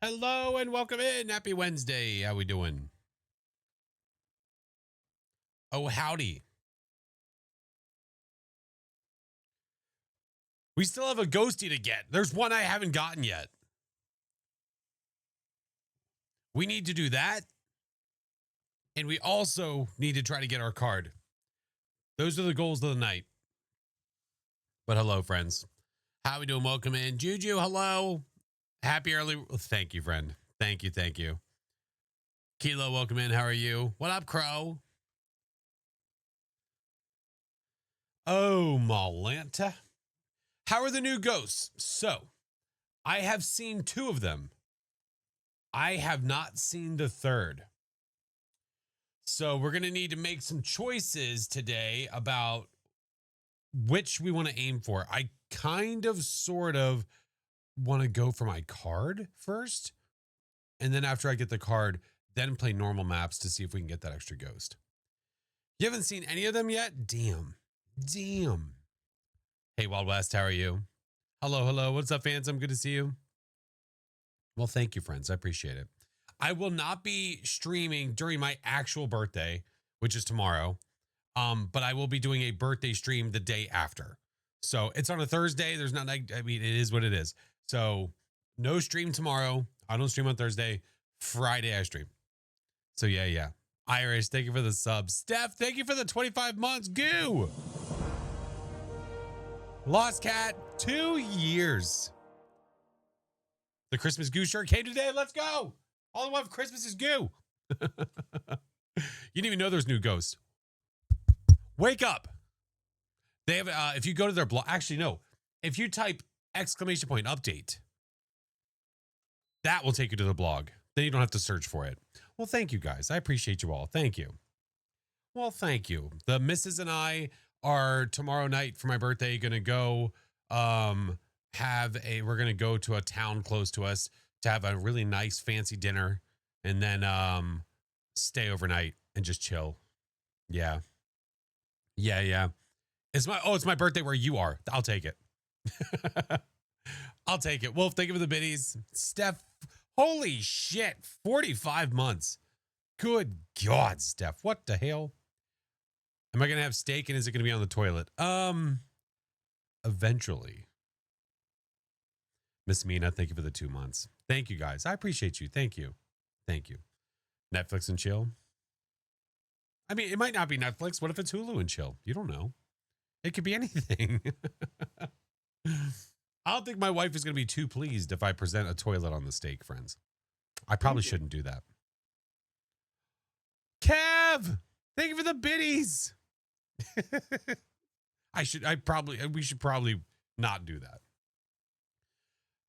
Hello and welcome in. Happy Wednesday. How we doing? Oh, howdy. We still have a ghosty to get. There's one I haven't gotten yet. We need to do that. And we also need to try to get our card. Those are the goals of the night. But hello, friends. How we doing? Welcome in. Juju, hello. Happy early. Thank you, friend. Thank you. Thank you. Kilo, welcome in. How are you? What up, Crow? Oh, Malanta. How are the new ghosts? So, I have seen two of them. I have not seen the third. So we're going to need to make some choices today about which we want to aim for. I kind of sort of want to go for my card first. And then after I get the card, then play normal maps to see if we can get that extra ghost. You haven't seen any of them yet? Damn. Damn. Hey, Wild West, how are you? Hello, hello. What's up, fans? I'm good to see you. Well, thank you, friends. I appreciate it. I will not be streaming during my actual birthday, which is tomorrow. But I will be doing a birthday stream the day after. So it's on a Thursday. There's not, I mean, it is what it is. So no stream tomorrow. I don't stream on Thursday. Friday I stream. So yeah. Irish, thank you for the sub. Steph, thank you for the 25 months. Goo. Lost Cat, 2 years. The Christmas goo shirt came today. Let's go. All I want for Christmas is goo. You didn't even know there's new ghosts. Wake up. They have, if you go to their blog, actually, no. If you type exclamation point update, that will take you to the blog. Then you don't have to search for it. Well, thank you guys. I appreciate you all. Thank you. Well, thank you. The missus and I are tomorrow night for my birthday going to go we're going to go to a town close to us to have a really nice fancy dinner and then stay overnight and just chill. Yeah. It's my birthday where you are. I'll take it. I'll take it. Wolf, thank you for the biddies. Steph, holy shit, 45 months. Good God, Steph. What the hell? Am I going to have steak and is it going to be on the toilet? Eventually. Miss Mina, thank you for the 2 months. Thank you, guys. I appreciate you. Thank you. Netflix and chill. I mean, it might not be Netflix. What if it's Hulu and chill? You don't know. It could be anything. I don't think my wife is going to be too pleased if I present a toilet on the steak, friends. I probably shouldn't do that. Kev, thank you for the biddies. We should probably not do that.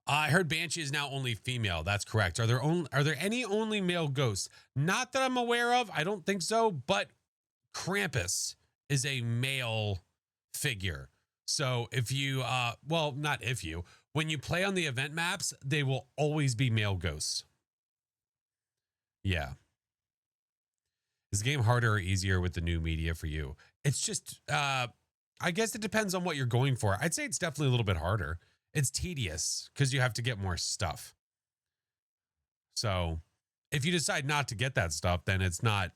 I heard Banshee is now only female. That's correct. Are there any only male ghosts? Not that I'm aware of. I don't think so. But Krampus is a male figure. So if you, when you play on the event maps, they will always be male ghosts. Yeah. Is the game harder or easier with the new media for you? It's just, I guess it depends on what you're going for. I'd say it's definitely a little bit harder. It's tedious because you have to get more stuff. So if you decide not to get that stuff, then it's not,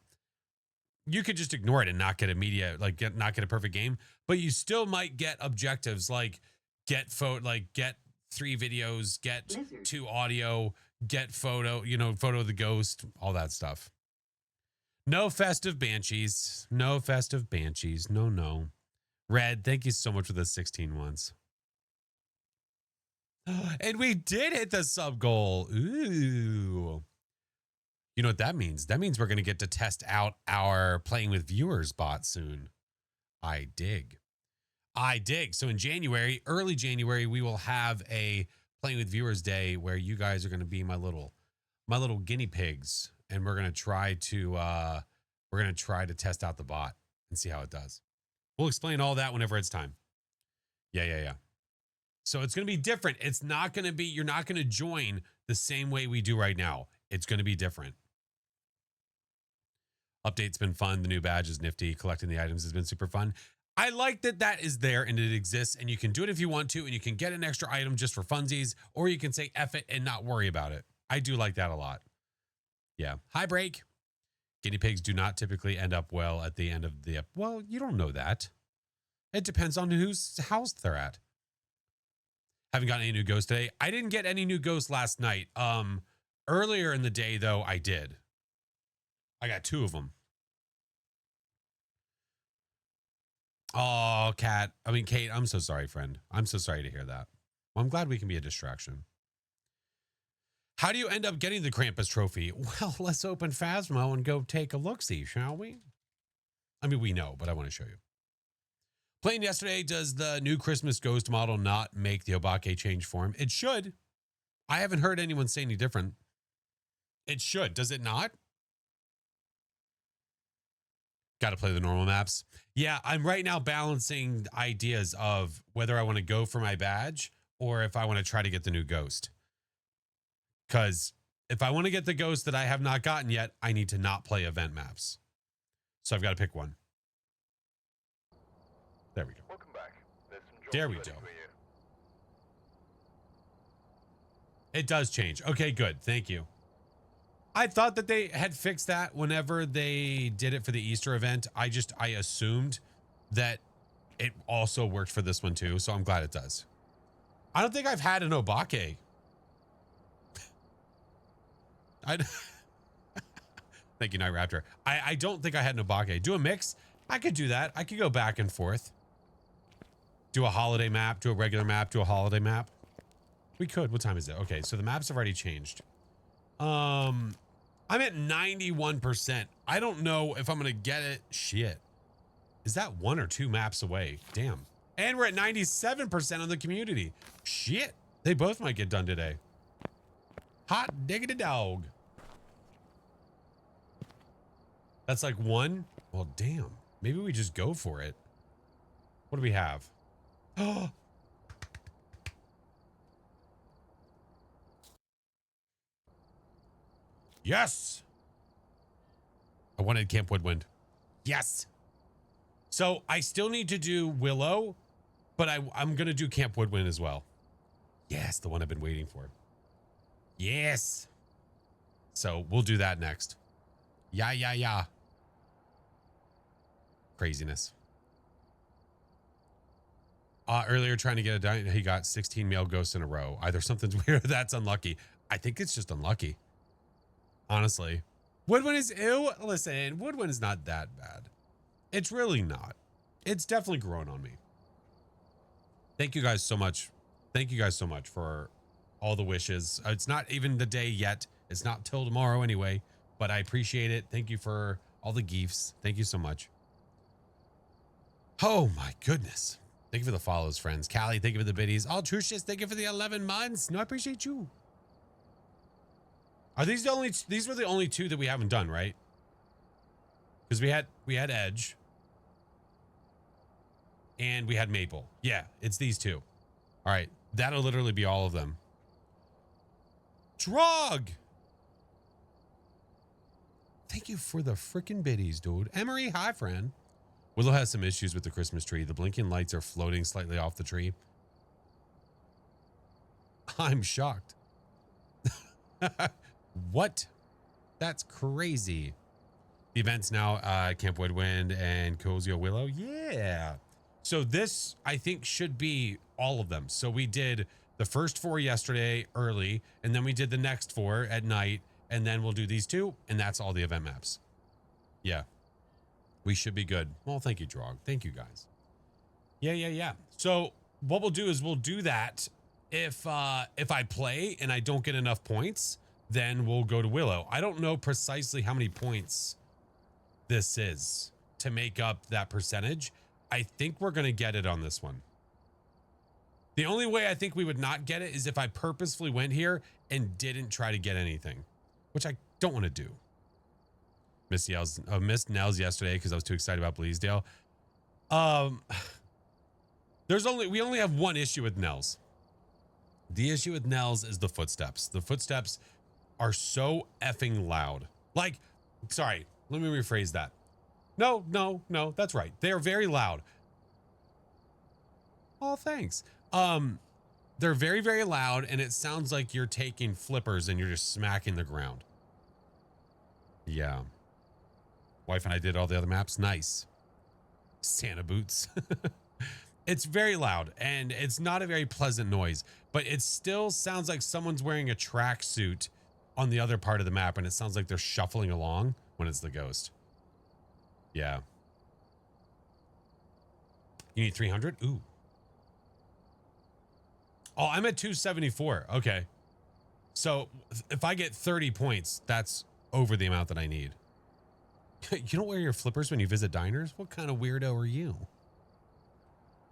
you could just ignore it and not get a media, not get a perfect game, but you still might get objectives like get 3 videos, get 2 audio, get photo of the ghost, all that stuff. No festive banshees. No. Red, thank you so much for the 16 ones. And we did hit the sub goal. Ooh. You know what that means? That means we're going to get to test out our playing with viewers bot soon. I dig. So in January, early January, we will have a playing with viewers day where you guys are going to be my little guinea pigs. And we're going to try to test out the bot and see how it does. We'll explain all that whenever it's time. Yeah. So it's going to be different. It's not going to be, you're not going to join the same way we do right now. It's going to be different. Update's been fun. The new badge is nifty. Collecting the items has been super fun. I like that is there and it exists and you can do it if you want to and you can get an extra item just for funsies or you can say F it and not worry about it. I do like that a lot. Yeah. Hi, break. Guinea pigs do not typically end up well at the end of the... Well, you don't know that. It depends on whose house they're at. Haven't gotten any new ghosts today. I didn't get any new ghosts last night. Earlier in the day, though, I did. I got 2 of them. Oh, Kate, I'm so sorry, friend. I'm so sorry to hear that. Well, I'm glad we can be a distraction. How do you end up getting the Krampus trophy? Well, let's open Phasmo and go take a look-see, shall we? I mean, we know, but I want to show you. Playing yesterday, does the new Christmas ghost model not make the Obake change form? It should. I haven't heard anyone say any different. It should. Does it not? Got to play the normal maps. Yeah, I'm right now balancing ideas of whether I want to go for my badge or if I want to try to get the new ghost. Because if I want to get the ghost that I have not gotten yet, I need to not play event maps. So I've got to pick one. There we go. Welcome back. There we go. It does change. Okay, good. Thank you. I thought that they had fixed that whenever they did it for the Easter event. I assumed that it also worked for this one too. So I'm glad it does. I don't think I've had an Obake. Thank you, Night Raptor. I don't think I had an Obake. Do a mix. I could do that. I could go back and forth. Do a holiday map, do a regular map, do a holiday map. We could. What time is it? Okay, so the maps have already changed. I'm at 91%. I don't know if I'm going to get it. Shit. Is that 1 or 2 maps away? Damn. And we're at 97% on the community. Shit. They both might get done today. Hot diggity dog. That's like 1. Well, damn. Maybe we just go for it. What do we have? Oh. Yes. I wanted Camp Woodwind. Yes. So I still need to do Willow, but I'm going to do Camp Woodwind as well. Yes, the one I've been waiting for. Yes. So we'll do that next. Yeah. Craziness. Earlier trying to get a diamond, he got 16 male ghosts in a row. Either something's weird or that's unlucky. I think it's just unlucky. Honestly. Woodwind is ew. Listen, Woodwind is not that bad. It's really not. It's definitely grown on me. Thank you guys so much. Thank you guys so much for all the wishes. It's not even the day yet. It's not till tomorrow anyway, but I appreciate it. Thank you for all the gifts. Thank you so much. Oh my goodness. Thank you for the follows, friends. Callie, thank you for the biddies. Altrucious, thank you for the 11 months. No, I appreciate you. Are these the only, these were the only 2 that we haven't done, right? Because we had Edge. And we had Maple. Yeah, it's these 2. All right. That'll literally be all of them. Drog! Thank you for the freaking biddies, dude. Emery, hi, friend. Willow has some issues with the Christmas tree. The blinking lights are floating slightly off the tree. I'm shocked. What? That's crazy. The events now, Camp Woodwind and Cozio Willow. Yeah. So this, I think, should be all of them. So we did the first 4 yesterday early, and then we did the next 4 at night, and then we'll do these 2, and that's all the event maps. Yeah. We should be good. Well, thank you, Drog. Thank you, guys. Yeah. So what we'll do is we'll do that. If I play and I don't get enough points, then we'll go to Willow. I don't know precisely how many points this is to make up that percentage. I think we're going to get it on this one. The only way I think we would not get it is if I purposefully went here and didn't try to get anything, which I don't want to do. Missed Nels yesterday because I was too excited about Bleasdale. We only have one issue with Nels. The issue with Nels is the footsteps. The footsteps are so effing loud. Like, sorry, let me rephrase that. No, that's right. They are very loud. Oh, thanks. They're very, very loud, and it sounds like you're taking flippers and you're just smacking the ground. Yeah. Wife and I did all the other maps. Nice. Santa boots. It's very loud, and it's not a very pleasant noise, but it still sounds like someone's wearing a tracksuit on the other part of the map, and it sounds like they're shuffling along when it's the ghost. Yeah. You need 300? Ooh. Oh, I'm at 274. Okay. So if I get 30 points, that's over the amount that I need. You don't wear your flippers when you visit diners? What kind of weirdo are you?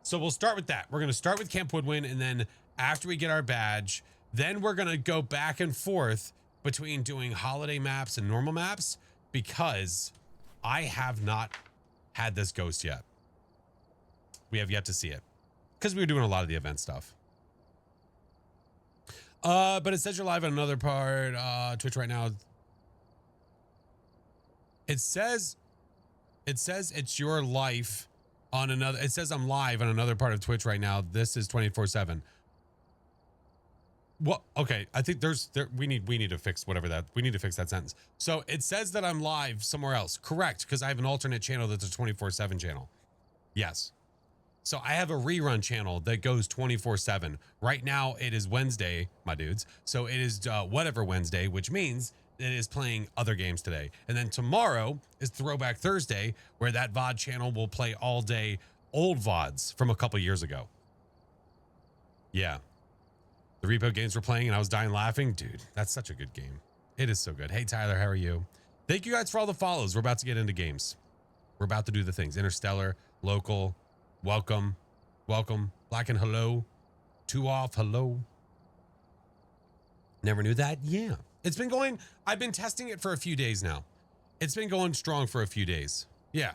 So we'll start with that. We're going to start with Camp Woodwind, and then after we get our badge, then we're going to go back and forth between doing holiday maps and normal maps, because I have not had this ghost yet. We have yet to see it because we were doing a lot of the event stuff. But it says you're live on another part, Twitch right now. It says it's your life on another. It says I'm live on another part of Twitch right now. This is 24/7. Well, okay. I think we need to fix whatever that, we need to fix that sentence. So it says that I'm live somewhere else. Correct. Because I have an alternate channel that's a 24/7 channel. Yes. So I have a rerun channel that goes 24/7. Right now it is Wednesday, my dudes. So it is whatever Wednesday, which means it is playing other games today. And then tomorrow is Throwback Thursday, where that VOD channel will play all day old VODs from a couple years ago. Yeah. The repo games we're playing and I was dying laughing. Dude, that's such a good game. It is so good. Hey, Tyler, how are you? Thank you guys for all the follows. We're about to get into games. We're about to do the things. Interstellar, local, welcome, black and hello, 2 off, hello. Never knew that. Yeah. It's been going, I've been testing it for a few days now. It's been going strong for a few days. Yeah.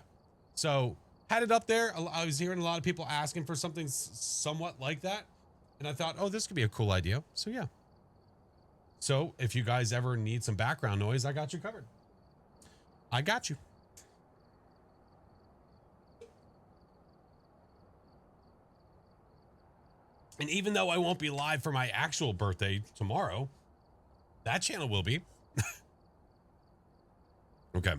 So had it up there. I was hearing a lot of people asking for something somewhat like that. And I thought, oh, this could be a cool idea. So yeah. So if you guys ever need some background noise, I got you covered. I got you. And even though I won't be live for my actual birthday tomorrow, that channel will be. Okay.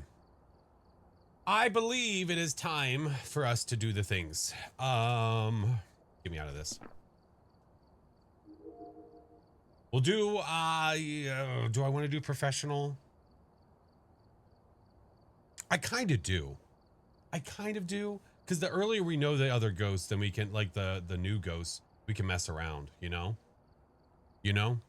I believe it is time for us to do the things. Get me out of this. We'll do, do I want to do professional? I kind of do. Because the earlier we know the other ghosts, then we can, like the new ghosts, we can mess around, you know? You know?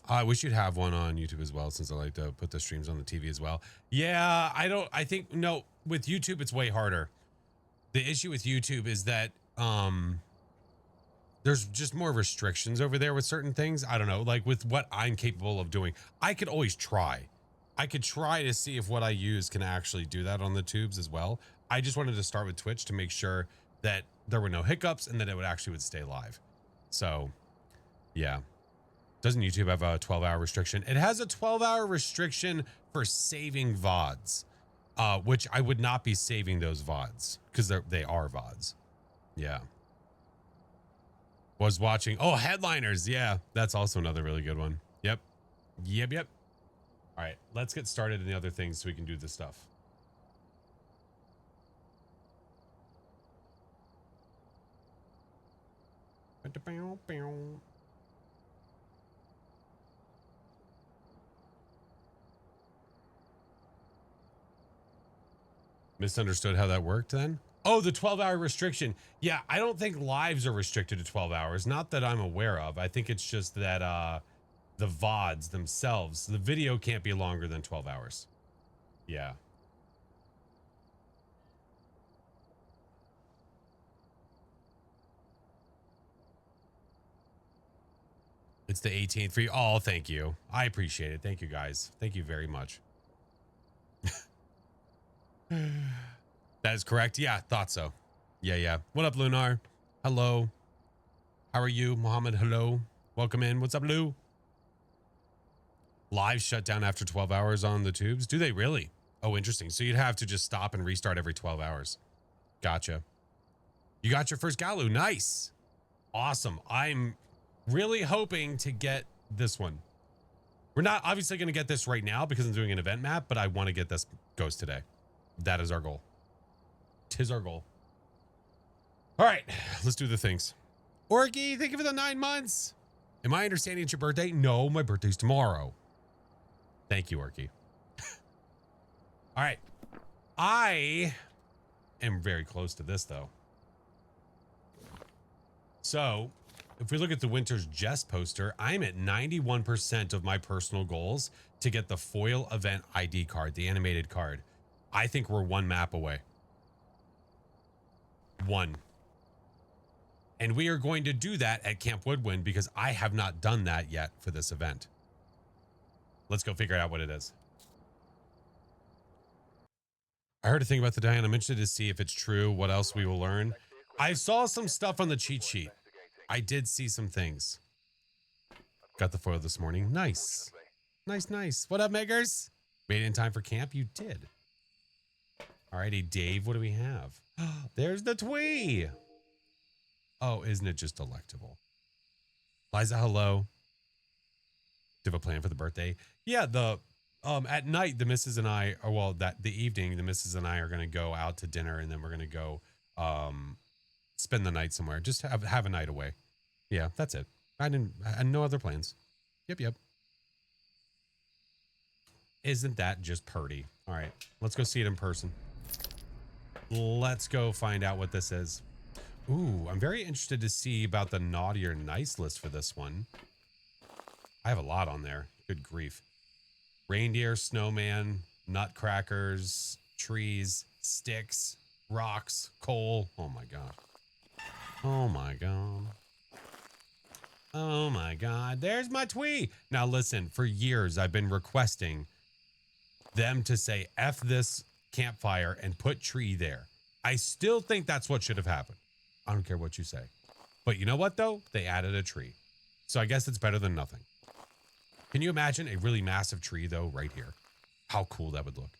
I wish you'd have one on YouTube as well, since I like to put the streams on the TV as well. Yeah, I think, no, with YouTube, it's way harder. The issue with YouTube is that, there's just more restrictions over there with certain things. I don't know, like with what I'm capable of doing. I could always try. I could try to see if what I use can actually do that on the tubes as well. I just wanted to start with Twitch to make sure that there were no hiccups and that it would stay live. So, yeah. Doesn't YouTube have a 12-hour restriction? It has a 12-hour restriction for saving VODs, which I would not be saving those VODs because they are VODs. Yeah. Was watching. Oh, Headliners. Yeah, that's also another really good one. Yep. All right, let's get started in the other things so we can do this stuff. Misunderstood how that worked then? Oh, the 12-hour restriction. Yeah, I don't think lives are restricted to 12 hours. Not that I'm aware of. I think it's just that the VODs themselves, the video can't be longer than 12 hours. Yeah. It's the 18th for you. Oh, thank you. I appreciate it. Thank you, guys. Thank you very much. That is correct. Yeah, thought so. Yeah. What up, Lunar? Hello. How are you, Mohammed? Hello. Welcome in. What's up, Lou? Live shut down after 12 hours on the tubes. Do they really? Oh, interesting. So you'd have to just stop and restart every 12 hours. Gotcha. You got your first Galu. Nice. Awesome. I'm really hoping to get this one. We're not obviously going to get this right now because I'm doing an event map, but I want to get this ghost today. That is our goal. Tis our goal. All right, let's do the things. Orky, thank you for the 9 months. Am I understanding it's your birthday? No, my birthday's tomorrow. Thank you, Orky. All right. I am very close to this, though. So, if we look at the Winter's Jest poster, I'm at 91% of my personal goals to get the foil event ID card, the animated card. I think we're 1 map away. 1. And we are going to do that at Camp Woodwind because I have not done that yet for this event. Let's go figure out what it is. I heard a thing about the Diane. I'm interested to see if it's true, what else we will learn. I saw some stuff on the cheat sheet. I did see some things. Got the foil this morning. Nice. Nice, nice. What up, Meggers? Made it in time for camp? You did. Alrighty, Dave, what do we have? There's the twee. Oh, isn't it just delectable? Liza, hello. Do you have a plan for the birthday? Yeah, at night, the missus and I, or well, the evening, the missus and I are going to go out to dinner, and then we're going to go spend the night somewhere. Just have a night away. Yeah, that's it. I had no other plans. Yep. Isn't that just purty? All right, let's go see it in person. Let's go find out what this is. Ooh, I'm very interested to see about the naughty or nice list for this one. I have a lot on there. Good grief. Reindeer, snowman, nutcrackers, trees, sticks, rocks, coal. Oh my god. Oh my god. Oh my god. There's my twee. Now listen, for years I've been requesting them to say F this campfire and put tree there. I still think that's what should have happened. I don't care what you say. But you know what though? They added a tree. So I guess it's better than nothing. Can you imagine a really massive tree though right here? How cool that would look.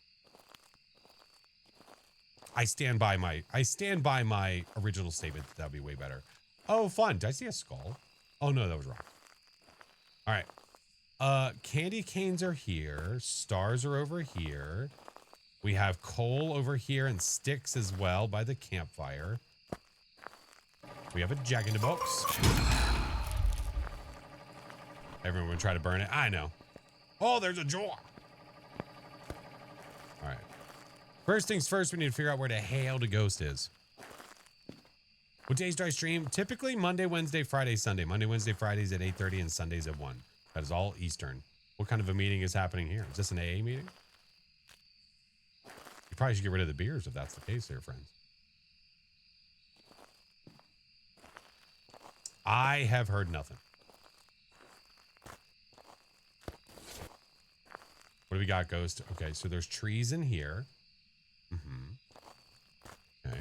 I stand by my original statement that would be way better. Oh, fun. Did I see a skull? Oh no, that was wrong. All right. Candy canes are here. Stars are over here. We have coal over here and sticks as well by the campfire. We have a Jack-in-the-Box. Everyone would try to burn it. I know. Oh, there's a jaw. All right. First things first, we need to figure out where the hell the ghost is. What days do I stream? Typically Monday, Wednesday, Friday, Sunday. Monday, Wednesday, Fridays at 8:30 and Sundays at 1. That is all Eastern. What kind of a meeting is happening here? Is this an AA meeting? You probably should get rid of the beers if that's the case there, friends. I have heard nothing. What do we got, Ghost? Okay, so there's trees in here. Okay.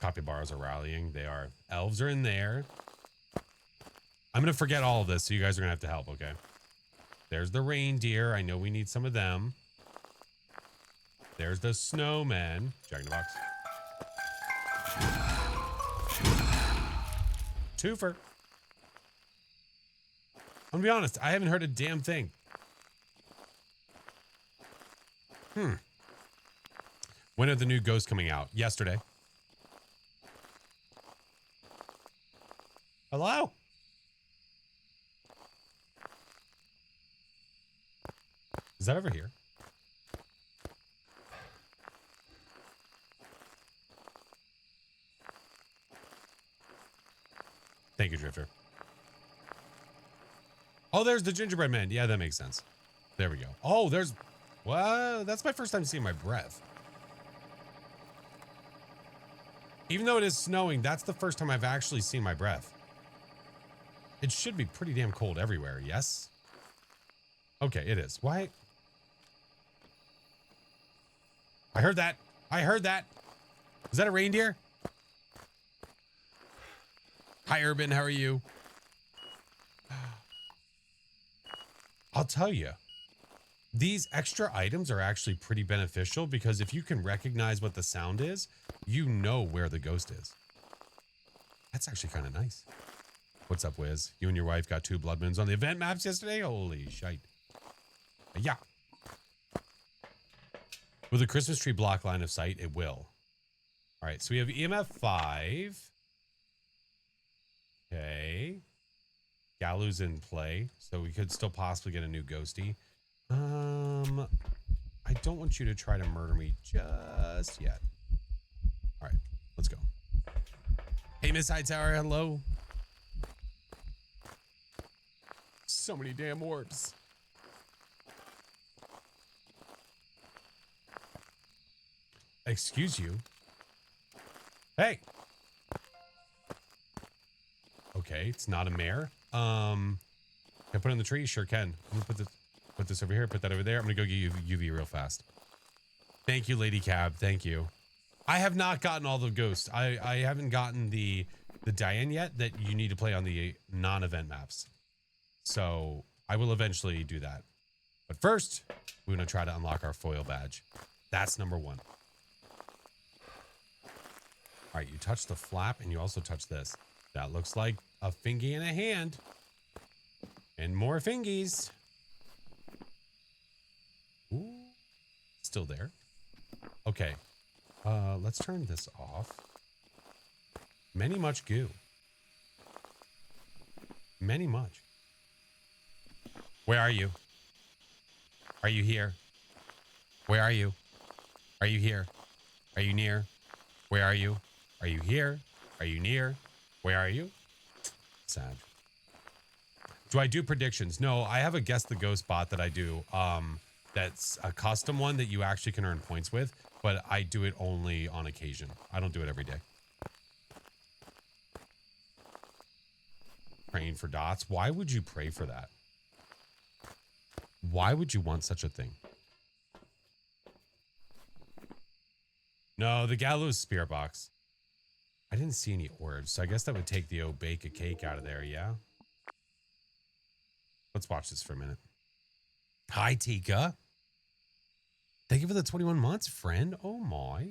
Capybaras are rallying. They are. Elves are in there. I'm going to forget all of this, so you guys are going to have to help, okay? There's the reindeer. I know we need some of them. There's the snowmen. Jack-in-the-Box. Twofer. I'm going to be honest. I haven't heard a damn thing. When are the new ghosts coming out? Yesterday. Hello? Is that over here? Thank you, Drifter. Oh, there's the gingerbread man. Yeah, that makes sense. There we go. Oh, there's... Well, that's my first time seeing my breath. Even though it is snowing, that's the first time I've actually seen my breath. It should be pretty damn cold everywhere, yes? Okay, it is. Why? I heard that. I heard that. Is that a reindeer? Hi, Urban. How are you? I'll tell you. These extra items are actually pretty beneficial because if you can recognize what the sound is, you know where the ghost is. That's actually kind of nice. What's up, Wiz? You and your wife got 2 blood moons on the event maps yesterday? Holy shite. Yeah. With a Christmas tree block line of sight, it will. All right, so we have EMF 5. Okay. Galu's in play, so we could still possibly get a new ghosty. I don't want you to try to murder me just yet. All right, let's go. Hey, Miss Hightower, hello. So many damn orbs. Excuse you. Hey. Okay, it's not a mare. Can I put it in the tree? Sure can. I'm gonna put this over here, put that over there. I'm gonna go get UV real fast. Thank you, Lady Cab. Thank you. I have not gotten all the ghosts. I haven't gotten the Diane yet that you need to play on the non-event maps. So I will eventually do that. But first, we're gonna try to unlock our foil badge. That's number 1. All right, you touch the flap and you also touch this. That looks like a fingy and a hand. And more fingies. Ooh, still there. Okay, let's turn this off. Many much goo. Many much. Where are you? Are you here? Where are you? Are you here? Are you near? Where are you? Are you here? Are you near? Where are you? Sad. Do I do predictions? No, I have a Guess the Ghost bot that I do. That's a custom one that you actually can earn points with, but I do it only on occasion. I don't do it every day. Praying for dots. Why would you pray for that? Why would you want such a thing? No, the Gallows Spirit Box. I didn't see any orbs, so I guess that would take the bake a cake out of there, yeah? Let's watch this for a minute. Hi, Tika. Thank you for the 21 months, friend. Oh, my.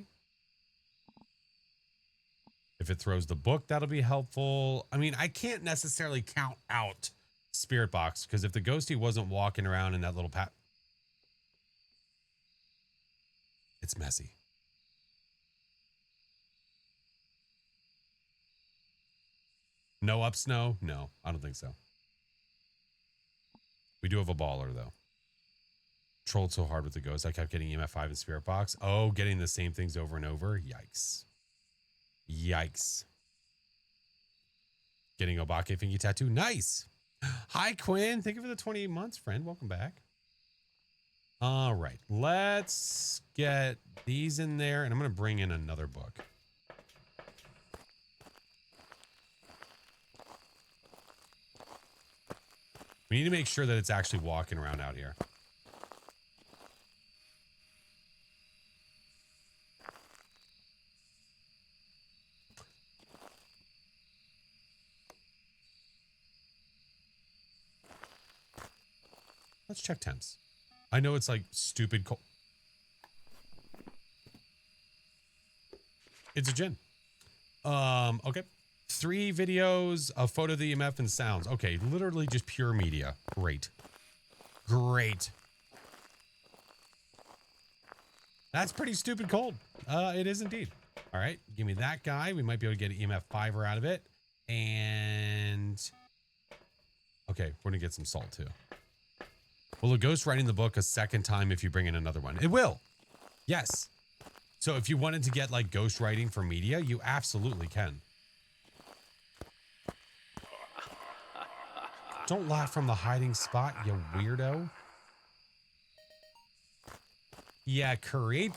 If it throws the book, that'll be helpful. I mean, I can't necessarily count out Spirit Box, because if the ghosty wasn't walking around in that little pat... It's messy. No up snow? No, I don't think so. We do have a baller, though. Trolled so hard with the ghost. I kept getting EMF 5 and Spirit Box. Oh, getting the same things over and over. Yikes. Yikes. Getting Obake Fingy Tattoo. Nice. Hi, Quinn. Thank you for the 28 months, friend. Welcome back. All right. Let's get these in there, and I'm going to bring in another book. We need to make sure that it's actually walking around out here. Let's check temps. I know it's like stupid cold. It's a gin. Okay. 3 videos, a photo of the EMF and sounds. Okay, literally just pure media. Great. Great. That's pretty stupid cold. It is indeed. All right, give me that guy. We might be able to get an EMF 5er out of it. And... okay, we're gonna get some salt too. Will a ghost writing the book a second time if you bring in another one? It will. Yes. So if you wanted to get like ghost writing for media, you absolutely can. Don't laugh from the hiding spot, you weirdo. Yeah, creep.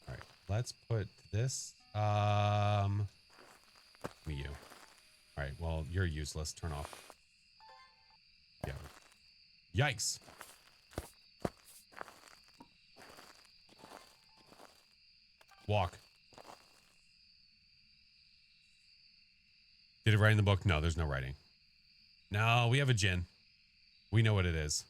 All right, let's put this. Me, you. All right, well, you're useless. Turn off. Yeah. Yikes. Walk. Did it write in the book? No, there's no writing. No, we have a Jinn. We know what it is.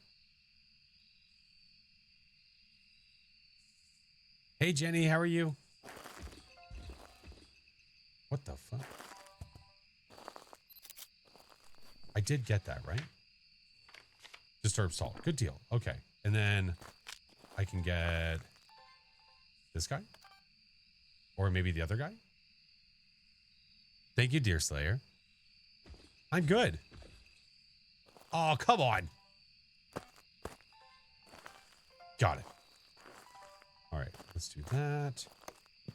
Hey, Jenny, how are you? What the fuck? I did get that, right? Disturbed salt. Good deal. Okay. And then I can get this guy. Or maybe the other guy. Thank you, Deer Slayer. I'm good. Oh, come on. Got it. All right. Let's do that.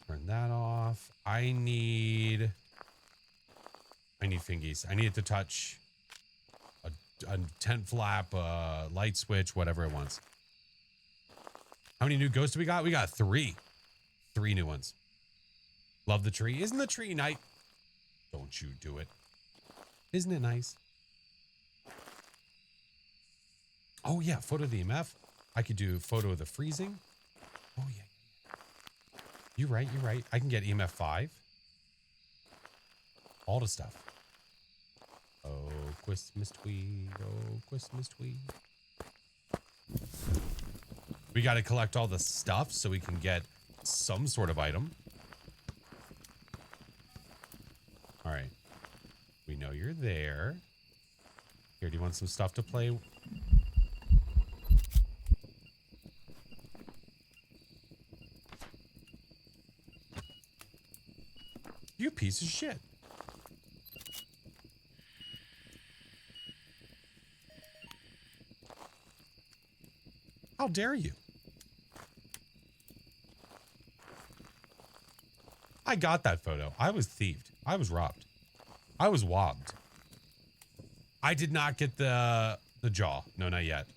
Turn that off. I need fingies. I need it to touch a tent flap, a light switch, whatever it wants. How many new ghosts do we got? We got 3. 3 new ones. Love the tree. Isn't the tree nice? Don't you do it. Isn't it nice? Oh, yeah. Photo of the EMF. I could do photo of the freezing. Oh, yeah. You're right. You're right. I can get EMF 5. All the stuff. Oh, Christmas tree. Oh, Christmas tree. We got to collect all the stuff so we can get some sort of item. All right. We know you're there. Here, do you want some stuff to play? You piece of shit. How dare you? I got that photo. I was thieved. I was robbed. I was wobbed. I did not get the jaw. No, not yet.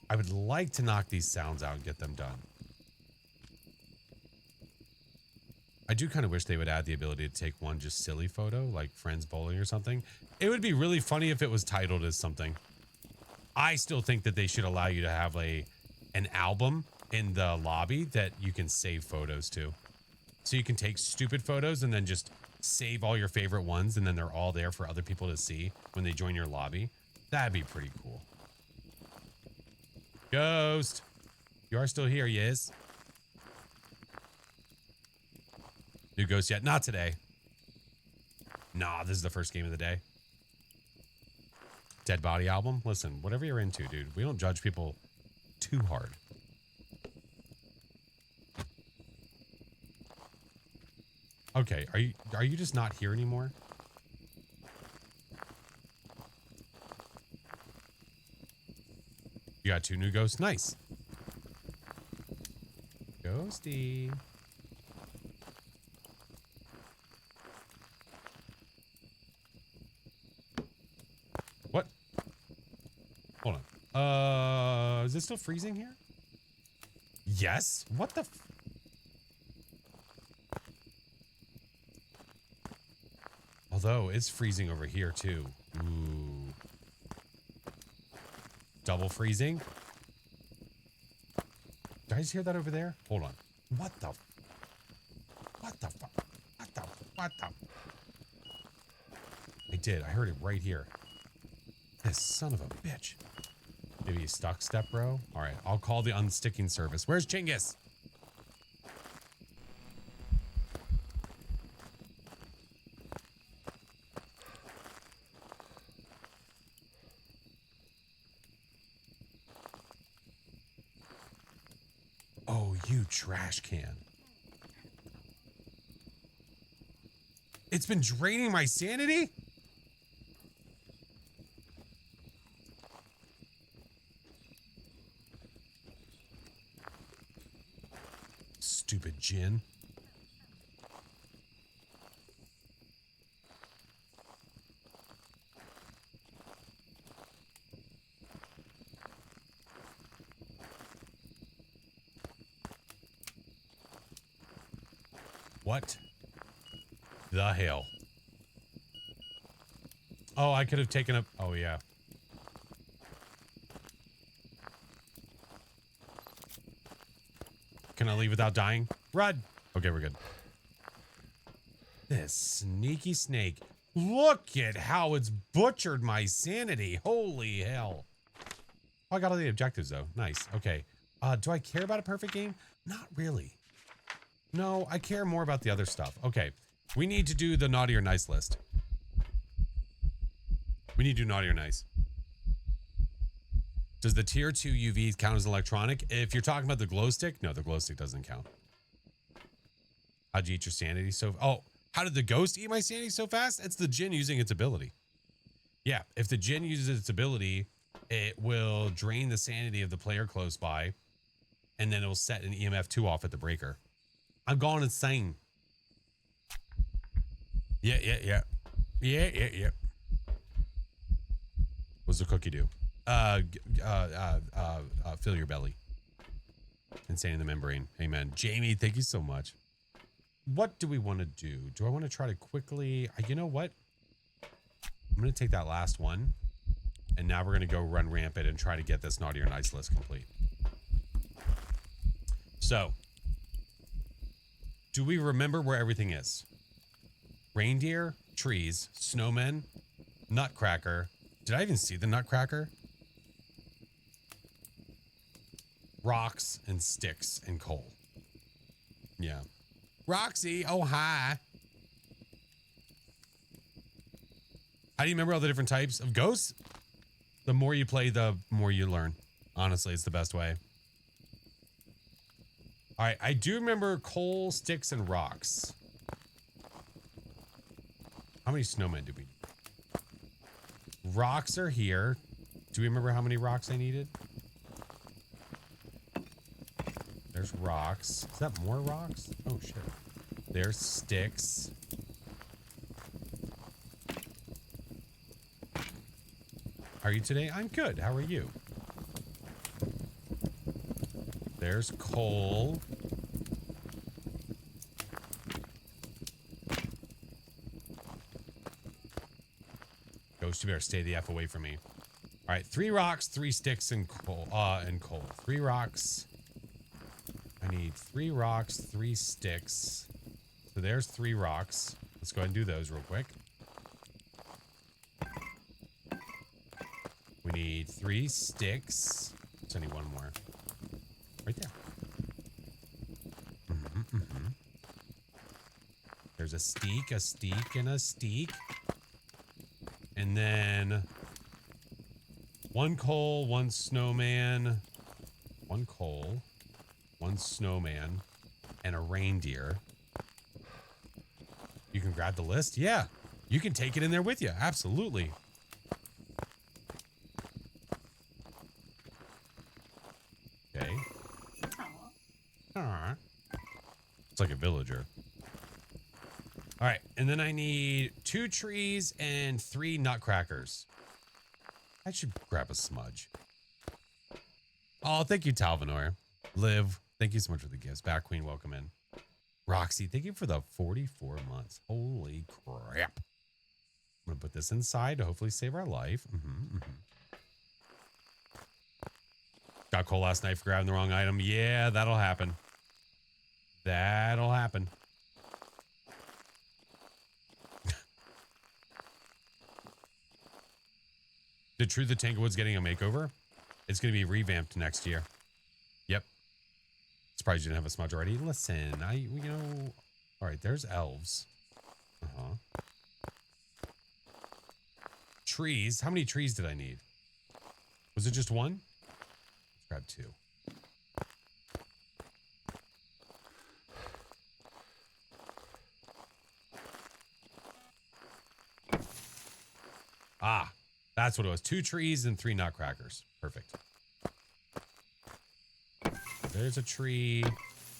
I would like to knock these sounds out and get them done. I do kind of wish they would add the ability to take one just silly photo, like friends bowling or something. It would be really funny if it was titled as something. I still think that they should allow you to have an album in the lobby that you can save photos to. So you can take stupid photos and then just save all your favorite ones, and then they're all there for other people to see when they join your lobby. That'd be pretty cool. Ghost, you are still here, yes? New ghost yet? Not today. Nah, this is the first game of the day. Dead Body album? Listen, whatever you're into, dude. We don't judge people too hard. Okay, are you just not here anymore? You got 2 new ghosts? Nice. Ghosty. What? Hold on. Is it still freezing here? Yes? What the f— Although it's freezing over here too. Ooh. Double freezing. Did I just hear that over there? Hold on. What the? What the fuck? What the? What the? I did. I heard it right here. This son of a bitch. Maybe he's stuck, step bro. All right. I'll call the unsticking service. Where's Chinggis? Oh, you trash can. It's been draining my sanity? Stupid Jinn. What the hell? Oh, I could have taken a— oh, yeah. Can I leave without dying? Run! Okay, we're good. This sneaky snake. Look at how it's butchered my sanity. Holy hell. Oh, I got all the objectives though. Nice. Okay. Do I care about a perfect game? Not really. No, I care more about the other stuff. Okay. We need to do the naughty or nice list. We need to do naughty or nice. Does the tier 2 UV count as electronic? If you're talking about the glow stick, no, the glow stick doesn't count. How'd you eat your sanity so... Oh, how did the ghost eat my sanity so fast? It's the djinn using its ability. Yeah, if the djinn uses its ability, it will drain the sanity of the player close by, and then it will set an EMF 2 off at the breaker. I'm going insane. Yeah. What's the cookie do? Fill your belly. Insane in the membrane. Amen. Jamie, thank you so much. What do we want to do? Do I want to try to quickly... You know what? I'm going to take that last one. And now we're going to go run rampant and try to get this naughty or nice list complete. So, do we remember where everything is? Reindeer, trees, snowmen, nutcracker. Did I even see the nutcracker? Rocks and sticks and coal. Yeah. Roxy, oh hi. How do you remember all the different types of ghosts? The more you play, the more you learn. Honestly, it's the best way. All right, I do remember coal, sticks, and rocks. How many snowmen do we need? Rocks are here. Do we remember how many rocks I needed? There's rocks. Is that more rocks? Oh, shit. There's sticks. How are you today? I'm good. How are you? There's coal. Ghost, you better stay the F away from me. All right, 3 rocks, 3 sticks, and coal. 3 rocks. I need 3 rocks, 3 sticks. So there's 3 rocks. Let's go ahead and do those real quick. We need 3 sticks. Let's need 1 more. Right there. There's a steak, and a steak. And then 1 coal, 1 snowman. 1 coal, 1 snowman, and a reindeer. You can grab the list? Yeah. You can take it in there with you. Absolutely. Okay. Aww. It's like a villager. All right. And then I need 2 trees and 3 nutcrackers. I should grab a smudge. Oh, thank you, Talvanor. Liv, thank you so much for the gifts. Bat Queen, welcome in. Roxy, thank you for the 44 months. Holy crap. I'm going to put this inside to hopefully save our life. Got coal last night for grabbing the wrong item. Yeah, that'll happen. That'll happen. Did True the Tanglewood's getting a makeover? It's going to be revamped next year. Yep. Surprised you didn't have a smudge already. Listen, all right, there's elves. Trees. How many trees did I need? Was it just 1? Let's grab 2. Ah, that's what it was. 2 trees and 3 nutcrackers. Perfect. There's a tree.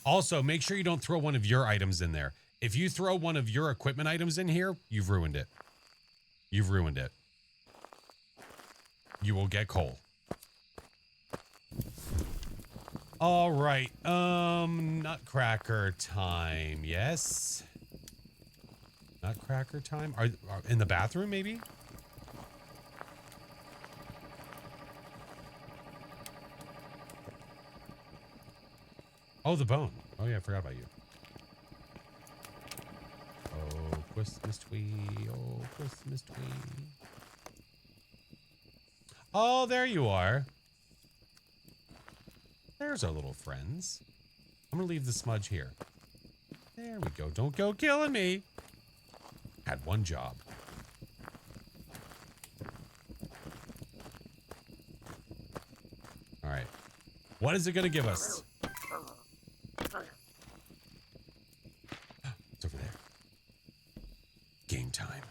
Also, make sure you don't throw one of your items in there. If you throw one of your equipment items in here, you've ruined it. You've ruined it. You will get coal. All right. Nutcracker time. Yes. Nutcracker time. Are in the bathroom, maybe? Oh, the bone. Oh, yeah, I forgot about you. Oh, Christmas tree, oh, Christmas tree. Oh, there you are. There's our little friends. I'm gonna leave the smudge here. There we go. Don't go killing me. Had one job. All right. What is it gonna give us? It's over there. Game time.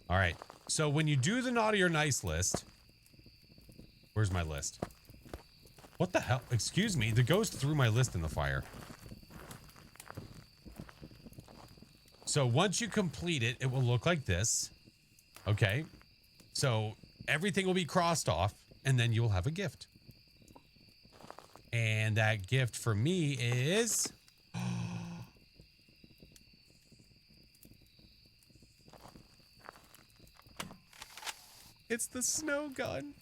All right. So when you do the naughty or nice list, where's my list? What the hell? Excuse me. The ghost threw my list in the fire. So once you complete it, it will look like this. Okay. So everything will be crossed off and then you'll have a gift. And that gift for me is... It's the snow gun.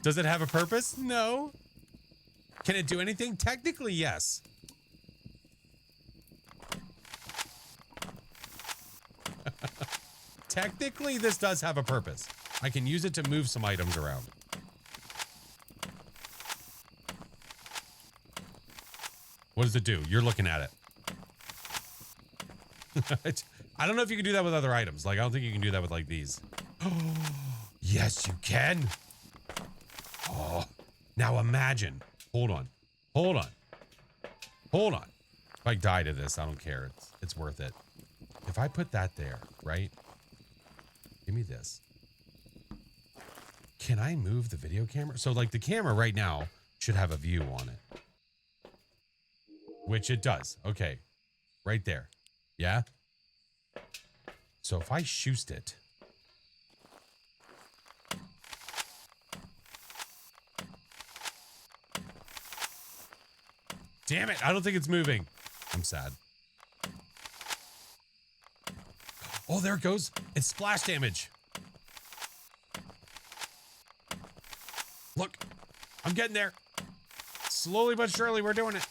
Does it have a purpose? No. Can it do anything? Technically, yes. Technically, this does have a purpose. I can use it to move some items around. What does it do? You're looking at it. I don't know if you can do that with other items. Like, I don't think you can do that with, like, these. Yes, you can. Oh, now imagine. Hold on. Hold on. Hold on. If I die to this, I don't care. It's worth it. If I put that there, right? Give me this. Can I move the video camera? So, like, the camera right now should have a view on it. Which it does. Okay. Right there. Yeah? So if I shoot it. Damn it. I don't think it's moving. I'm sad. Oh, there it goes. It's splash damage. Look, I'm getting there. Slowly but surely, we're doing it.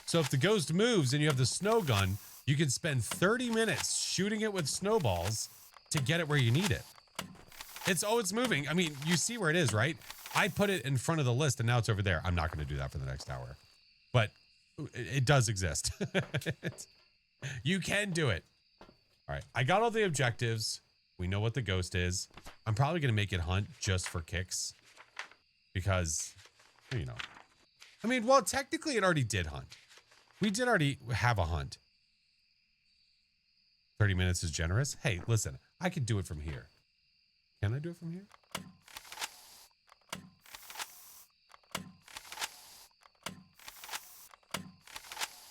So if the ghost moves and you have the snow gun, you can spend 30 minutes shooting it with snowballs to get it where you need it. It's moving. I mean, you see where it is, right? I put it in front of the list and now it's over there. I'm not going to do that for the next hour, but it does exist. You can do it. All right. I got all the objectives. We know what the ghost is. I'm probably going to make it hunt just for kicks because, you know, I mean, well, technically it already did hunt. We did already have a hunt. 30 minutes is generous. Hey, listen, I could do it from here. Can I do it from here?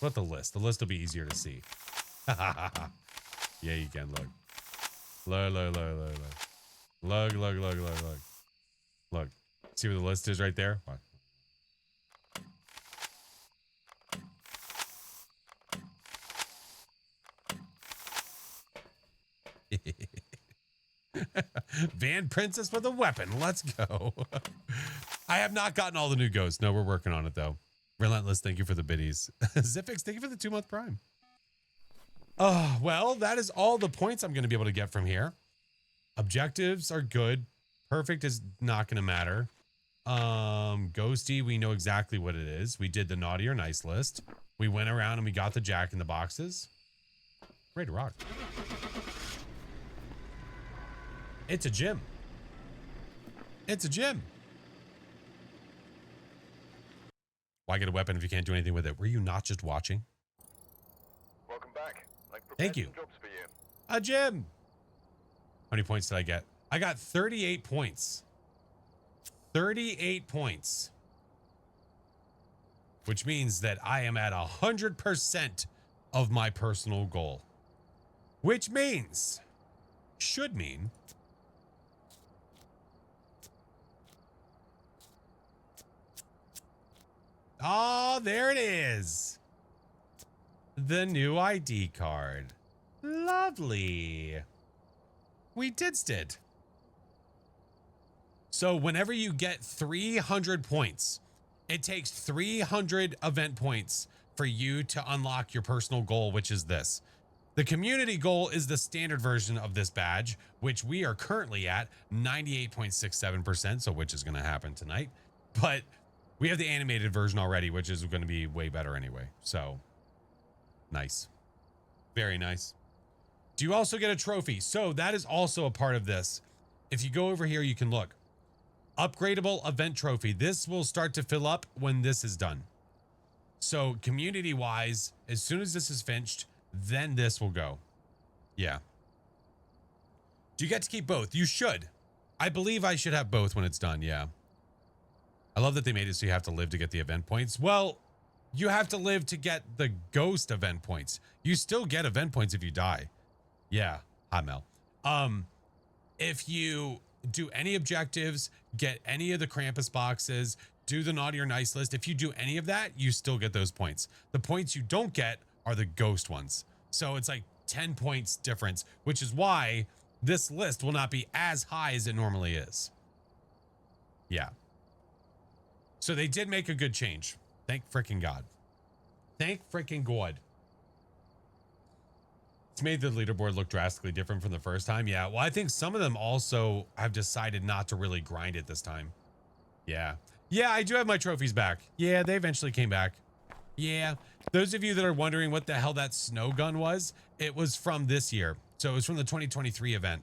What the list? The list will be easier to see. Yeah, you can. Look. Look, look, look, look, look. Look, look, look, look, look. Look. See where the list is right there? What? Van Princess with a weapon. Let's go. I have not gotten all the new ghosts. No, we're working on it though. Relentless, thank you for the biddies. Zifix, thank you for the 2-month prime. Oh, well, that is all the points I'm going to be able to get from here. Objectives are good. Perfect is not going to matter. Ghosty, we know exactly what it is. We did the naughty or nice list. We went around and we got the jack in the boxes. Ready to rock. It's a gym. It's a gym. Why get a weapon if you can't do anything with it? Were you not just watching? Welcome back. Thank you. Jobs for you. A gym. How many points did I get? I got 38 points. 38 points. Which means that I am at 100% of my personal goal. Which means, should mean, oh, there it is. The new ID card. Lovely. We did it. So whenever you get 300 points, it takes 300 event points for you to unlock your personal goal, which is this. The community goal is the standard version of this badge, which we are currently at 98.67%, so which is going to happen tonight. But we have the animated version already, which is going to be way better anyway. So nice. Very nice. Do you also get a trophy? So that is also a part of this. If you go over here, you can look. Upgradable event trophy. This will start to fill up when this is done. So community wise, as soon as this is finished, then this will go. Yeah. Do you get to keep both? You should. I believe I should have both when it's done. Yeah. I love that they made it so you have to live to get the event points. Well, you have to live to get the ghost event points. You still get event points if you die. Yeah. Hi, Mel. If you do any objectives, get any of the Krampus boxes, do the naughty or nice list. If you do any of that, you still get those points. The points you don't get are the ghost ones. So it's like 10 points difference, which is why this list will not be as high as it normally is. Yeah. So they did make a good change. Thank freaking God. Thank freaking God. It's made the leaderboard look drastically different from the first time. Yeah. Well, I think some of them also have decided not to really grind it this time. Yeah. Yeah, I do have my trophies back. Yeah, they eventually came back. Yeah. Those of you that are wondering what the hell that snow gun was, it was from this year. So it was from the 2023 event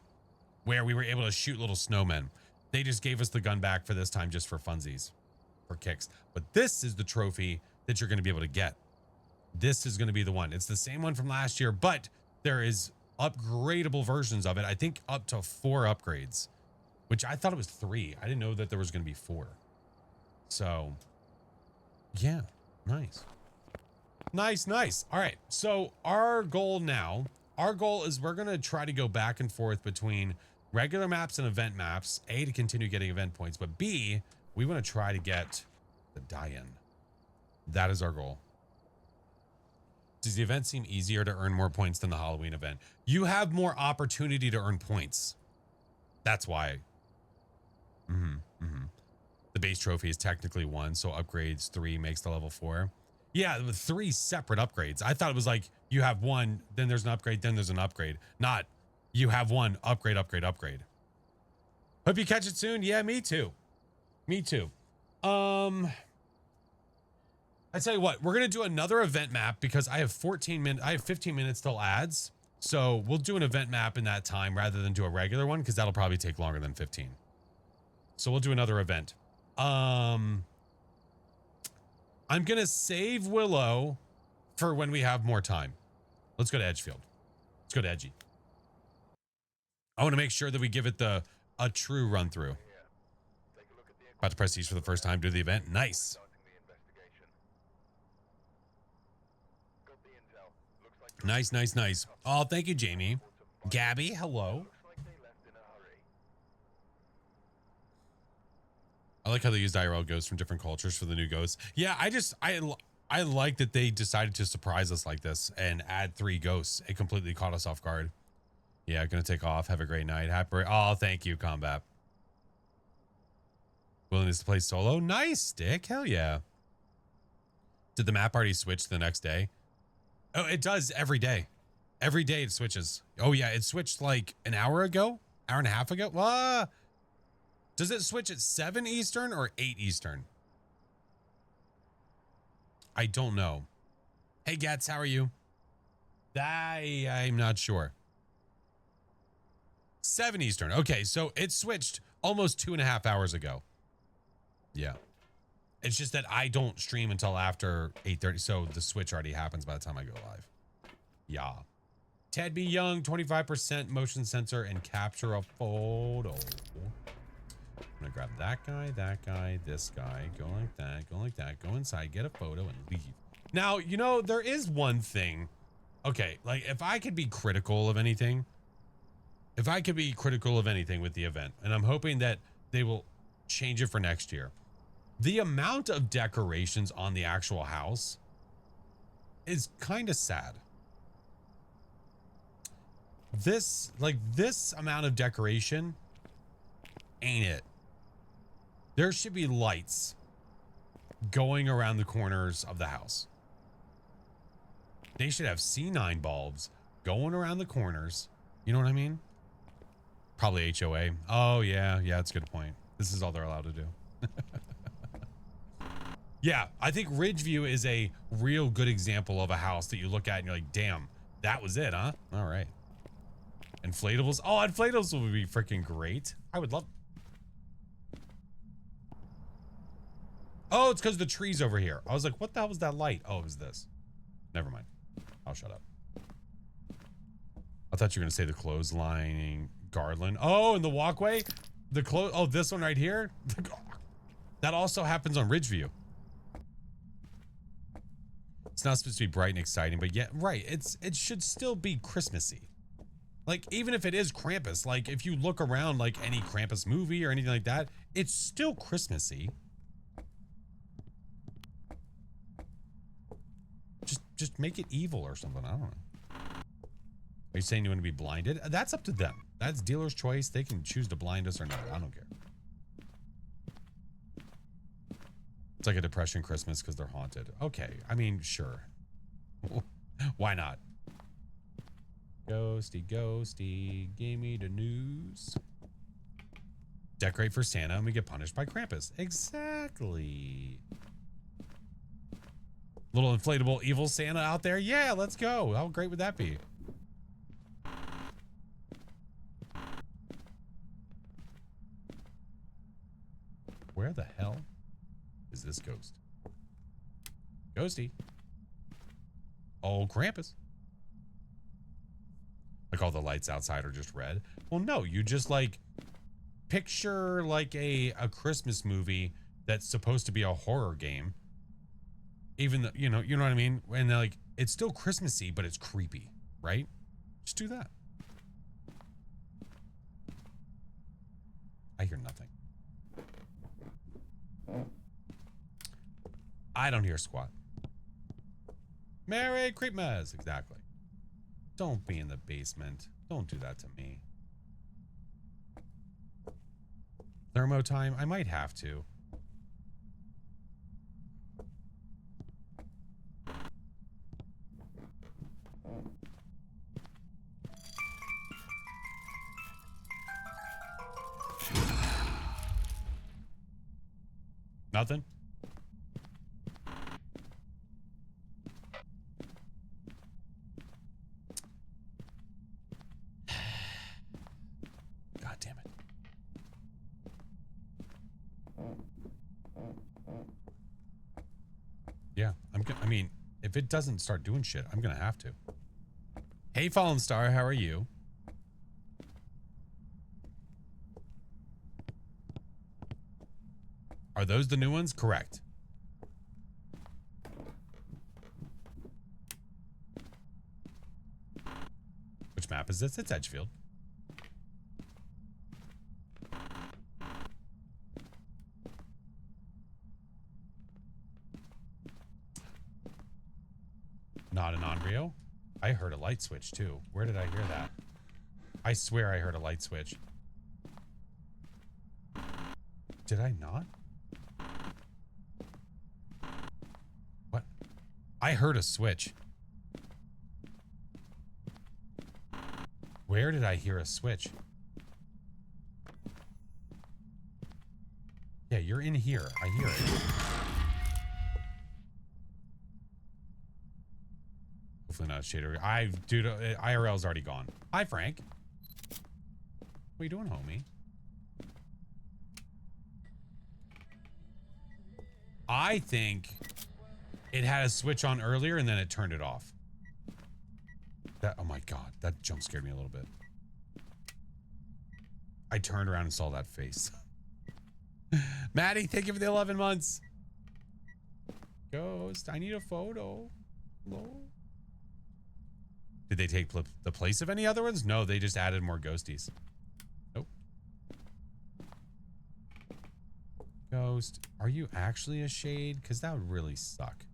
where we were able to shoot little snowmen. They just gave us the gun back for this time just for funsies, for kicks. But this is the trophy that you're going to be able to get. This is going to be the one. It's the same one from last year, but there is upgradable versions of it. I think up to 4 upgrades, which I thought it was 3. I didn't know that there was going to be 4. So yeah, nice. Nice, nice. All right. So our goal is we're going to try to go back and forth between regular maps and event maps. A, to continue getting event points, but B, we want to try to get the die-in. That is our goal. Does the event seem easier to earn more points than the Halloween event? You have more opportunity to earn points. That's why. The base trophy is technically 1, so upgrades 3 makes the level 4. Yeah, with 3 separate upgrades. I thought it was like you have 1, then there's an upgrade, then there's an upgrade. Not you have 1 upgrade, upgrade, upgrade. Hope you catch it soon. Yeah, me too. Me too. I tell you what, we're gonna do another event map because I have 15 minutes till ads. So we'll do an event map in that time rather than do a regular one because that'll probably take longer than 15. So we'll do another event. I'm gonna save Willow for when we have more time. Let's go to Edgefield. Let's go to Edgy. I want to make sure that we give it a true run through. About to press these for the first time, do the event. Nice. Nice, nice, nice. Oh, thank you, Jamie. Gabby, hello. I like how they used IRL ghosts from different cultures for the new ghosts. Yeah, I like that they decided to surprise us like this and add 3 ghosts. It completely caught us off guard. Yeah, gonna take off. Have a great night. Happy. Oh, thank you, Combat. Willingness to play solo? Nice, Stick. Hell yeah. Did the map already switch the next day? Oh, it does every day. Every day it switches. Oh yeah, it switched like an hour ago, hour and a half ago. Does it switch at 7 Eastern or 8 Eastern? I don't know. Hey, Gats, how are you? I'm not sure. 7 Eastern. Okay, so it switched almost 2.5 hours ago. Yeah. It's just that I don't stream until after 8:30, so the switch already happens by the time I go live. Yeah. Ted B. Young, 25% motion sensor and capture a photo. I'm gonna grab that guy, this guy, go like that, go inside, get a photo, and leave. Now, you know, there is one thing. Okay, like if I could be critical of anything with the event, and I'm hoping that they will change it for next year. The amount of decorations on the actual house is kind of sad. This amount of decoration ain't it. There should be lights going around the corners of the house. They should have C9 bulbs going around the corners. You know what I mean? Probably HOA. Oh, yeah. Yeah, that's a good point. This is all they're allowed to do. Yeah, I think Ridgeview is a real good example of a house that you look at and you're like, damn, that was it, huh? All right. Inflatables. Oh, inflatables would be freaking great. I would love. Oh, it's because the tree's over here. I was like, what the hell was that light? Oh, it was this. Never mind. I'll shut up. I thought you were going to say the clotheslining garland. Oh, and the walkway? The clothes. Oh, this one right here? That also happens on Ridgeview. It's not supposed to be bright and exciting, but yet, right. It should still be Christmassy. Like, even if it is Krampus, like, if you look around like any Krampus movie or anything like that, it's still Christmassy. Just make it evil or something. I don't know. Are you saying you want to be blinded? That's up to them. That's dealer's choice. They can choose to blind us or not. I don't care. It's like a depression Christmas because they're haunted. Okay. I mean, sure. Why not? Ghosty, ghosty, gave me the news. Decorate for Santa and we get punished by Krampus. Exactly. Little inflatable evil Santa out there. Yeah, let's go. How great would that be? Where the hell is this ghost? Ghosty. Oh, Krampus. Like all the lights outside are just red. Well, no, you just like picture like a Christmas movie that's supposed to be a horror game. Even though, you know what I mean? And like, it's still Christmassy, but it's creepy, right? Just do that. I hear nothing. I don't hear squat. Merry Creepmas. Exactly. Don't be in the basement. Don't do that to me. Thermo time? I might have to. Nothing? God damn it. Yeah, I mean, if it doesn't start doing shit, I'm gonna have to. Hey, Fallen Star, how are you? Are those the new ones? Correct. Which map is this? It's Edgefield. Not an Onryo? I heard a light switch too. Where did I hear that? I swear I heard a light switch. Did I not? What? I heard a switch. Where did I hear a switch? Yeah, you're in here. I hear it. Hopefully not a shader. Dude, IRL's already gone. Hi, Frank. What are you doing, homie? I think it had a switch on earlier and then it turned it off. Oh my God, that jump scared me a little bit. I turned around and saw that face. Maddie, thank you for the 11 months. Ghost, I need a photo. Hello? Did they take the place of any other ones? No, they just added more ghosties. Nope. Ghost, are you actually a shade? Because that would really suck.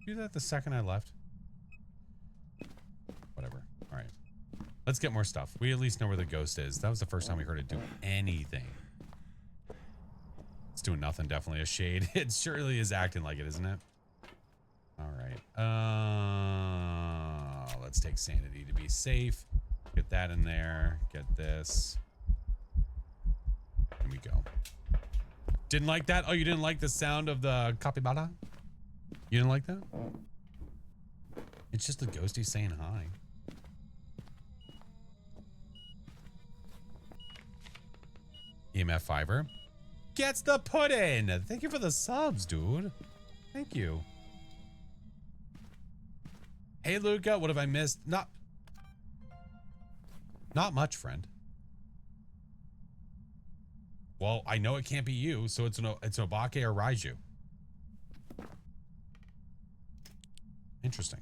Do that the second I left. Whatever. All right. Let's get more stuff. We at least know where the ghost is. That was the first time we heard it do anything. It's doing nothing. Definitely a shade. It surely is acting like it, isn't it? All right. Let's take sanity to be safe. Get that in there. Get this. Here we go. Didn't like that? Oh, you didn't like the sound of the capybara? You didn't like that? It's just a ghosty saying hi. EMF Fiverr gets the pudding. Thank you for the subs, dude. Thank you. Hey, Luca, what have I missed? Not much, friend. Well, I know it can't be you, so it's Obake or Raiju. Interesting.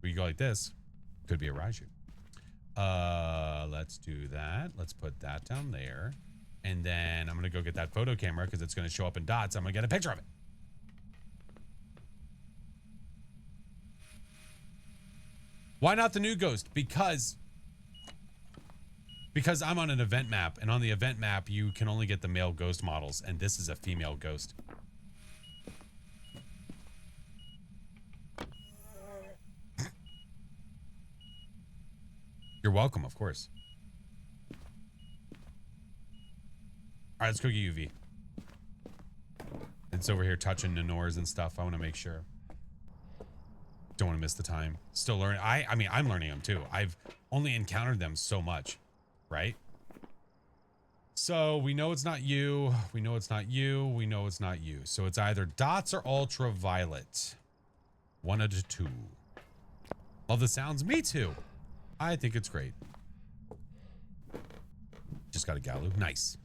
We go like this. Could be a Raiju. Let's do that. Let's put that down there. And then I'm going to go get that photo camera because it's going to show up in dots. I'm going to get a picture of it. Why not the new ghost? Because I'm on an event map, and on the event map, you can only get the male ghost models, and this is a female ghost. You're welcome, of course. All right, let's go get UV. It's over here touching Nenors and stuff. I want to make sure. Don't want to miss the time. Still learning. I mean, I'm learning them too. I've only encountered them so much, right? So we know it's not you. We know it's not you. We know it's not you. So it's either dots or ultraviolet. One out of two. Love the sounds. Me too. I think it's great. Just got a Galu. Nice.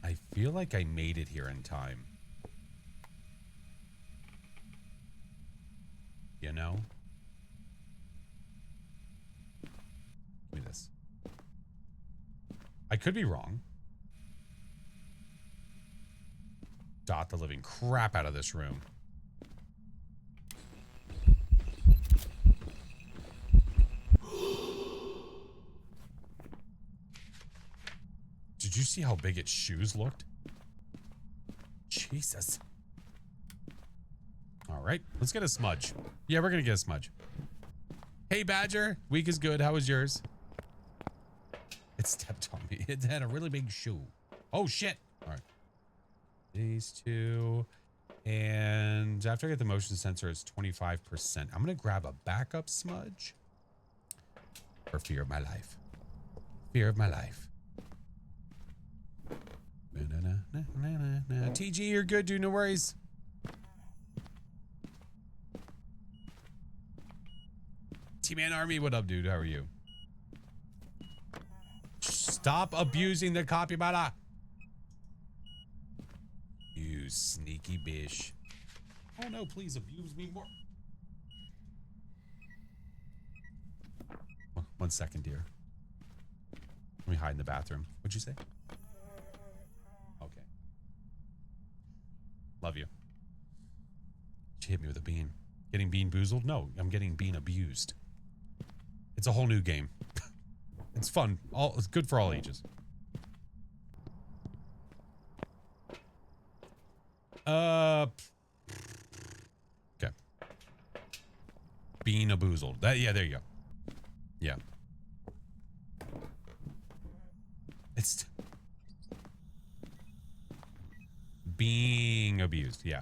I feel like I made it here in time. You know? Give me this. I could be wrong. Dot the living crap out of this room. Did you see how big its shoes looked? Jesus. All right, let's get a smudge. Yeah, we're gonna get a smudge. Hey, Badger. Week is good. How was yours? It stepped on me. It had a really big shoe. Oh, shit. All right. These two. And after I get the motion sensor, it's 25%. I'm going to grab a backup smudge for fear of my life. Fear of my life. TG, you're good, dude. No worries. T-Man Army, what up, dude? How are you? Stop abusing the capybara. You sneaky bitch. Oh no, please abuse me more. 1 second, dear. Let me hide in the bathroom. What'd you say? Okay. Love you. She hit me with a bean. Getting bean boozled? No, I'm getting bean abused. It's a whole new game. It's fun. It's good for all ages. Okay. Being aboozled. Yeah, there you go. Yeah. It's being abused. Yeah.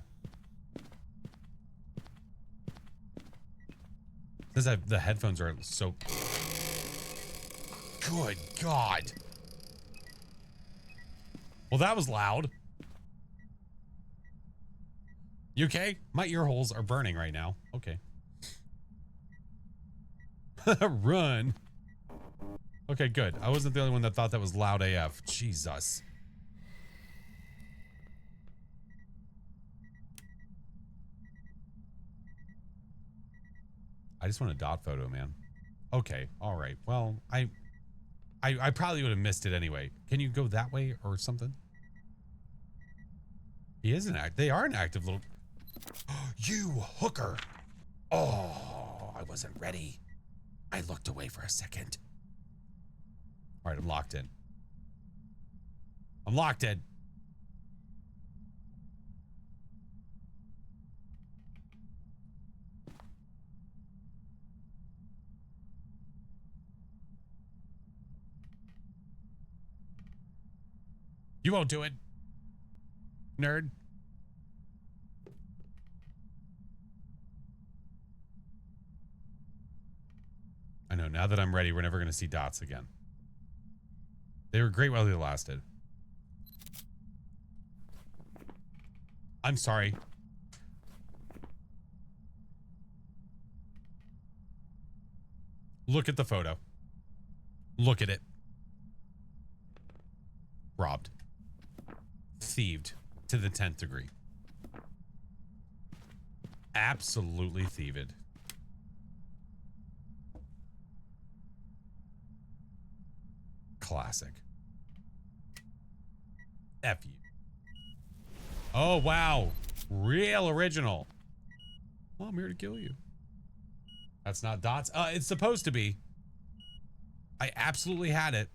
Says the headphones are so. Good God. Well, that was loud. You okay? My ear holes are burning right now. Okay. Run. Okay, good. I wasn't the only one that thought that was loud AF. Jesus. I just want a dot photo, man. Okay, all right. Well, I I probably would have missed it anyway. Can you go that way or something? He is they are an active little... You hooker! Oh, I wasn't ready. I looked away for a second. All right, I'm locked in. I'm locked in. You won't do it, nerd. I know, now that I'm ready, we're never going to see dots again. They were great while they lasted. I'm sorry. Look at the photo. Look at it. Robbed. Thieved to the 10th degree. Absolutely thieved. Classic. F you. Oh, wow. Real original. Well, I'm here to kill you. That's not dots. It's supposed to be. I absolutely had it.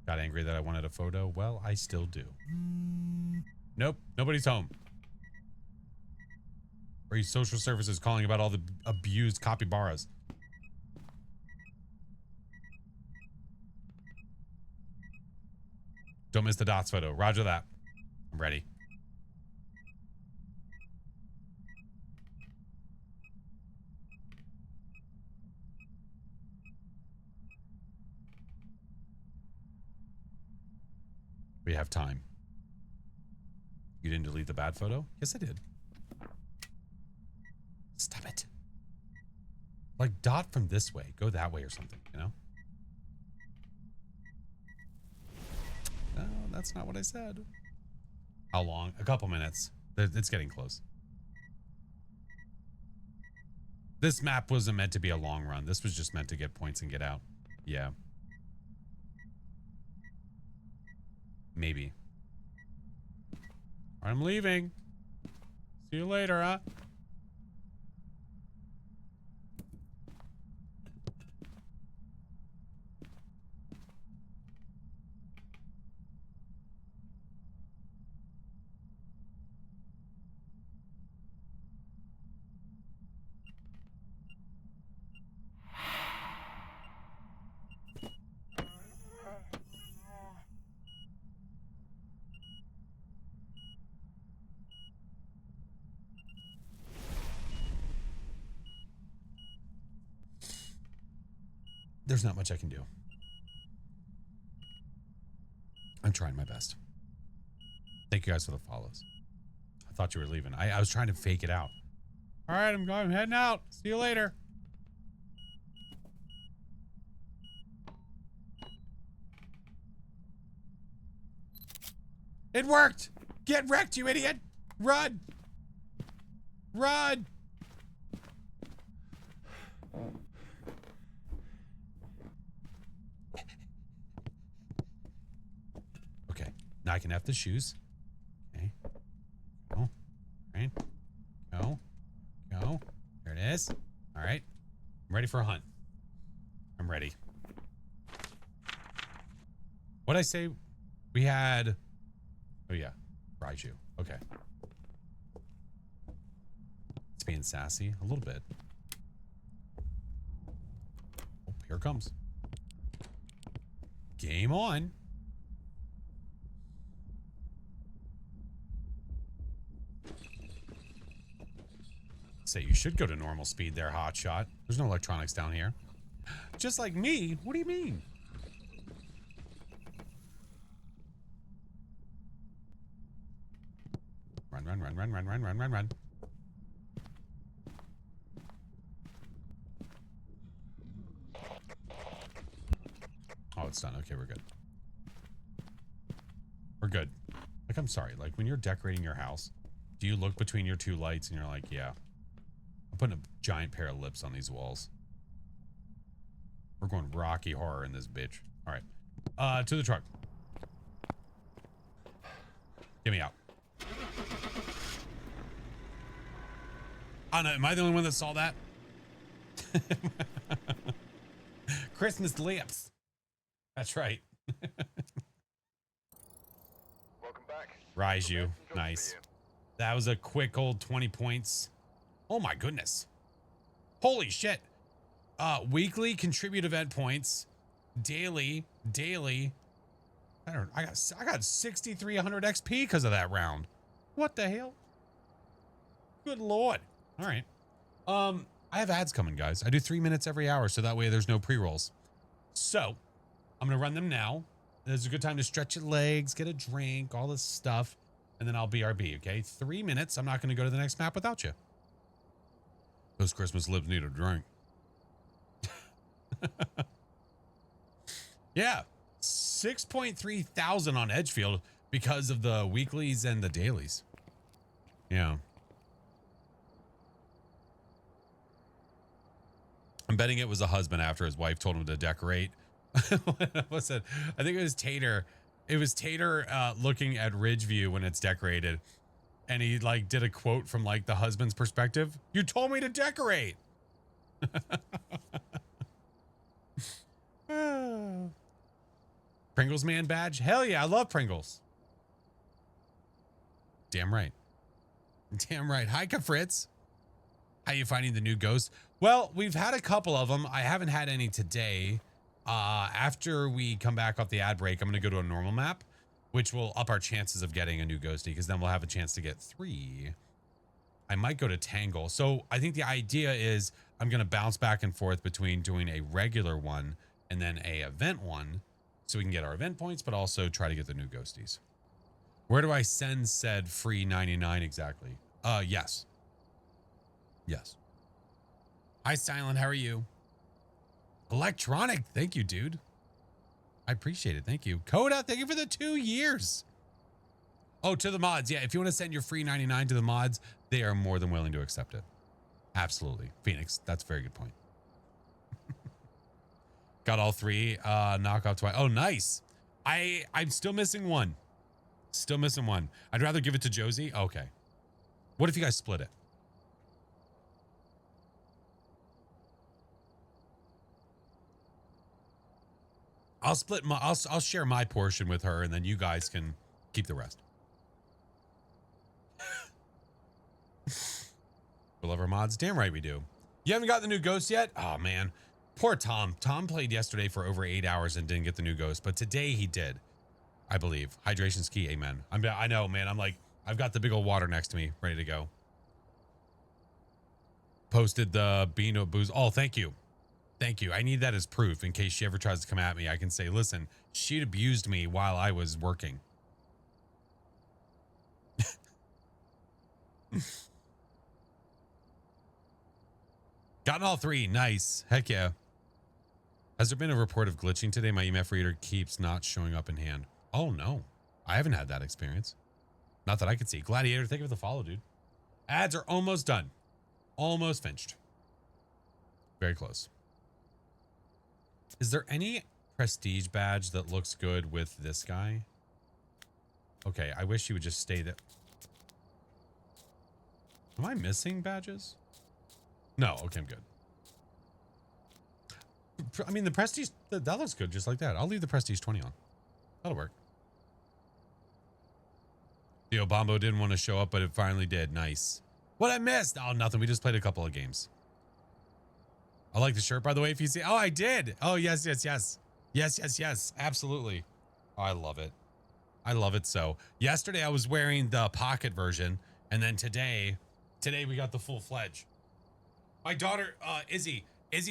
Got angry that I wanted a photo. Well, I still do. Nope. Nobody's home. Or social services calling about all the abused capybaras. Don't miss the dots photo. Roger that. I'm ready. We have time. You didn't delete the bad photo? Yes, I did. Stop it. Like, dot from this way. Go that way or something, you know? No, that's not what I said. How long? A couple minutes. It's getting close. This map wasn't meant to be a long run. This was just meant to get points and get out. Yeah. Maybe. I'm leaving. See you later, huh? There's not much I can do. I'm trying my best. Thank you guys for the follows. I thought you were leaving. I was trying to fake it out. All right, I'm going. I'm heading out. See you later. It worked. Get wrecked, you idiot. Run. Run. Okay, now I can have the shoes. Okay. Go. Right. Go. Go. There it is. All right. I'm ready for a hunt. I'm ready. What'd I say? We had... Oh, yeah. Raiju. Okay. It's being sassy. A little bit. Oh, here it comes. Game on. Say you should go to normal speed there, hotshot. There's no electronics down here. Just like me? What do you mean? Run, run, run, run, run, run, run, run, run. Oh, it's done. Okay, we're good. We're good. Like, I'm sorry. Like, when you're decorating your house Do you look between your two lights and you're like, yeah, I'm putting a giant pair of lips on these walls. We're going Rocky Horror in this bitch. All right. To the truck. Get me out. Oh no, am I the only one that saw that? Christmas lips. That's right. Welcome back. Rise you. Nice. That was a quick old 20 points. Oh my goodness. Holy shit. Weekly contribute event points. Daily. I got 6,300 XP because of that round. What the hell? Good Lord. All right. I have ads coming, guys. I do 3 minutes every hour, so that way there's no pre-rolls. So I'm gonna run them now. There's a good time to stretch your legs, get a drink, all this stuff, and then I'll BRB, okay? 3 minutes. I'm not gonna go to the next map without you. Those Christmas lips need a drink. Yeah. 6.3 thousand on Edgefield because of the weeklies and the dailies. Yeah. I'm betting it was a husband after his wife told him to decorate. What was it? I think it was Tater. It was Tater looking at Ridgeview when it's decorated. And he like did a quote from like the husband's perspective. You told me to decorate. Pringles man badge? Hell yeah, I love Pringles. Damn right. Damn right. Hi, Fritz. How you finding the new ghosts? Well, we've had a couple of them. I haven't had any today. After we come back off the ad break, I'm going to go to a normal map, which will up our chances of getting a new ghosty, because then we'll have a chance to get 3. I might go to Tangle. So I think the idea is I'm going to bounce back and forth between doing a regular one and then a event one, so we can get our event points, but also try to get the new ghosties. Where do I send said free 99 exactly? Yes. Yes. Hi, Silent. How are you? Electronic. Thank you, dude. I appreciate it. Thank you. Coda, thank you for the 2 years. Oh, to the mods. Yeah, if you want to send your free 99 to the mods, they are more than willing to accept it. Absolutely. Phoenix, that's a very good point. Got all 3. Knock off twice. Oh, nice. I'm still missing one. Still missing one. I'd rather give it to Josie. Okay. What if you guys split it? I'll share my portion with her, and then you guys can keep the rest. We love our mods. Damn right we do. You haven't got the new ghost yet? Oh man. Poor Tom. Tom played yesterday for over 8 hours and didn't get the new ghost, but today he did. I believe. Hydration's key. Amen. I know, man. I'm like, I've got the big old water next to me, ready to go. Posted the Beano booze. Oh, thank you. Thank you. I need that as proof in case she ever tries to come at me. I can say, listen, she abused me while I was working. Gotten all 3. Nice. Heck yeah. Has there been a report of glitching today? My EMF reader keeps not showing up in hand. Oh, no. I haven't had that experience. Not that I could see. Gladiator, thank you for the follow, dude. Ads are almost done. Almost finished. Very close. Is there any prestige badge that looks good with this guy? Okay, I wish he would just stay there. Am I missing badges? No, okay, I'm good. I mean, the prestige, that looks good just like that. I'll leave the prestige 20 on. That'll work. Theo Bombo didn't want to show up, but it finally did. Nice. What I missed? Oh, nothing. We just played a couple of games. I like the shirt, by the way, if you see. Oh, I did. Oh, yes, yes, yes. Yes, yes, yes. Absolutely. Oh, I love it. I love it so. Yesterday, I was wearing the pocket version, and then today we got the full fledged. My daughter, Izzy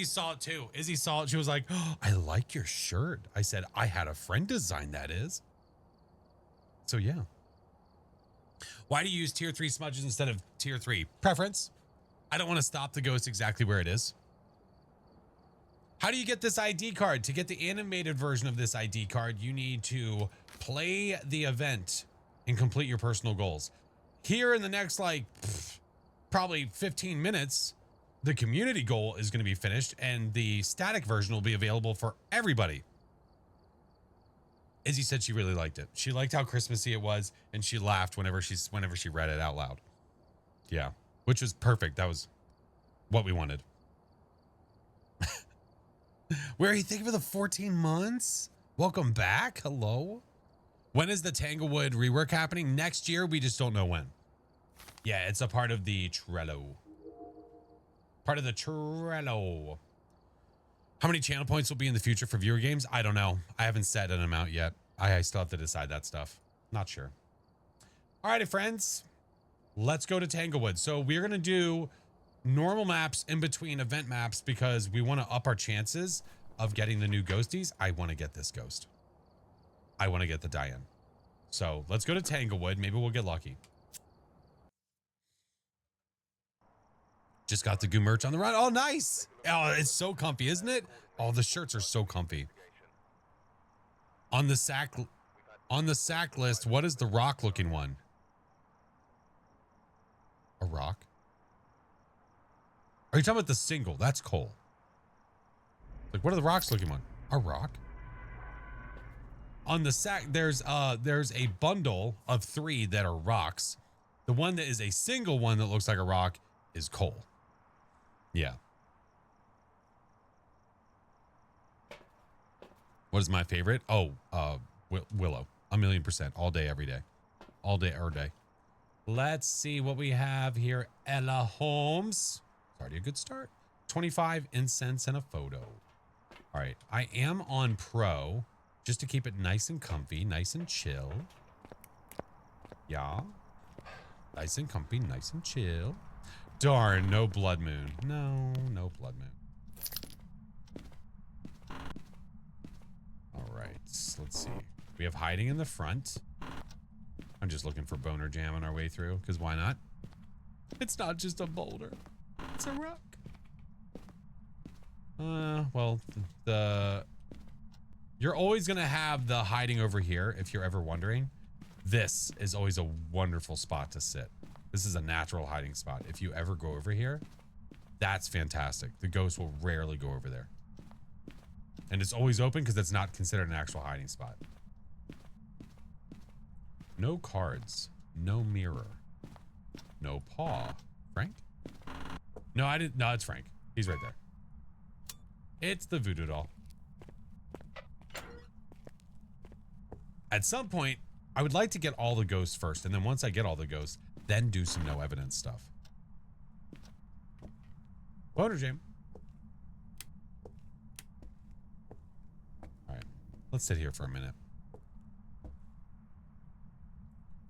saw it too. Izzy saw it. She was like, oh, I like your shirt. I said, I had a friend design that is. So, yeah. Why do you use tier 3 smudges instead of tier 3? Preference. I don't want to stop the ghost exactly where it is. How do you get this ID card? To get the animated version of this ID card, you need to play the event and complete your personal goals. here in the next, like, probably 15 minutes, the community goal is going to be finished and the static version will be available for everybody. Izzy said she really liked it. She liked how Christmassy it was, and she laughed whenever she read it out loud. Yeah, which was perfect. That was what we wanted. Where are you thinking for the 14 months? Welcome back. Hello. When is the Tanglewood rework happening? Next year. We just don't know when. Yeah, it's a part of the Trello. Part of the Trello. How many channel points will be in the future for viewer games? I don't know. I haven't set an amount yet. I still have to decide that stuff. Not sure. All righty, friends. Let's go to Tanglewood. So we're going to do normal maps in between event maps because we want to up our chances of getting the new ghosties. I want to get this ghost. I want to get the Diane. So let's go to Tanglewood. Maybe we'll get lucky. Just got the goo merch on the run. Oh, nice. Oh, it's so comfy, isn't it? Oh, the shirts are so comfy. On the sack list, what is the rock looking one? A rock? Are you talking about the single? That's Cole. Like, what are the rocks looking one? A rock? On the sack, there's a bundle of 3 that are rocks. The one that is a single one that looks like a rock is Cole. Yeah. What is my favorite? Oh, Willow. 1,000,000%. All day, every day. All day, every day. Let's see what we have here. Ella Holmes. It's already a good start. 25 incense and a photo. All right. I am on pro just to keep it nice and comfy, nice and chill. Yeah. Nice and comfy, nice and chill. Darn, no blood moon. No blood moon. All right, let's see. We have hiding in the front. I'm just looking for boner jam on our way through, because why not? It's not just a boulder. It's a rock. Well, you're always going to have the hiding over here, if you're ever wondering. This is always a wonderful spot to sit. This is a natural hiding spot. If you ever go over here, that's fantastic. The ghost will rarely go over there. And it's always open because it's not considered an actual hiding spot. No cards. No mirror. No paw. Frank? No, I didn't. No, it's Frank. He's right there. It's the voodoo doll. At some point, I would like to get all the ghosts first. And then once I get all the ghosts, then do some no evidence stuff. Boner jam. All right. Let's sit here for a minute.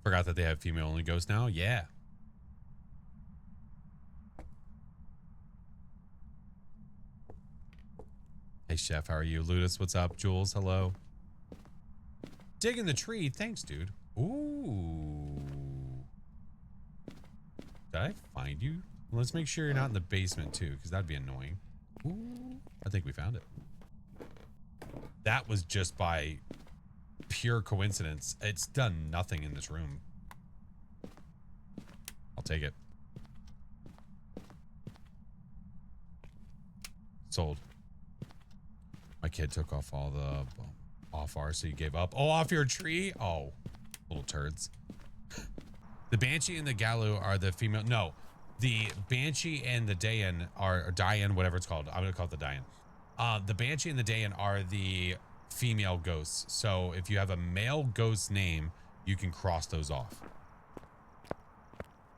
Forgot that they have female only ghosts now. Yeah. Hey, Chef. How are you? Ludus, what's up? Jules, hello. Digging the tree. Thanks, dude. Ooh. Did I find you? Let's make sure you're not in the basement too, because that'd be annoying. Ooh, I think we found it. That was just by pure coincidence. It's done nothing in this room. I'll take it. Sold. My kid took off all the off ours, so you gave up. Oh, off your tree? Oh, little turds. The Banshee and the Galu are the female. No, the Banshee and the Dayan are, or Diane, whatever it's called. I'm going to call it the Diane. The Banshee and the Dayan are the female ghosts. So if you have a male ghost name, you can cross those off.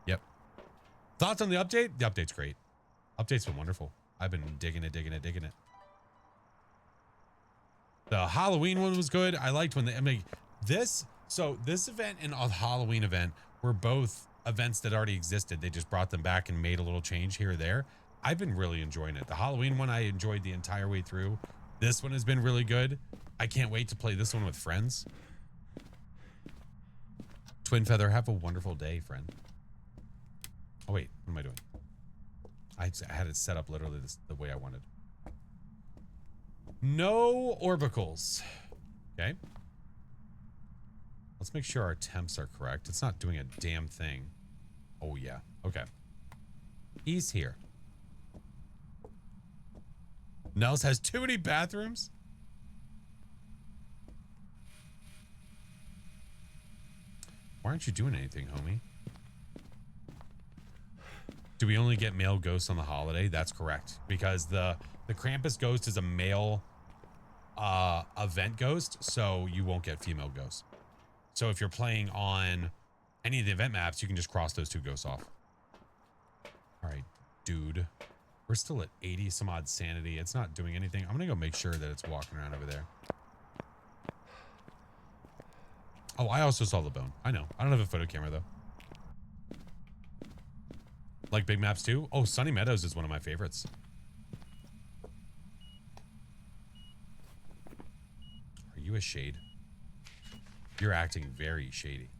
Yep. Thoughts on the update? The update's great. Update's been wonderful. I've been digging it. The Halloween one was good. I liked when this event and a Halloween event were both events that already existed. They just brought them back and made a little change here or there. I've been really enjoying it. The Halloween one I enjoyed the entire way through. This one has been really good. I can't wait to play this one with friends. Twin Feather, have a wonderful day, friend. Oh wait, what am I doing? I had it set up literally the way I wanted. No orbicals. Okay. Let's make sure our temps are correct. It's not doing a damn thing. Oh, yeah. Okay. He's here. Nels has too many bathrooms. Why aren't you doing anything, homie? Do we only get male ghosts on the holiday? That's correct. Because the Krampus ghost is a male event ghost, so you won't get female ghosts. So if you're playing on any of the event maps, you can just cross those two ghosts off. All right, dude. We're still at 80 some odd sanity. It's not doing anything. I'm gonna go make sure that it's walking around over there. Oh, I also saw the bone. I know. I don't have a photo camera though. Like big maps too? Oh, Sunny Meadows is one of my favorites. Are you a shade? You're acting very shady.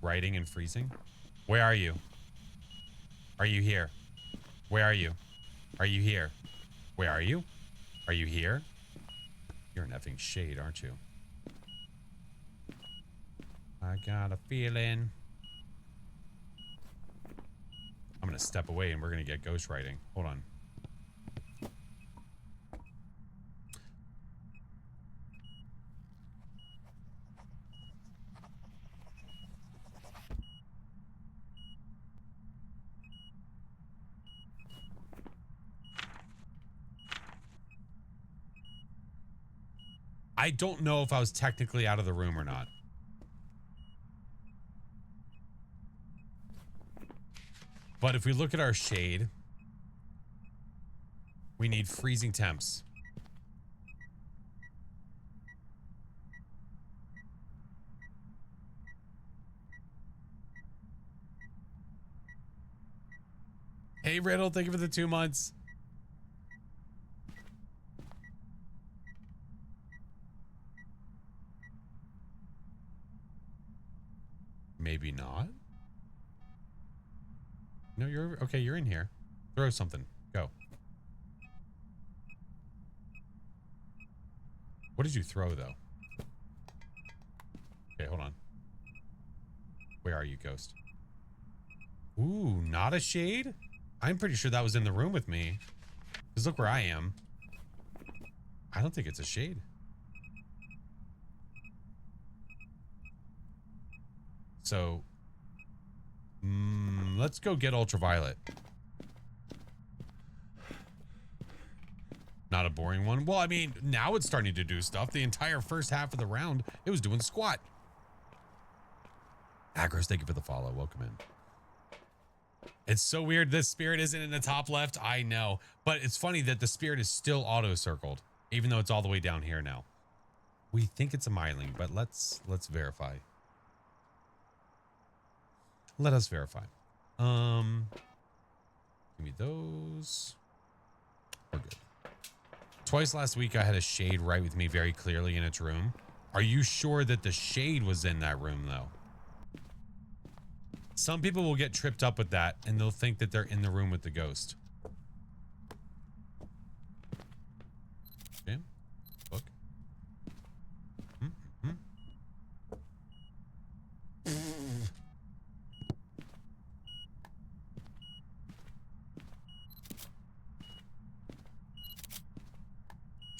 Writing and freezing? Where are you? Are you here? Where are you? Are you here? Where are you? Are you here? You're an effing shade, aren't you? I got a feeling. I'm gonna step away and we're gonna get ghost writing. Hold on. I don't know if I was technically out of the room or not. But if we look at our shade, we need freezing temps. Hey, Riddle, thank you for the 2 months. Maybe not. No, you're okay. You're in here. Throw something. Go. What did you throw, though? Okay, hold on. Where are you, ghost? Ooh, not a shade? I'm pretty sure that was in the room with me. Because look where I am. I don't think it's a shade. So, let's go get ultraviolet. Not a boring one. Well, I mean, now it's starting to do stuff. The entire first half of the round, it was doing squat. Agros, thank you for the follow. Welcome in. It's so weird this spirit isn't in the top left. I know. But it's funny that the spirit is still auto-circled, even though it's all the way down here now. We think it's a myling, but let's verify. Let us verify. Give me those. We're good. Twice last week, I had a shade right with me very clearly in its room. Are you sure that the shade was in that room, though? Some people will get tripped up with that, and they'll think that they're in the room with the ghost. Okay. Book.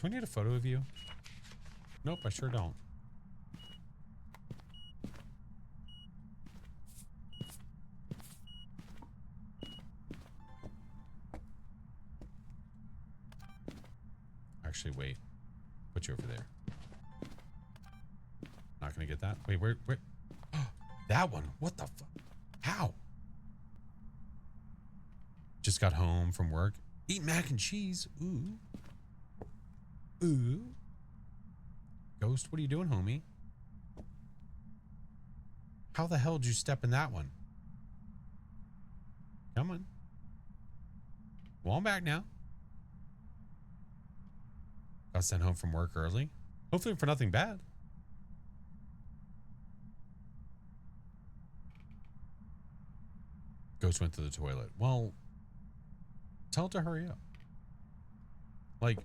Do I need a photo of you? Nope, I sure don't. Actually, wait. Put you over there. Not gonna get that. Wait, where? That one. What the fuck? How? Just got home from work. Eat mac and cheese. Ooh. Ooh. Ghost, what are you doing, homie? How the hell did you step in that one? Come on. Well, I'm back now. Got sent home from work early. Hopefully for nothing bad. Ghost went to the toilet. Well, tell it to hurry up. Like,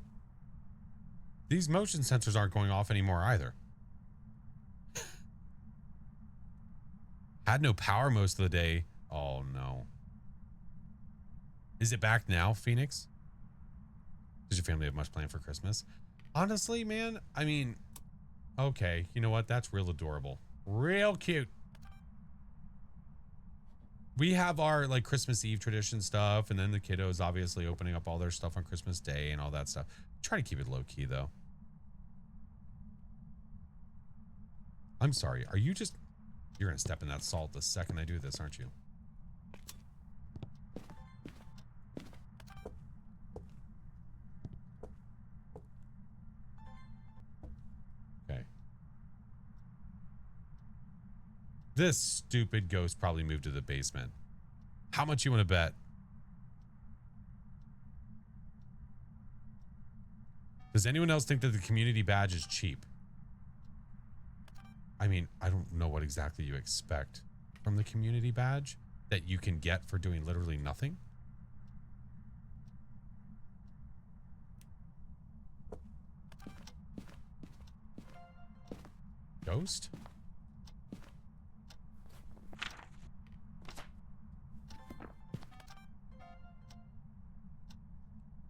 these motion sensors aren't going off anymore either. Had no power most of the day. Oh no. Is it back now, Phoenix? Does your family have much planned for Christmas? Honestly, man, I mean, okay, you know what? That's real adorable. Real cute. We have our like Christmas Eve tradition stuff, and then the kiddos obviously opening up all their stuff on Christmas Day and all that stuff. Try to keep it low key though. I'm sorry. Are you just... You're gonna step in that salt the second I do this, aren't you? Okay. This stupid ghost probably moved to the basement. How much you want to bet? Does anyone else think that the community badge is cheap? I mean, I don't know what exactly you expect from the community badge that you can get for doing literally nothing. Ghost?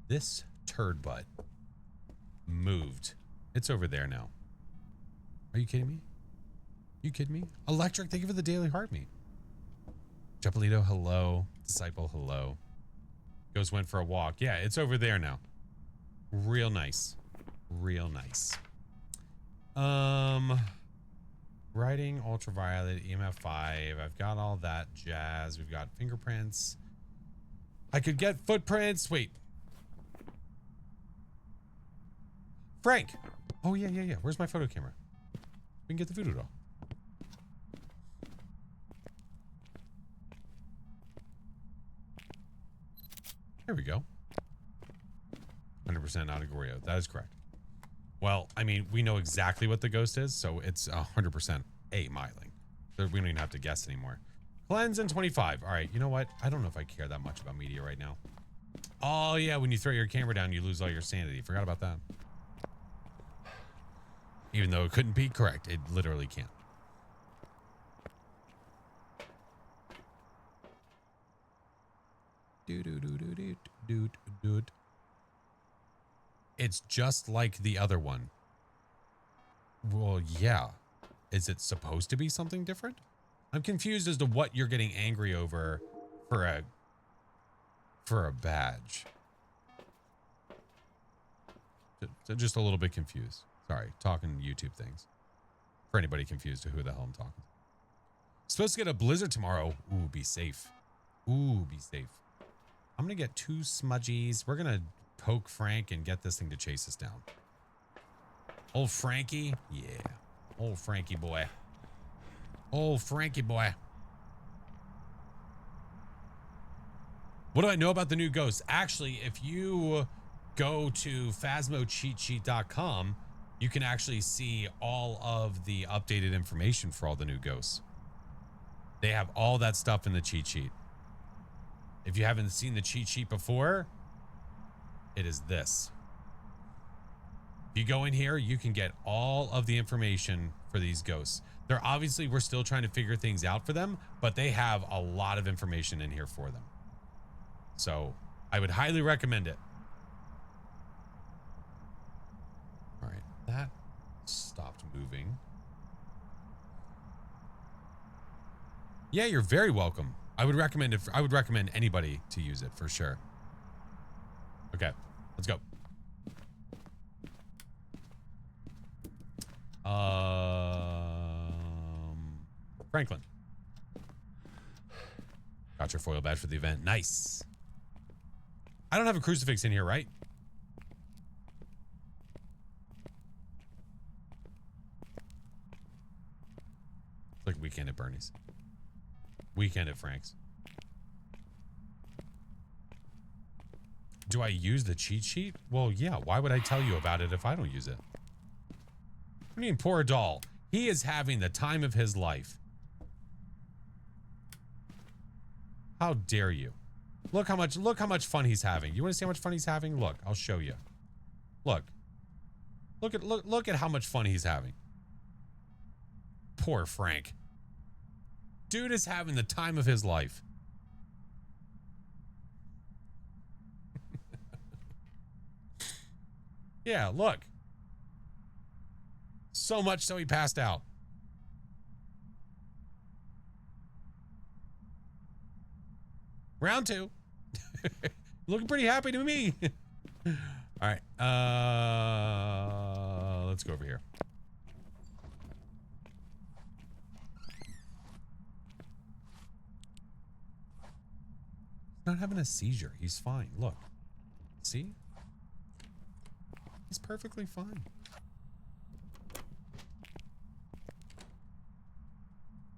This turd butt moved. It's over there now. Are you kidding me? You kidding me? Electric, thank you for the daily heartbeat. Chapelito, hello. Disciple, hello. Ghost went for a walk. Yeah, it's over there now. Real nice. Real nice. Writing, ultraviolet, EMF 5. I've got all that jazz. We've got fingerprints. I could get footprints. Wait. Frank. Oh, yeah. Where's my photo camera? We can get the voodoo doll. There we go. 100% not a Goryo. That is correct. Well, I mean, we know exactly what the ghost is, so it's 100% a Myling. So we don't even have to guess anymore. Cleanse and 25. All right, you know what? I don't know if I care that much about media right now. Oh, yeah, when you throw your camera down, you lose all your sanity. Forgot about that. Even though it couldn't be correct, it literally can't. It's just like the other one. Well, yeah. Is it supposed to be something different? I'm confused as to what you're getting angry over for a badge. Just a little bit confused. Sorry, talking YouTube things. For anybody confused to who the hell I'm talking to. Supposed to get a blizzard tomorrow. Ooh, be safe. Ooh, be safe. I'm going to get 2 smudgies. We're going to poke Frank and get this thing to chase us down. Old Frankie. Yeah. Old Frankie boy. Old Frankie boy. What do I know about the new ghosts? Actually, if you go to phasmocheatsheet.com, you can actually see all of the updated information for all the new ghosts. They have all that stuff in the cheat sheet. If you haven't seen the cheat sheet before, it is this. If you go in here, you can get all of the information for these ghosts. They're obviously, we're still trying to figure things out for them, but they have a lot of information in here for them. So I would highly recommend it. All right, that stopped moving. Yeah, you're very welcome. I would recommend it. I would recommend anybody to use it for sure. Okay, let's go. Franklin. Got your foil badge for the event. Nice. I don't have a crucifix in here, right? It's like weekend at Bernie's. Weekend at Frank's. Do I use the cheat sheet? Well, yeah. Why would I tell you about it if I don't use it? I mean, poor doll. He is having the time of his life. How dare you? Look how much fun he's having. You want to see how much fun he's having? Look, I'll show you. Look at how much fun he's having. Poor Frank. Dude is having the time of his life. Yeah, look. So much so he passed out. Round 2. Looking pretty happy to me. All right. Let's go over here. He's not having a seizure. He's fine. Look. See? He's perfectly fine.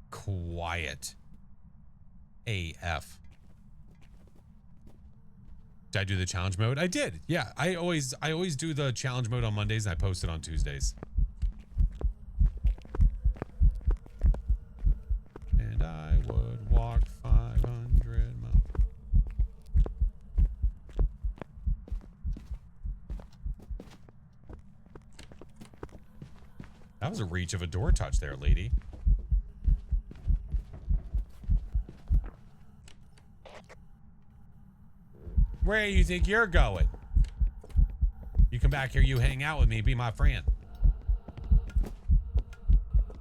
Quiet. AF. Did I do the challenge mode? I did. Yeah, I always do the challenge mode on Mondays and I post it on Tuesdays. And I would walk 500 miles. That was a reach of a door touch there, lady. Where do you think you're going? You come back here, you hang out with me, be my friend.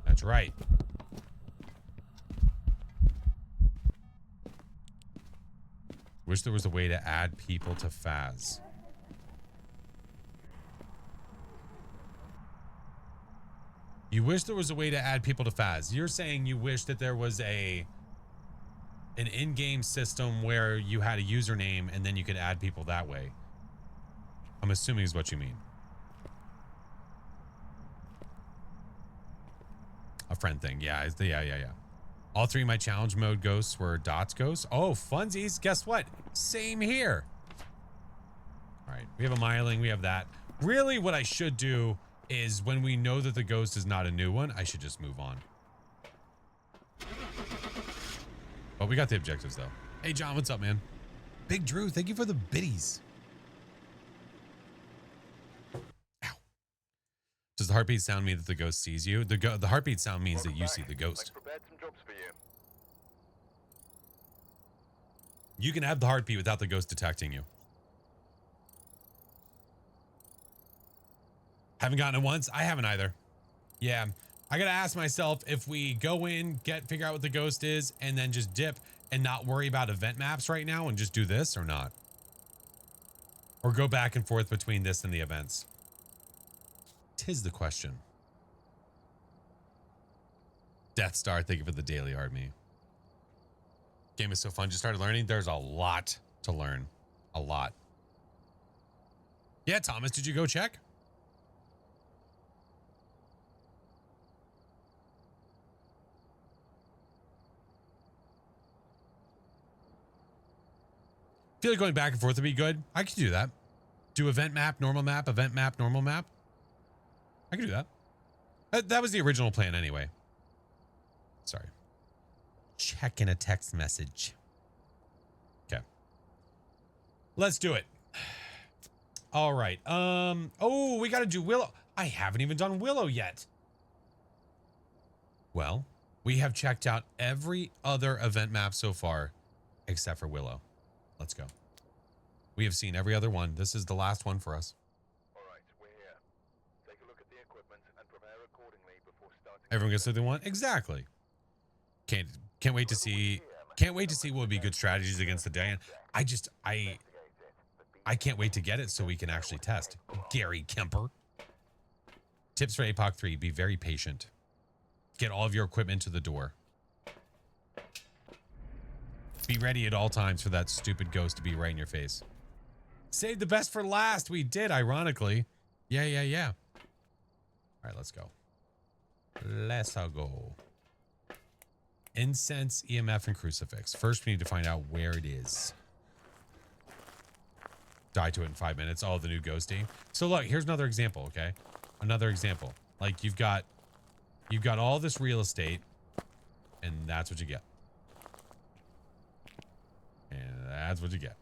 That's right. Wish there was a way to add people to Phas. You wish there was a way to add people to Phas. You're saying you wish that there was an in-game system where you had a username and then you could add people that way. I'm assuming is what you mean. A friend thing. Yeah. Yeah. All 3 of my challenge mode ghosts were dots ghosts. Oh, funsies. Guess what? Same here. All right. We have a Myling. We have that. Really, what I should do is when we know that the ghost is not a new one, I should just move on. But we got the objectives, though. Hey, John, what's up, man? Big Drew, thank you for the biddies. Ow. Does the heartbeat sound mean that the ghost sees you? The heartbeat sound means that you see the ghost. You can have the heartbeat without the ghost detecting you. Haven't gotten it once? I haven't either. Yeah. I gotta ask myself if we go in, figure out what the ghost is, and then just dip and not worry about event maps right now and just do this or not. Or go back and forth between this and the events. 'Tis the question. Death Star, thank you for the daily army. Game is so fun. Just started learning. There's a lot to learn. A lot. Yeah, Thomas, did you go check? I feel like going back and forth would be good. I could do that. Do event map, normal map, event map, normal map. I could do that. That was the original plan anyway. Sorry. Checking a text message. Okay. Let's do it. All right. Oh, we got to do Willow. I haven't even done Willow yet. Well, we have checked out every other event map so far except for Willow. Let's go. We have seen every other one. This is the last one for us. All right, we're here. Take a look at the equipment and prepare accordingly before starting. Everyone gets what they want. Exactly. Can't wait to see. Can't wait to see what would be good strategies against the Diane. I can't wait to get it so we can actually test. Gary Kemper. Tips for APOC 3: be very patient. Get all of your equipment to the door. Be ready at all times for that stupid ghost to be right in your face. Save the best for last. We did, ironically. Yeah. All right, let's go. Let's go. Incense, EMF, and crucifix. First, we need to find out where it is. Die to it in 5 minutes. Oh, the new ghosty. So look, here's another example, okay? Another example. Like you've got all this real estate, and that's what you get. And that's what you get.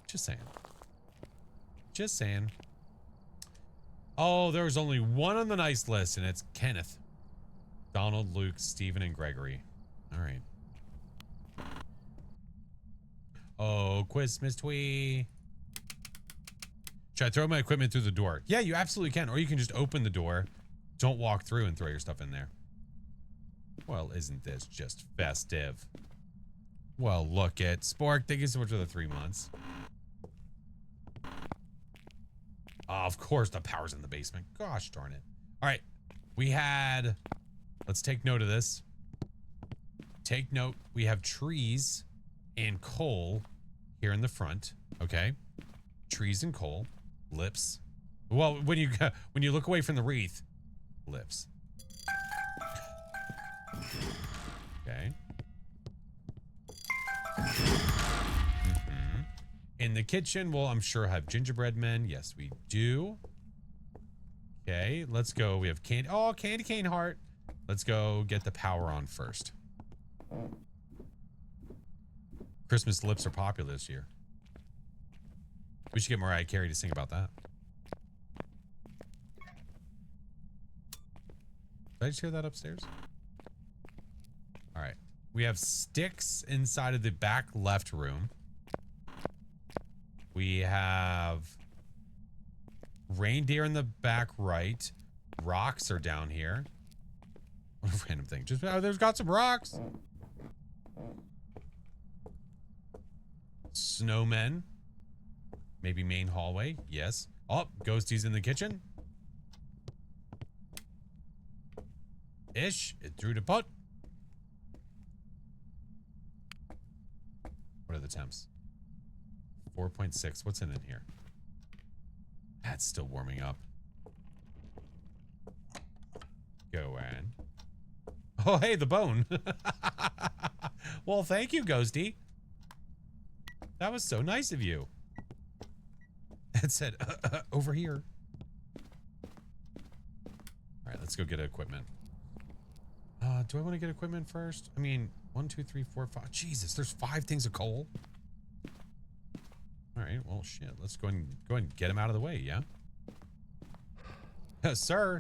Just saying. Just saying. Oh, there was only one on the nice list, and it's Kenneth. Donald, Luke, Steven, and Gregory. All right. Oh, Christmas tree. Should I throw my equipment through the door? Yeah, you absolutely can. Or you can just open the door. Don't walk through and throw your stuff in there. Well, isn't this just festive? Well, look at Spork. Thank you so much for the 3 months. Of course, the power's in the basement. Gosh darn it. All right. We had... Let's take note of this. Take note. We have trees and coal here in the front. Okay. Trees and coal. Lips. Well, when you look away from the wreath, lips. Okay. In the kitchen, well, I'm sure have gingerbread men. Yes, we do. Okay, let's go. We have candy. Oh, candy cane heart. Let's go get the power on first. Christmas lips are popular this year. We should get Mariah Carey to sing about that. Did I just hear that upstairs? All right. We have sticks inside of the back left room. We have reindeer in the back right. Rocks are down here. What a random thing. Just, oh, there's got some rocks. Snowmen. Maybe main hallway. Yes. Oh, ghosties in the kitchen. Ish. It threw the pot. What are the temps? 4.6. What's in here? That's still warming up. Go in. Oh, hey, the bone. Well, thank you, Ghosty. That was so nice of you. It said, over here. All right, let's go get equipment. Do I want to get equipment first? I mean, 1, 2, 3, 4, 5. Jesus, there's 5 things of coal. All right, well, shit. Let's go and get him out of the way, yeah? Sir.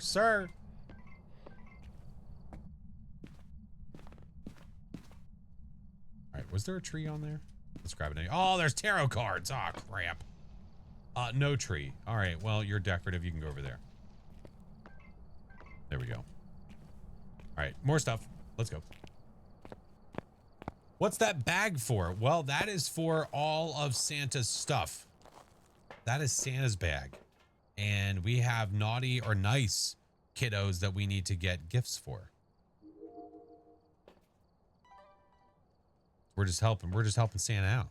All right, was there a tree on there? Let's grab it. Oh, there's tarot cards. Oh, crap. No tree. All right, well, you're decorative. You can go over there. There we go. All right, more stuff. Let's go. What's that bag for? Well, that is for all of Santa's stuff. That is Santa's bag. And we have naughty or nice kiddos that we need to get gifts for. We're just helping Santa out.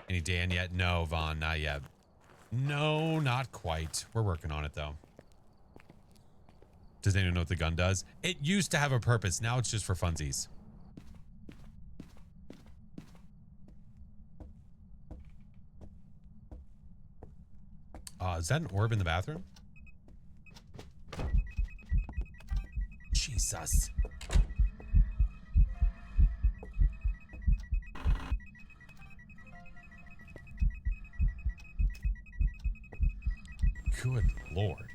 Any Dan yet? No, Vaughn, not yet. No, not quite. We're working on it though. Does anyone know what the gun does? It used to have a purpose. Now it's just for funsies. Is that an orb in the bathroom? Jesus. Good Lord.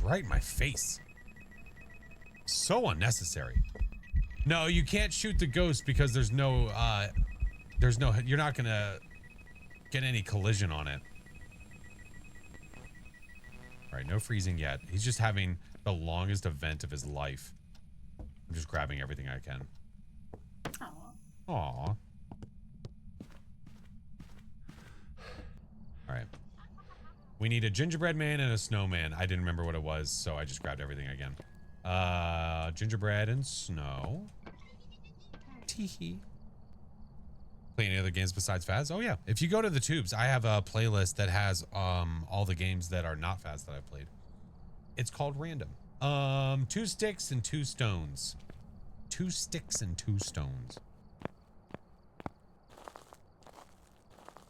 Right in my face. So unnecessary. No, you can't shoot the ghost because there's no, you're not gonna get any collision on it. All right, no freezing yet. He's just having the longest event of his life. I'm just grabbing everything I can. Aww. All right. We need a gingerbread man and a snowman. I didn't remember what it was, so I just grabbed everything again. Gingerbread and snow. Teehee. Play any other games besides Phas? Oh yeah. If you go to the tubes, I have a playlist that has all the games that are not Phas that I've played. It's called Random. 2 sticks and 2 stones. 2 sticks and 2 stones.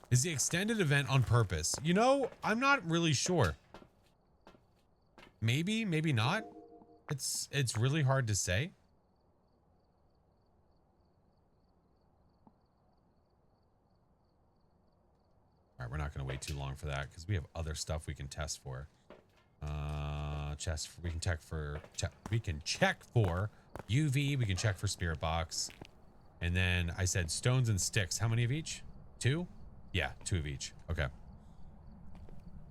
Is the extended event on purpose? You know, I'm not really sure. Maybe, maybe not. It's really hard to say. All right, we're not going to wait too long for that because we have other stuff we can test for. chest. We can check for UV. We can check for spirit box. And then I said stones and sticks. How many of each? 2? Yeah, 2 of each. Okay.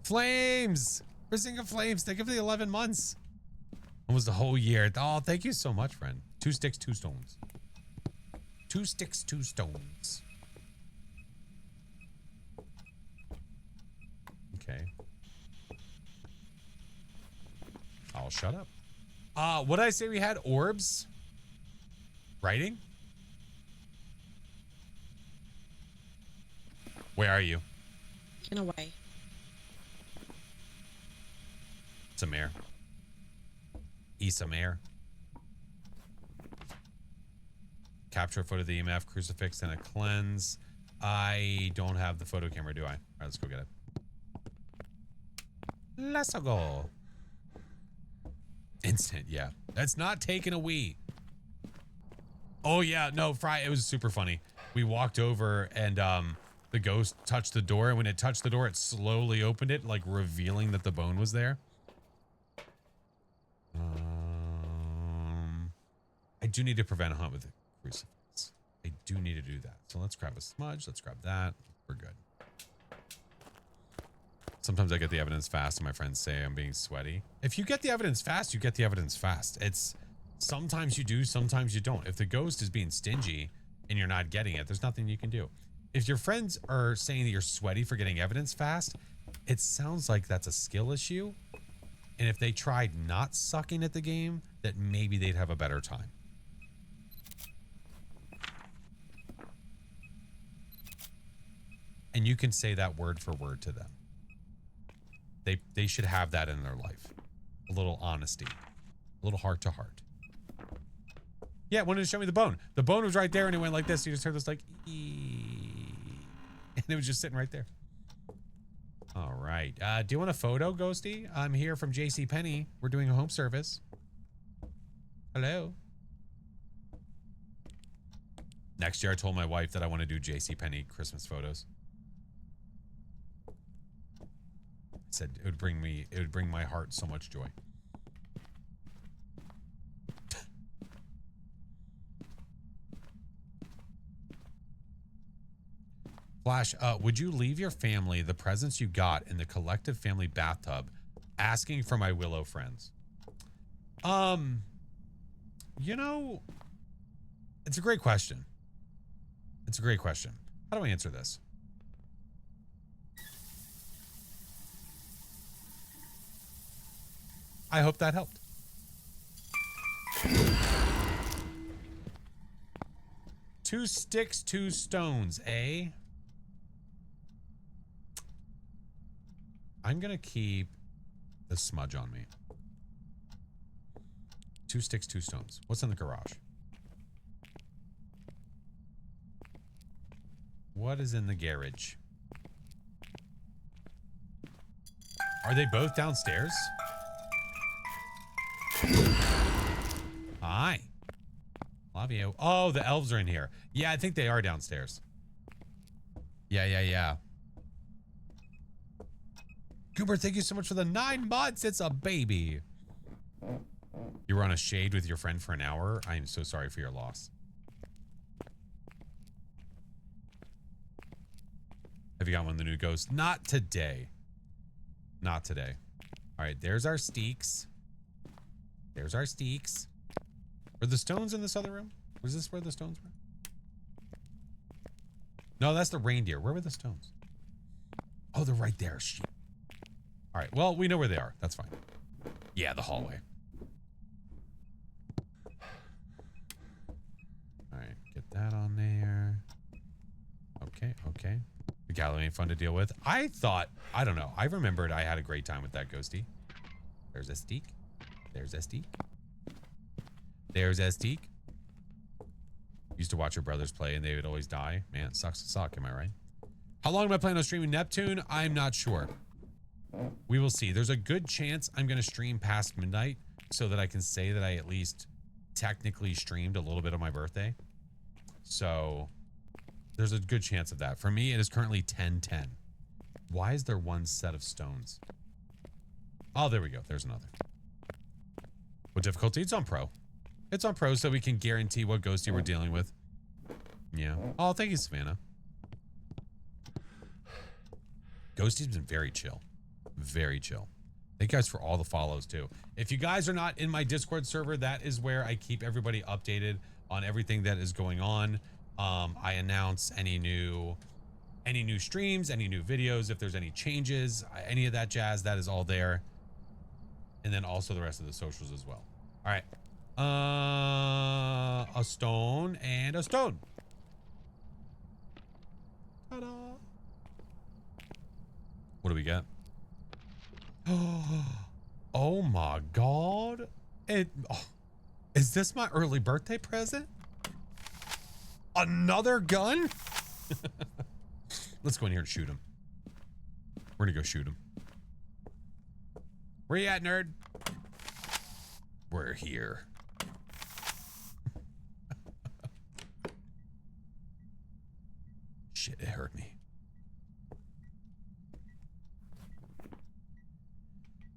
Flames! We're seeing flames. Thank you for the 11 months. Almost a whole year. Oh, thank you so much, friend. 2 sticks, 2 stones. 2 sticks, 2 stones. Okay. I'll shut up. What did I say we had? Orbs? Writing? Where are you? In a way. Samir. Isamir. Capture a photo of the EMF, crucifix, and a cleanse. I don't have the photo camera, do I? All right, let's go get it. Let's go. Instant, yeah. That's not taking a wee. Oh, yeah. No, Fry, it was super funny. We walked over and the ghost touched the door. And when it touched the door, it slowly opened it, like revealing that the bone was there. I do need to prevent a hunt with a crucifix. I do need to do that. So let's grab a smudge. Let's grab that. We're good. Sometimes I get the evidence fast and my friends say I'm being sweaty. If you get the evidence fast, you get the evidence fast. It's sometimes you do, sometimes you don't. If the ghost is being stingy and you're not getting it, there's nothing you can do. If your friends are saying that you're sweaty for getting evidence fast, it sounds like that's a skill issue. And if they tried not sucking at the game, that maybe they'd have a better time. And you can say that word for word to them. They should have that in their life. A little honesty. A little heart to heart. Yeah, it wanted to show me the bone. The bone was right there and it went like this. You just heard this like, ee, and it was just sitting right there. All right. Do you want a photo, Ghosty? I'm here from JCPenney. We're doing a home service. Hello. Next year, I told my wife that I want to do JCPenney Christmas photos. I said it would bring my heart so much joy. Flash, would you leave your family the presents you got in the collective family bathtub asking for my Willow friends? You know, it's a great question. It's a great question. How do I answer this? I hope that helped. Two sticks, 2 stones, eh? I'm gonna keep the smudge on me. 2 sticks, 2 stones. What's in the garage? What is in the garage? Are they both downstairs? Hi. Love you. Oh, the elves are in here. Yeah, I think they are downstairs. Yeah. Goober, thank you so much for the 9 months. It's a baby. You were on a shade with your friend for an hour. I am so sorry for your loss. Have you got one of the new ghosts? Not today. Not today. All right, there's our steaks. There's our steaks. Were the stones in this other room? Was this where the stones were? No, that's the reindeer. Where were the stones? Oh, they're right there. Shit. All right, well, we know where they are. That's fine. Yeah, the hallway. All right, get that on there. Okay. The gallery ain't fun to deal with. I don't know. I remembered I had a great time with that ghosty. There's a steak. There's a steak. There's a steak. Used to watch your brothers play and they would always die. Man, it sucks to suck, am I right? How long am I planning on streaming Neptune? I'm not sure. We will see. There's a good chance I'm going to stream past midnight so that I can say that I at least technically streamed a little bit on my birthday. So there's a good chance of that. For me, it is currently 10:10. Why is there one set of stones? Oh, there we go. There's another. What difficulty? It's on pro. It's on pro so we can guarantee what ghosty we're dealing with. Yeah. Oh, thank you, Savannah. Ghosty's been very chill. Very chill. Thank you guys for all the follows too. If you guys are not in my Discord server, that is where I keep everybody updated on everything that is going on. I announce any new streams, any new videos, if there's any changes, any of that jazz, that is all there. And then also the rest of the socials as well. All right. A stone and a stone. Ta-da. What do we get? Oh my God. Is this my early birthday present? Another gun? Let's go in here and shoot him. We're gonna go shoot him. Where you at, nerd? We're here. Shit, it hurt me.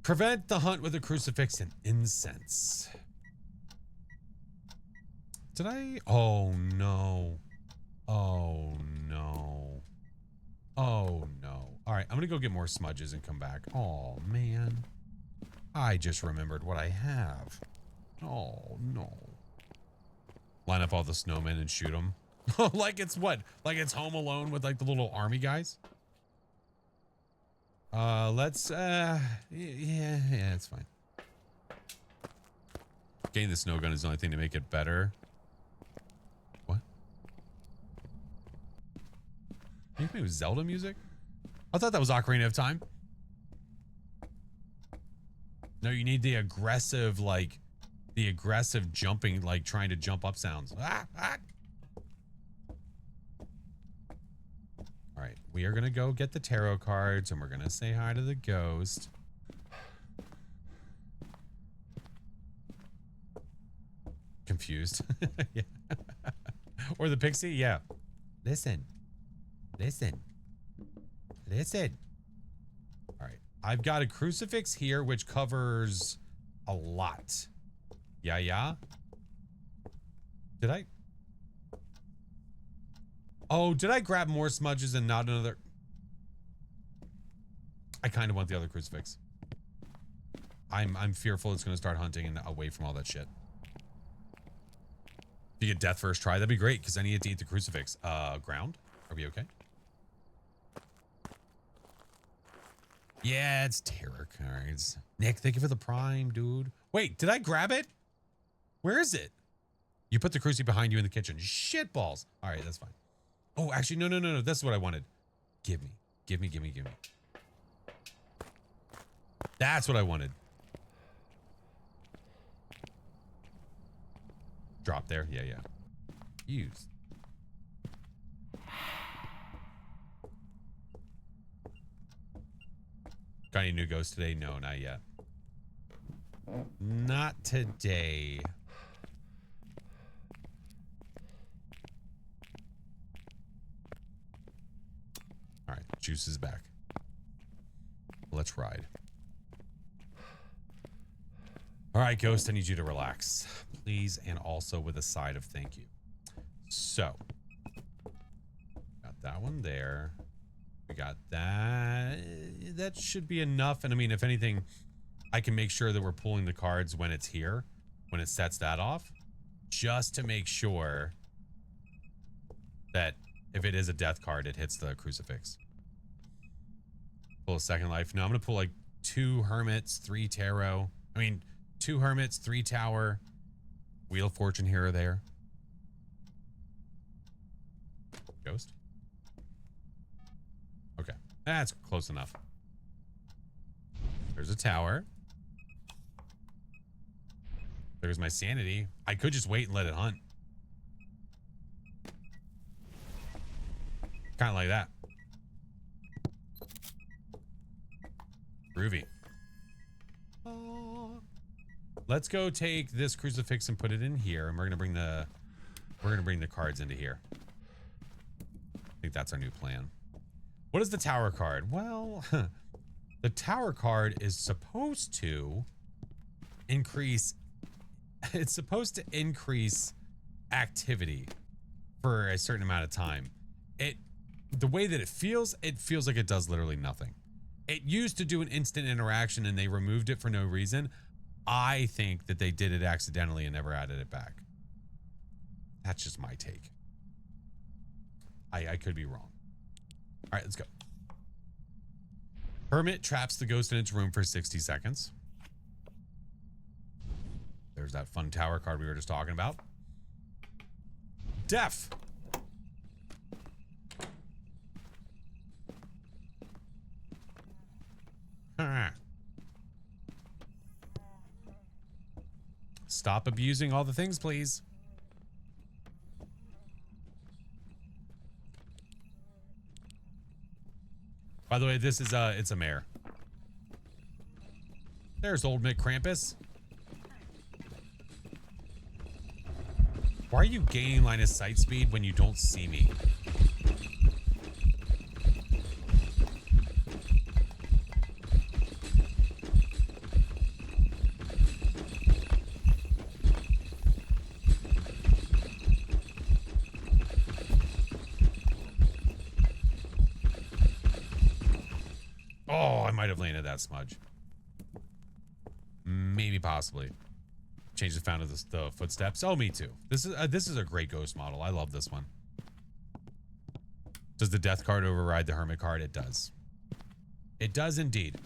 Prevent the hunt with a crucifix and incense. Did I? Oh no. Oh no. Oh no. All right, I'm gonna go get more smudges and come back. Oh man. I just remembered what I have. Oh no. Line up all the snowmen and shoot them. Like it's what? Like it's Home Alone with like the little army guys? Let's, yeah, it's fine. Getting the snow gun is the only thing to make it better. What? Are you playing with Zelda music? I thought that was Ocarina of Time. No, you need the aggressive, like, the aggressive jumping, like trying to jump up sounds. Ah, ah. All right, we are gonna go get the tarot cards and we're gonna say hi to the ghost. Confused. Yeah. Or the pixie, yeah. Listen. Listen. Listen. All right, I've got a crucifix here which covers a lot. Yeah. Did I? Oh, did I grab more smudges and not another? I kind of want the other crucifix. I'm fearful it's going to start hunting and away from all that shit. If you get death first try, that'd be great because I need to eat the crucifix. Ground? Are we okay? Yeah, it's Tarek. All right. Nick, thank you for the prime, dude. Wait, did I grab it? Where is it? You put the crucifix behind you in the kitchen. Shit balls. All right, that's fine. Oh, actually, no. That's what I wanted. Give me. That's what I wanted. Drop there. Yeah. Use. Got any new ghosts today? No, not yet. Not today. All right, juice is back. Let's ride. All right, Ghost, I need you to relax, please, and also with a side of thank you. So, got that one there. We got that. That should be enough. And I mean, if anything, I can make sure that we're pulling the cards when it's here, when it sets that off, just to make sure that if it is a death card, it hits the crucifix. Pull a second life. No, I'm going to pull like 2 hermits, 3 tarot. I mean, 2 hermits, 3 tower, wheel of fortune here or there. Ghost. Okay, that's close enough. There's a tower. There's my sanity. I could just wait and let it hunt. Kind of like that. Groovy. Let's go take this crucifix and put it in here, and we're gonna bring the cards into here. I think that's our new plan. What is the tower card? Well, the tower card is supposed to increase it's supposed to increase activity for a certain amount of time. The way that it feels like it does literally nothing. It used to do an instant interaction and they removed it for no reason. I think that they did it accidentally and never added it back. That's just my take. I could be wrong. All right, let's go. Hermit traps the ghost in its room for 60 seconds. There's that fun tower card we were just talking about. Deaf. Stop abusing all the things, please. By the way, this is it's a mare. There's old Mick Krampus. Why are you gaining line of sight speed when you don't see me? Oh, I might have landed that smudge. Maybe, possibly. Change the sound of the footsteps. Oh, me too. This is a great ghost model. I love this one. Does the death card override the hermit card? It does. It does indeed.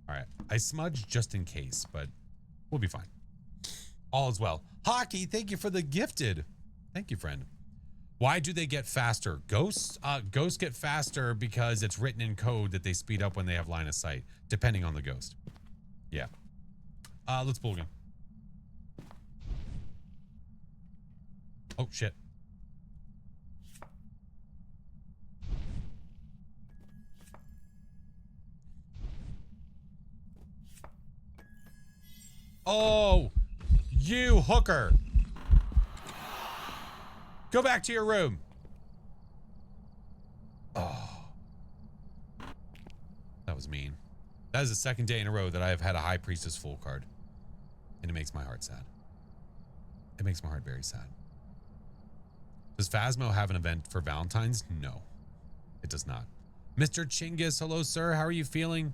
All right. I smudged just in case, but we'll be fine. All is well. Hockey, thank you for the gifted. Thank you, friend. Why do they get faster? Ghosts get faster because it's written in code that they speed up when they have line of sight, depending on the ghost. Yeah. Let's pull again. Oh, shit. Oh, you hooker. Go back to your room. Oh. That was mean. That is the second day in a row that I have had a High Priestess full card. And it makes my heart sad. It makes my heart very sad. Does Phasmo have an event for Valentine's? No, it does not. Mr. Chinggis, hello, sir. How are you feeling?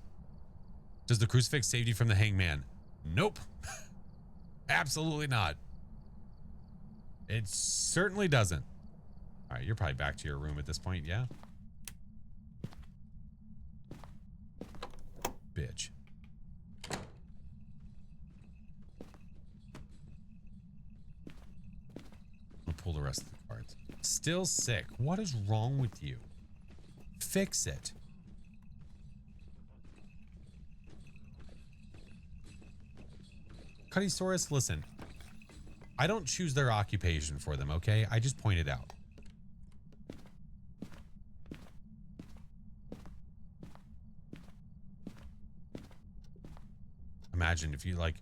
Does the crucifix save you from the hangman? Nope. Absolutely not. It certainly doesn't. All right, you're probably back to your room at this point, yeah? Bitch. I'll pull the rest of the cards. Still sick. What is wrong with you? Fix it. Cuddysaurus, listen. I don't choose their occupation for them, okay? I just point it out. Imagine if you like,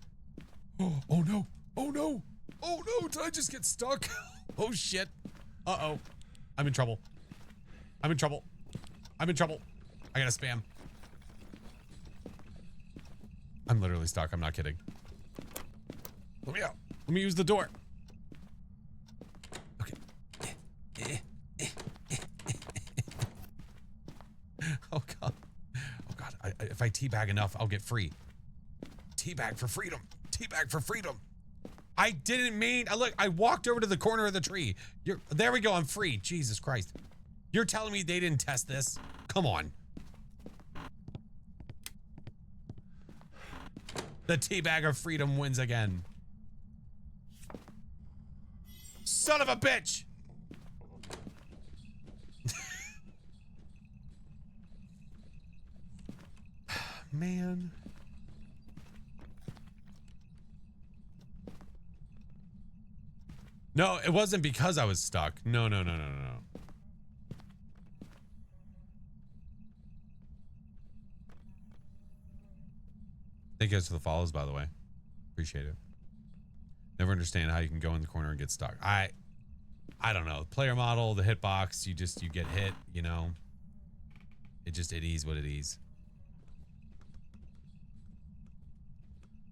oh no, oh no, oh no, did I just get stuck? Oh shit. Uh-oh. I'm in trouble. I'm in trouble. I'm in trouble. I gotta spam. I'm literally stuck. I'm not kidding. Let me out. Let me use the door. Okay. Oh god. Oh god. If I teabag enough, I'll get free. Teabag for freedom. Teabag for freedom. I didn't mean. Look, I walked over to the corner of the tree. There we go. I'm free. Jesus Christ. You're telling me they didn't test this? Come on. The teabag of freedom wins again. Son of a bitch! Man. No, it wasn't because I was stuck. No. Thank you guys for the follows, by the way. Appreciate it. Never understand how you can go in the corner and get stuck. I don't know. Player model, the hitbox, you get hit, you know. It is what it is.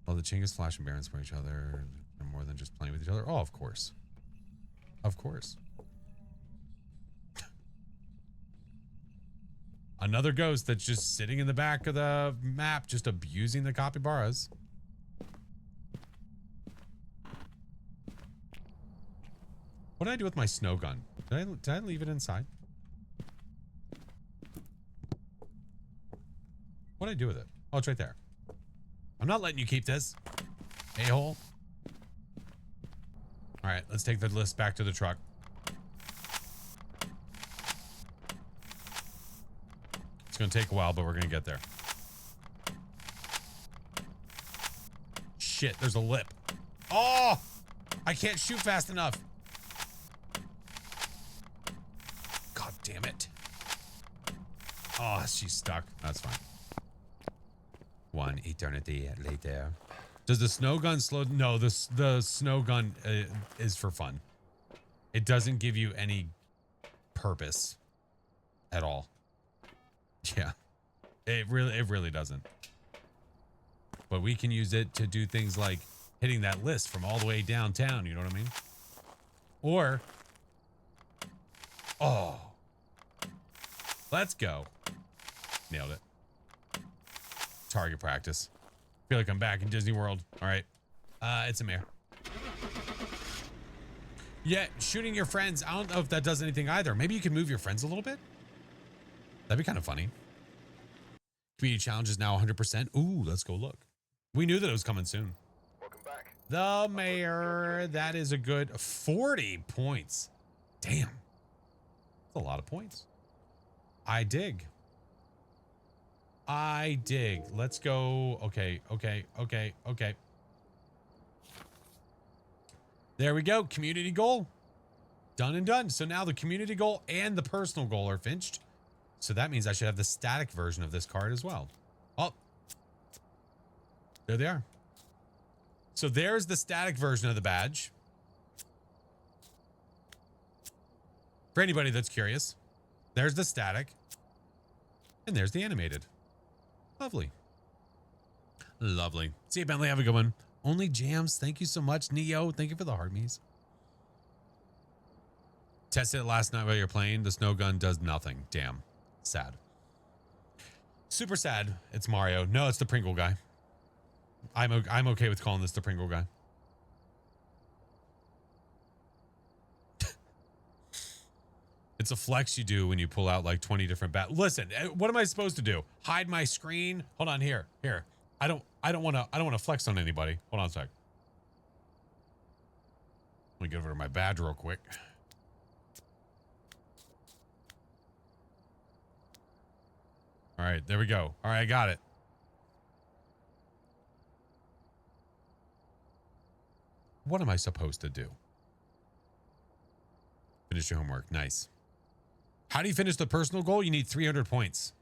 Oh, the Chinggis Flash and Barons for each other. They're more than just playing with each other. Oh, of course. Of course. Another ghost that's just sitting in the back of the map, just abusing the capybaras. What did I do with my snow gun? Did I leave it inside? What did I do with it? Oh, it's right there. I'm not letting you keep this, a-hole. All right, let's take the list back to the truck. It's gonna take a while, but we're gonna get there. Shit, there's a lip. Oh, I can't shoot fast enough. God damn it. Oh, she's stuck. That's fine. One eternity later. Does the snow gun slow? No, the snow gun is for fun. It doesn't give you any purpose at all. Yeah, it really doesn't. But we can use it to do things like hitting that list from all the way downtown. You know what I mean? Or, oh, let's go. Nailed it. Target practice. Feel like I'm back in Disney World. All right. It's a mare. Yeah, shooting your friends. I don't know if that does anything either. Maybe you can move your friends a little bit. That'd be kind of funny. Community challenge is now 100%. Ooh, let's go look. We knew that it was coming soon. Welcome back. The mayor. That is a good 40 points. Damn. That's a lot of points. I dig. I dig. Let's go. Okay. There we go. Community goal. Done and done. So now the community goal and the personal goal are finished. So that means I should have the static version of this card as well. Oh. There they are. So there's the static version of the badge. For anybody that's curious. There's the static. And there's the animated. Lovely. Lovely. See you, Bentley. Have a good one. Only Jams. Thank you so much. Neo, thank you for the heart me's. Tested it last night while you're playing. The snow gun does nothing. Damn. Sad. Super sad. It's Mario. No, it's the Pringle guy. I'm okay with calling this the Pringle guy. It's a flex you do when you pull out like 20 different Listen, what am I supposed to do? Hide my screen? Hold on, here. I don't want to flex on anybody. Hold on a sec. Let me get over to my badge real quick. All right, there we go. All right, I got it. What am I supposed to do? Finish your homework. Nice. How do you finish the personal goal? You need 300 points.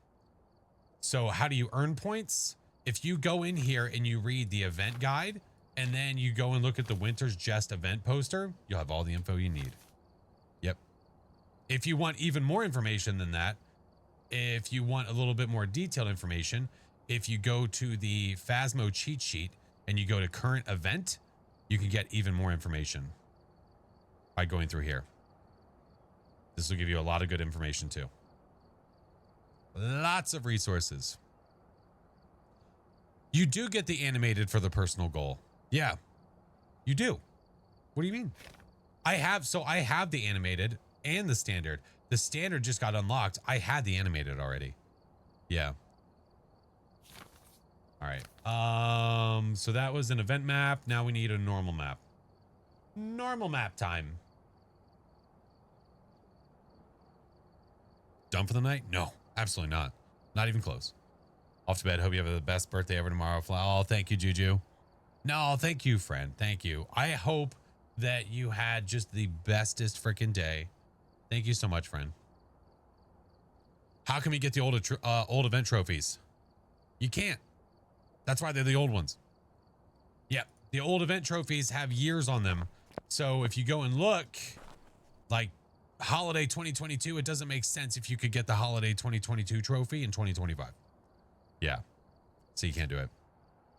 So how do you earn points? If you go in here and you read the event guide, and then you go and look at the Winter's Jest event poster, you'll have all the info you need. Yep. If you want even more information than that, if you want a little bit more detailed information, if you go to the Phasmo cheat sheet and you go to current event, you can get even more information by going through here. This will give you a lot of good information too. Lots of resources. You do get the animated for the personal goal. Yeah, you do. What do you mean? I have the animated and the standard. The standard just got unlocked. I had the animated already. Yeah. All right. So that was an event map. Now we need a normal map. Normal map time. Done for the night? No, absolutely not. Not even close. Off to bed. Hope you have the best birthday ever tomorrow. Oh, thank you, Juju. No, thank you, friend. Thank you. I hope that you had just the bestest freaking day. Thank you so much, friend. How can we get the old event trophies? You can't. That's why they're the old ones. Yep. The old event trophies have years on them. So if you go and look, like holiday 2022, it doesn't make sense if you could get the holiday 2022 trophy in 2025. Yeah. So you can't do it.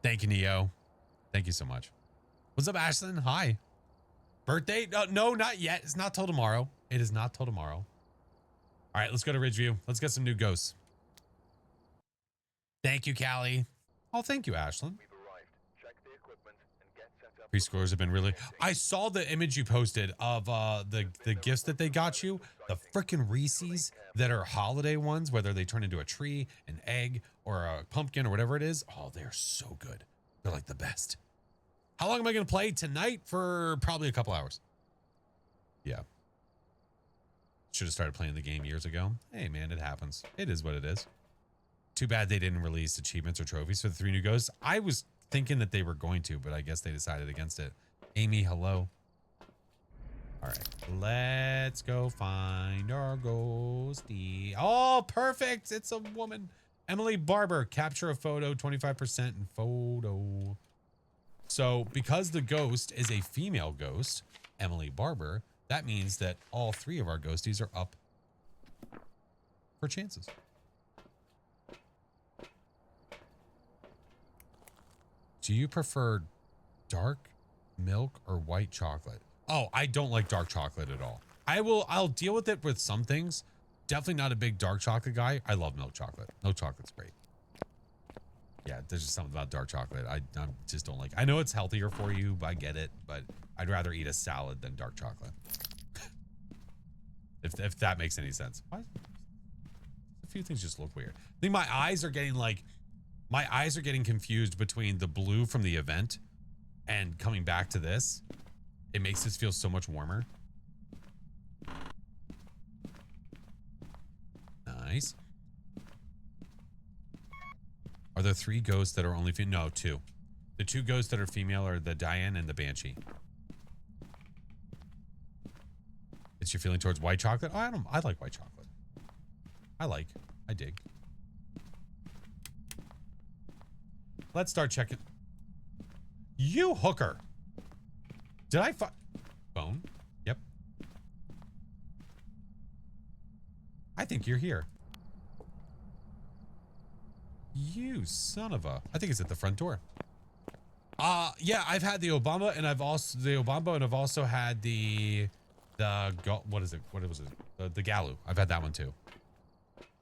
Thank you, Neo. Thank you so much. What's up, Ashlyn? Hi. Birthday? No, not yet. It's not till tomorrow. It is not till tomorrow. All right, let's go to Ridgeview. Let's get some new ghosts. Thank you, Callie. Oh, thank you, Ashlyn. We've arrived. Check the equipment and get set up. Preschoolers have been really... I saw the image you posted of the gifts that they got you. The freaking Reese's that are holiday ones, whether they turn into a tree, an egg, or a pumpkin, or whatever it is. Oh, they're so good. They're like the best. How long am I going to play? Tonight for probably a couple hours. Yeah. Should have started playing the game years ago. Hey, man, it happens. It is what it is. Too bad they didn't release achievements or trophies for the 3 new ghosts. I was thinking that they were going to, but I guess they decided against it. Amy, hello. All right, let's go find our ghostie. Oh, perfect. It's a woman. Emily Barber, capture a photo, 25% in photo. So because the ghost is a female ghost, Emily Barber, that means that all 3 of our ghosties are up for chances. Do you prefer dark milk or white chocolate? Oh, I don't like dark chocolate at all. I'll deal with it with some things. Definitely not a big dark chocolate guy. I love milk chocolate. Milk chocolate's great. Yeah, there's just something about dark chocolate I just don't like. I know it's healthier for you, I get it, but I'd rather eat a salad than dark chocolate. if that makes any sense. Why? A few things just look weird. I think my eyes are getting confused between the blue from the event and coming back to this. It makes this feel so much warmer. Nice. Are there 3 ghosts that are only female? No, 2. The 2 ghosts that are female are the Diane and the Banshee. It's your feeling towards white chocolate? Oh, I like white chocolate. I dig. Let's start checking. You hooker. Did I phone? Yep. I think you're here. You son of a... I think it's at the front door. Yeah, I've had the Obama and I've also had the what is it? What was it? The Galu. I've had that one too.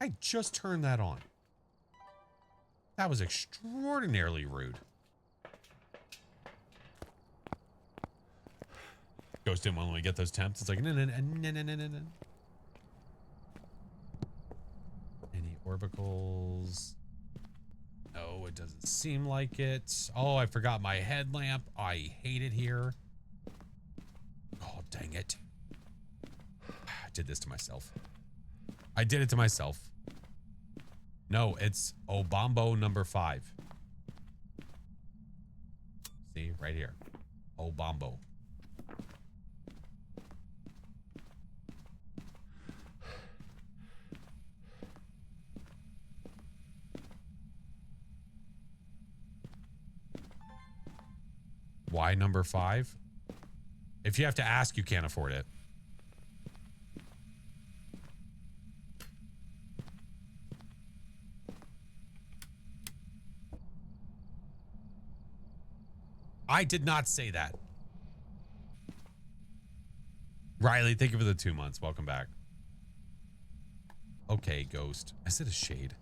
I just turned that on. That was extraordinarily rude. Ghost didn't want to get those temps. It's like, no. Any orbicals? No, it doesn't seem like it. Oh, I forgot my headlamp. I hate it here. Oh, dang it. I did this to myself. I did it to myself. No, it's Obambo number 5. See, right here. Obambo. Why number 5? If you have to ask, you can't afford it. I did not say that. Riley, thank you for the 2 months. Welcome back. Okay, Ghost. I said a shade.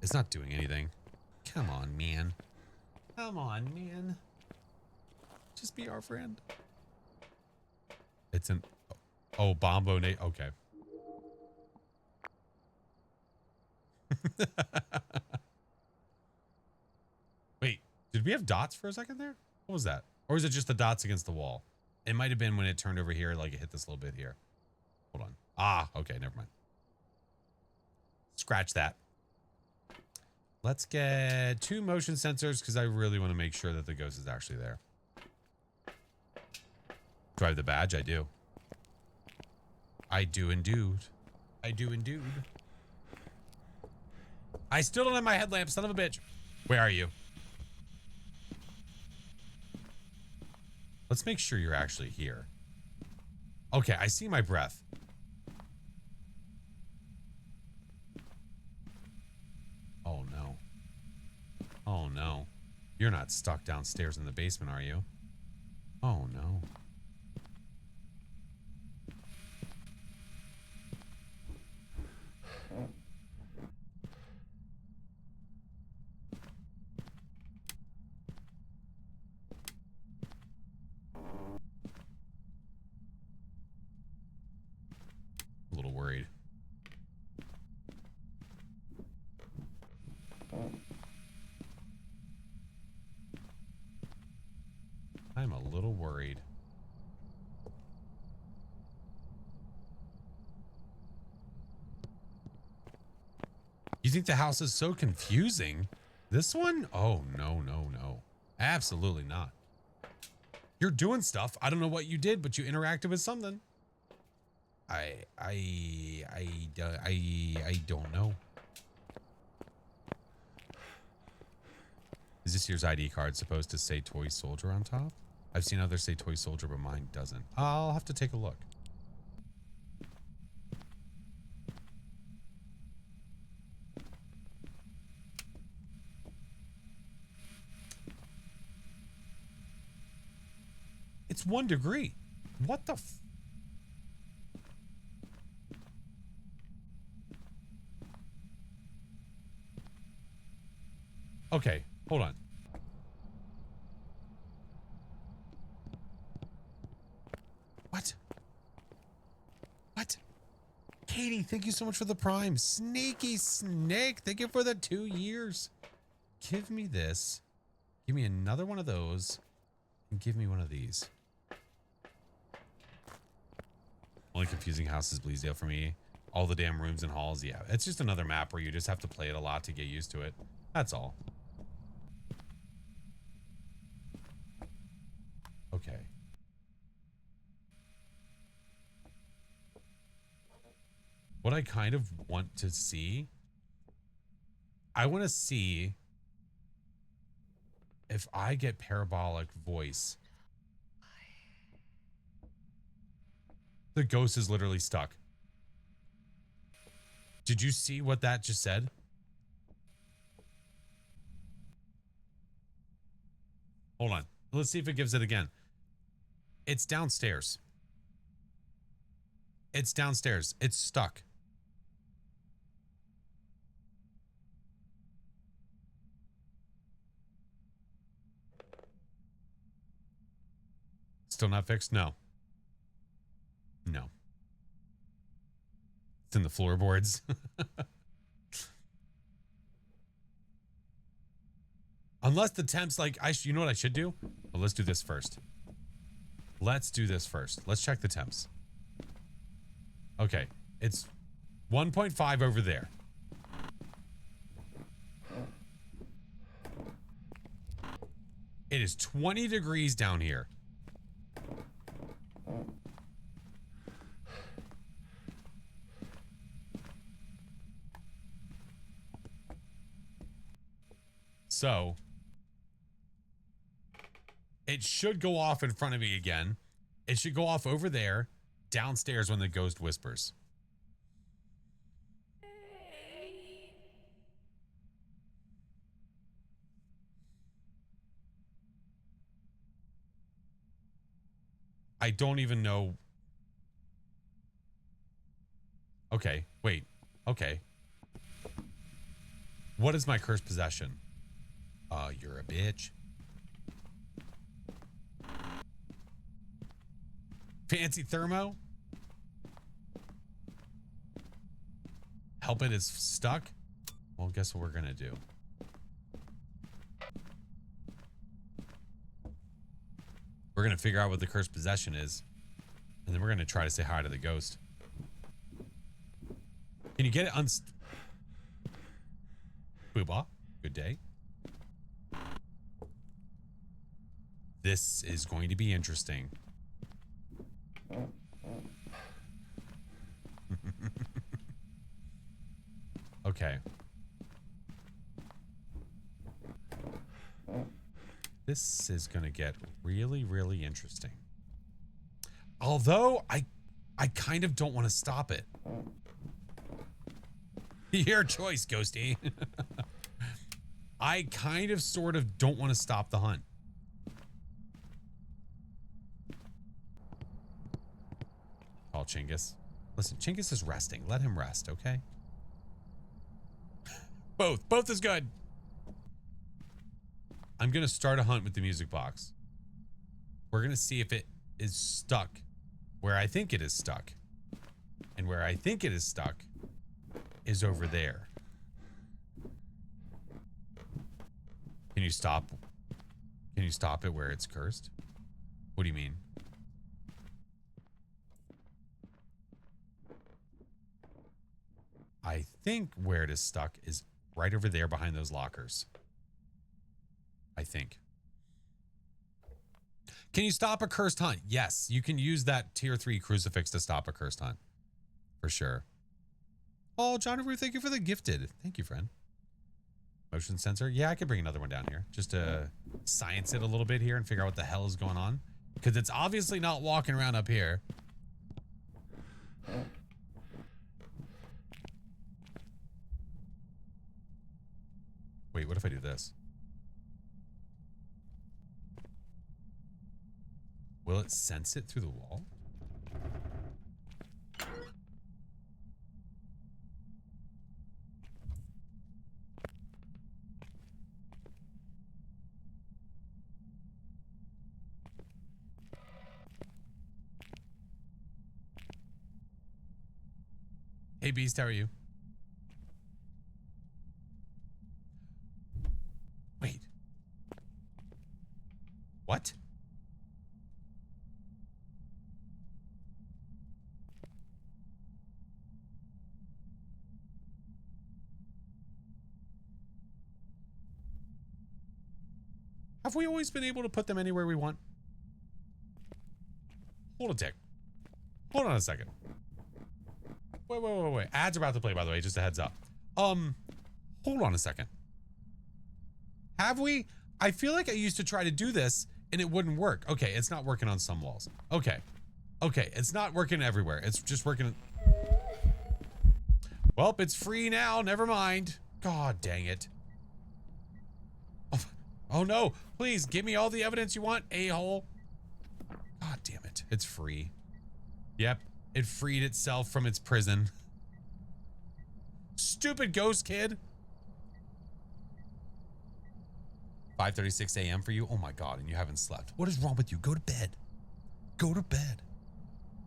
It's not doing anything. Come on, man. Come on, man. Just be our friend. It's an... Oh, Bombo Nate. Okay. Wait, did we have dots for a second there? What was that? Or is it just the dots against the wall? It might have been when it turned over here, like it hit this little bit here. Hold on. Ah, okay, never mind. Scratch that. Let's get 2 motion sensors because I really want to make sure that the ghost is actually there. Do I have the badge? I do. I do indeed. I do indeed. I still don't have my headlamp, son of a bitch. Where are you? Let's make sure you're actually here. Okay, I see my breath. Oh no. Oh no. You're not stuck downstairs in the basement, are you? Oh, no. A little worried. I'm a little worried. You think the house is so confusing? This one? Oh, no, no, no. Absolutely not. You're doing stuff. I don't know what you did, but you interacted with something. I don't know. Is this year's ID card supposed to say Toy Soldier on top? I've seen others say Toy Soldier, but mine doesn't. I'll have to take a look. It's 1 degree. What the f— Okay, hold on. What? What? Katie, thank you so much for the Prime. Sneaky Snake, thank you for the 2 years. Give me this. Give me another one of those. And give me one of these. Only confusing house is Bleasdale for me. All the damn rooms and halls. Yeah, it's just another map where you just have to play it a lot to get used to it. That's all. Okay. What I kind of want to see, I want to see if I get parabolic voice. The ghost is literally stuck. Did you see what that just said? Hold on. Let's see if it gives it again. It's downstairs. It's downstairs. It's stuck. Still not fixed? No. No. It's in the floorboards. Unless the temps, like, you know what I should do? Well, let's do this first. Let's do this first. Let's check the temps. Okay. It's 1.5 over there. It is 20 degrees down here. So it should go off in front of me again. It should go off over there, downstairs when the ghost whispers. I don't even know. Okay, wait. Okay. What is my cursed possession? You're a bitch. Fancy thermo? Help it is stuck? Well, guess what we're gonna do? We're gonna figure out what the cursed possession is, and then we're gonna try to say hi to the ghost. Can you get it Booba, good day. This is going to be interesting. Okay. This is going to get really, really interesting. Although I kind of don't want to stop it. Your choice, Ghosty. I kind of sort of don't want to stop the hunt. Call Chinggis. Listen, Chinggis is resting. Let him rest, okay? Both is good. I'm gonna start a hunt with the music box. We're gonna see if it is stuck where I think it is stuck. And where I think it is stuck is over there. Can you stop? Can you stop it where it's cursed? What do you mean? I think where it is stuck is right over there behind those lockers. I think. Can you stop a cursed hunt? Yes, you can use that tier 3 crucifix to stop a cursed hunt. For sure. Oh, John Rue, thank you for the gifted. Thank you, friend. Motion sensor. Yeah, I could bring another one down here just to science it a little bit here and figure out what the hell is going on. Because it's obviously not walking around up here. Wait, what if I do this? Will it sense it through the wall? Hey, Beast, how are you? Wait. What? Have we always been able to put them anywhere we want? Hold a tick. Hold on a second. Wait. Ads are about to play, by the way, just a heads up. Hold on a second. Have we? I feel like I used to try to do this and it wouldn't work. Okay, it's not working on some walls. Okay. Okay, it's not working everywhere. It's just working. Well, it's free now. Never mind. God dang it. Oh no, please give me all the evidence you want, a-hole. God damn it. It's free. Yep. It freed itself from its prison. Stupid ghost kid. 5:36 a.m. for you? Oh my God, and you haven't slept. What is wrong with you? Go to bed. Go to bed.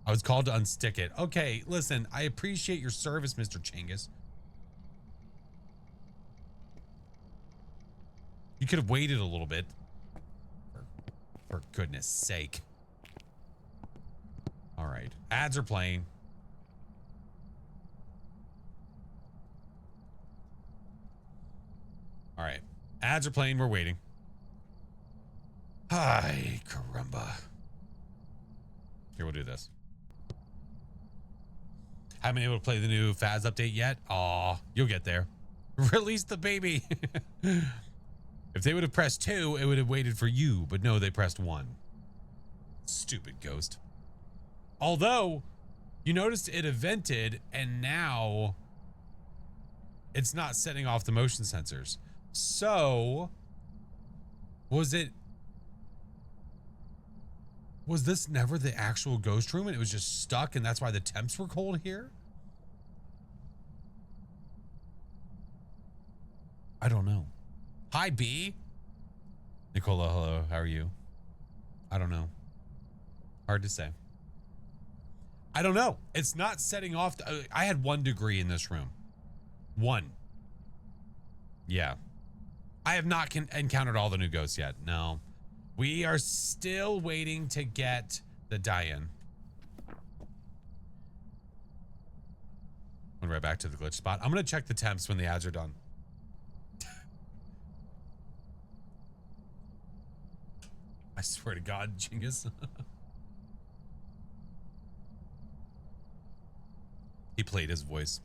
I was called to unstick it. Okay, listen, I appreciate your service, Mr. Chinggis. You could have waited a little bit. For goodness sake. All right, ads are playing. All right, ads are playing. We're waiting. Hi, caramba. Here, we'll do this. Haven't been able to play the new Phas update yet. Aw, you'll get there. Release the baby. If they would have pressed 2, it would have waited for you, but no, they pressed 1. Stupid ghost. Although, you noticed it evented, and now it's not setting off the motion sensors. So, was this never the actual ghost room and it was just stuck and that's why the temps were cold here? I don't know. Hi, B. Nicola, hello. How are you? I don't know. Hard to say. I don't know. It's not setting off. I had 1 degree in this room. 1. Yeah. I have not encountered all the new ghosts yet. No. We are still waiting to get the die-in. Went right back to the glitch spot. I'm going to check the temps when the ads are done. I swear to God, Chinggis. He played his voice.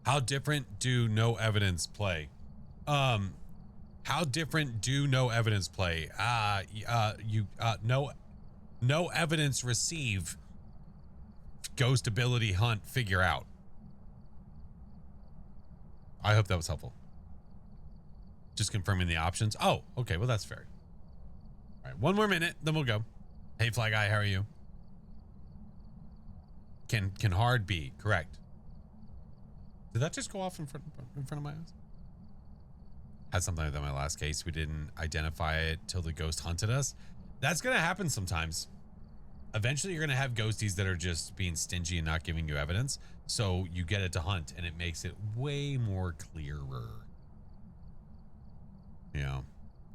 How different do no evidence play? How different do no evidence play? No evidence receive. Ghost ability hunt figure out. I hope that was helpful. Just confirming the options. Oh, okay. Well, that's fair. All right. One more minute, then we'll go. Hey, Fly Guy, how are you? Can hard be correct? Did that just go off in front of my eyes? Had something like that in my last case. We didn't identify it till the ghost hunted us. That's gonna happen sometimes. Eventually, you're gonna have ghosties that are just being stingy and not giving you evidence. So you get it to hunt, and it makes it way more clearer. You know.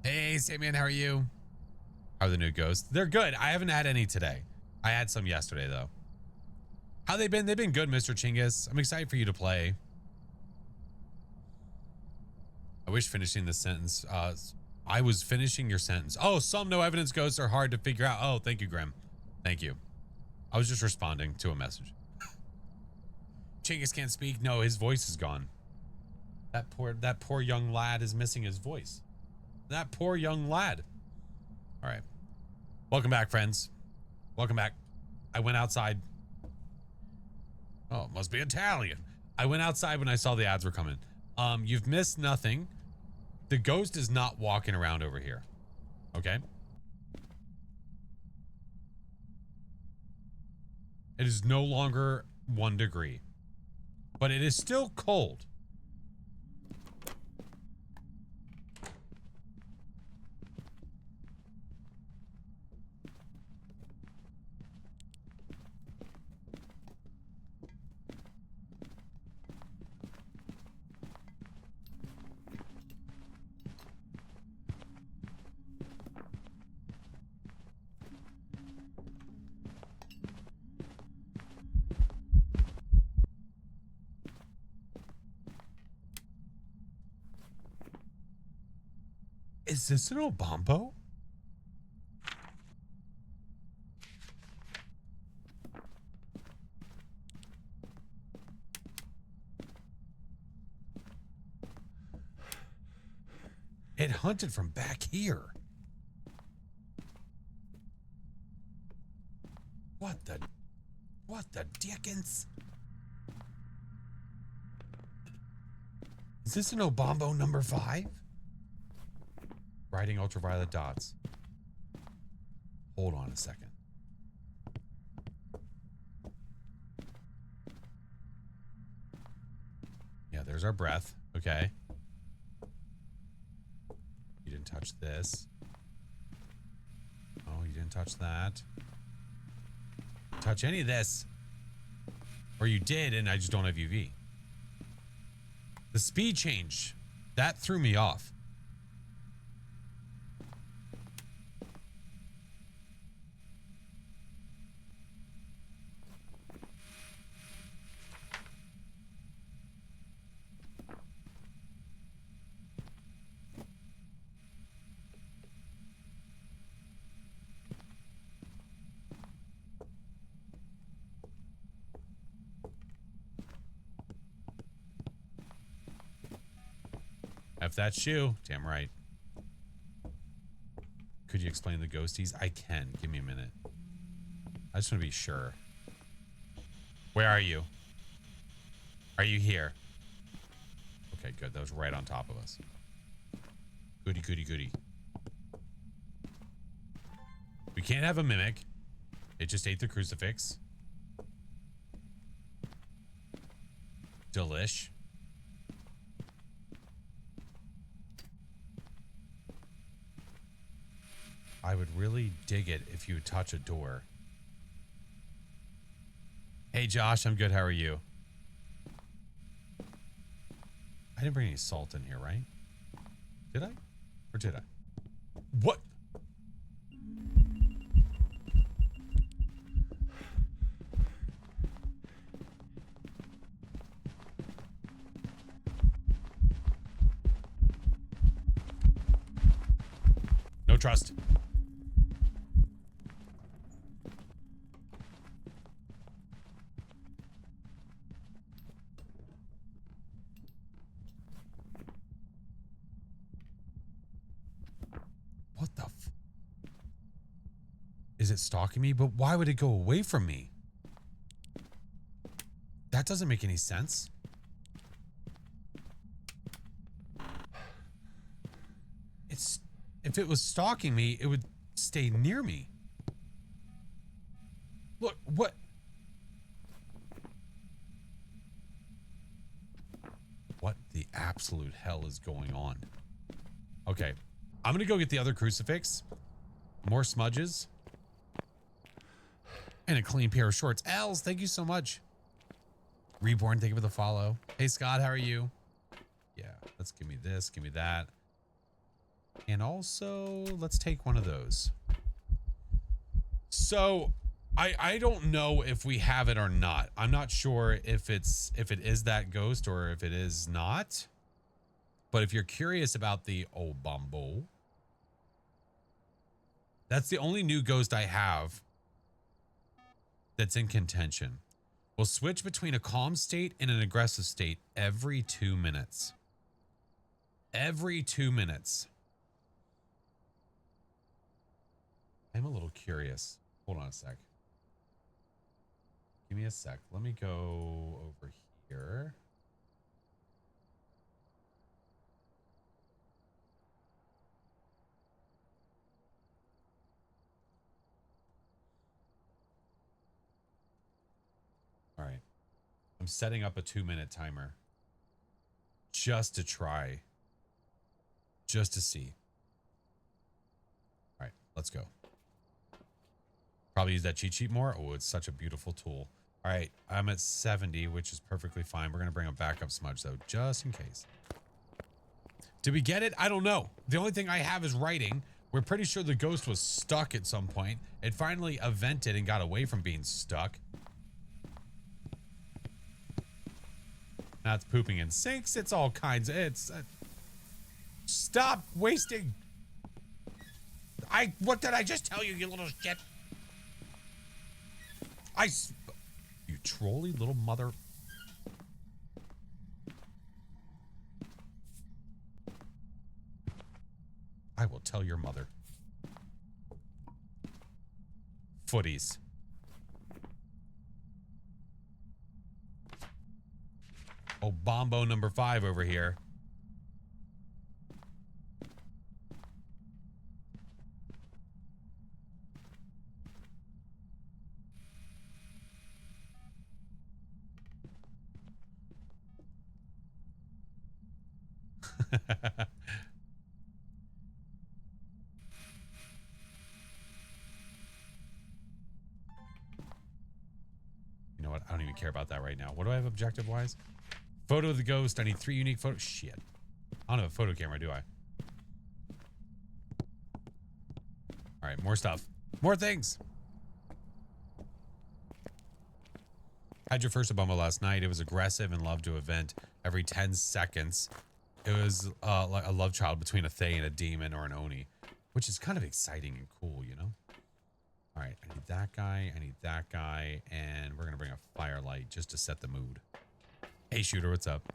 Hey, Samian, how are you? How are the new ghosts? They're good. I haven't had any today. I had some yesterday though. How they been? They've been good, Mr. Chinggis. I'm excited for you to play. I wish finishing the sentence. I was finishing your sentence. Oh, some no evidence ghosts are hard to figure out. Oh, thank you, Grim. Thank you. I was just responding to a message. Chinggis can't speak. No, his voice is gone. That poor young lad is missing his voice. That poor young lad. All right. Welcome back, friends. Welcome back. I went outside. Oh, it must be Italian. I went outside when I saw the ads were coming. You've missed nothing. The ghost is not walking around over here. Okay. It is no longer 1 degree, but it is still cold. Is this an Obambo? It hunted from back here. What the dickens? Is this an Obambo number 5? Riding ultraviolet dots. Hold on a second. Yeah, there's our breath. Okay. You didn't touch this. Oh, you didn't touch that. Touch any of this. Or you did, and I just don't have UV. The speed change. That threw me off. F that shoe. Damn right. Could you explain the ghosties? I can. Give me a minute. I just want to be sure. Where are you? Are you here? Okay, good. That was right on top of us. Goody, goody, goody. We can't have a mimic. It just ate the crucifix. Delish. I would really dig it if you touch a door. Hey, Josh, I'm good. How are you? I didn't bring any salt in here, right? Did I? Or did I? What? No trust. What the f... Is it stalking me? But why would it go away from me? That doesn't make any sense. if it was stalking me, it would stay near me. Look, what? What the absolute hell is going on? Okay, I'm gonna go get the other crucifix, more smudges, and a clean pair of shorts. Els, thank you so much. Reborn, thank you for the follow. Hey Scott, how are you? Yeah, let's give me this, give me that. And also, let's take one of those. So, I don't know if we have it or not. I'm not sure if it is that ghost or if it is not. But if you're curious about the Obambo, that's the only new ghost I have that's in contention. We'll switch between a calm state and an aggressive state every 2 minutes. Every 2 minutes. I'm a little curious. Hold on a sec. Give me a sec. Let me go over here. All right. I'm setting up a 2-minute timer. Just to try. Just to see. All right, let's go. Probably use that cheat sheet more. Oh, it's such a beautiful tool. All right, I'm at 70, which is perfectly fine. We're going to bring a backup smudge, though, just in case. Did we get it? I don't know. The only thing I have is writing. We're pretty sure the ghost was stuck at some point. It finally evented and got away from being stuck. Now it's pooping in sinks. It's all kinds of... Stop wasting... What did I just tell you, you little shit? You trolly little mother... I will tell your mother. Footies. Oh, Bombo number 5 over here. You know what? I don't even care about that right now. What do I have objective wise? Photo of the ghost. I need 3 unique photos. Shit. I don't have a photo camera, do I? All right, more stuff. More things. Had your first Obama last night. It was aggressive and loved to event every 10 seconds. It was like a love child between a Thay and a demon or an Oni, which is kind of exciting and cool, you know? All right, I need that guy. I need that guy. And we're going to bring a firelight just to set the mood. Hey, shooter, what's up?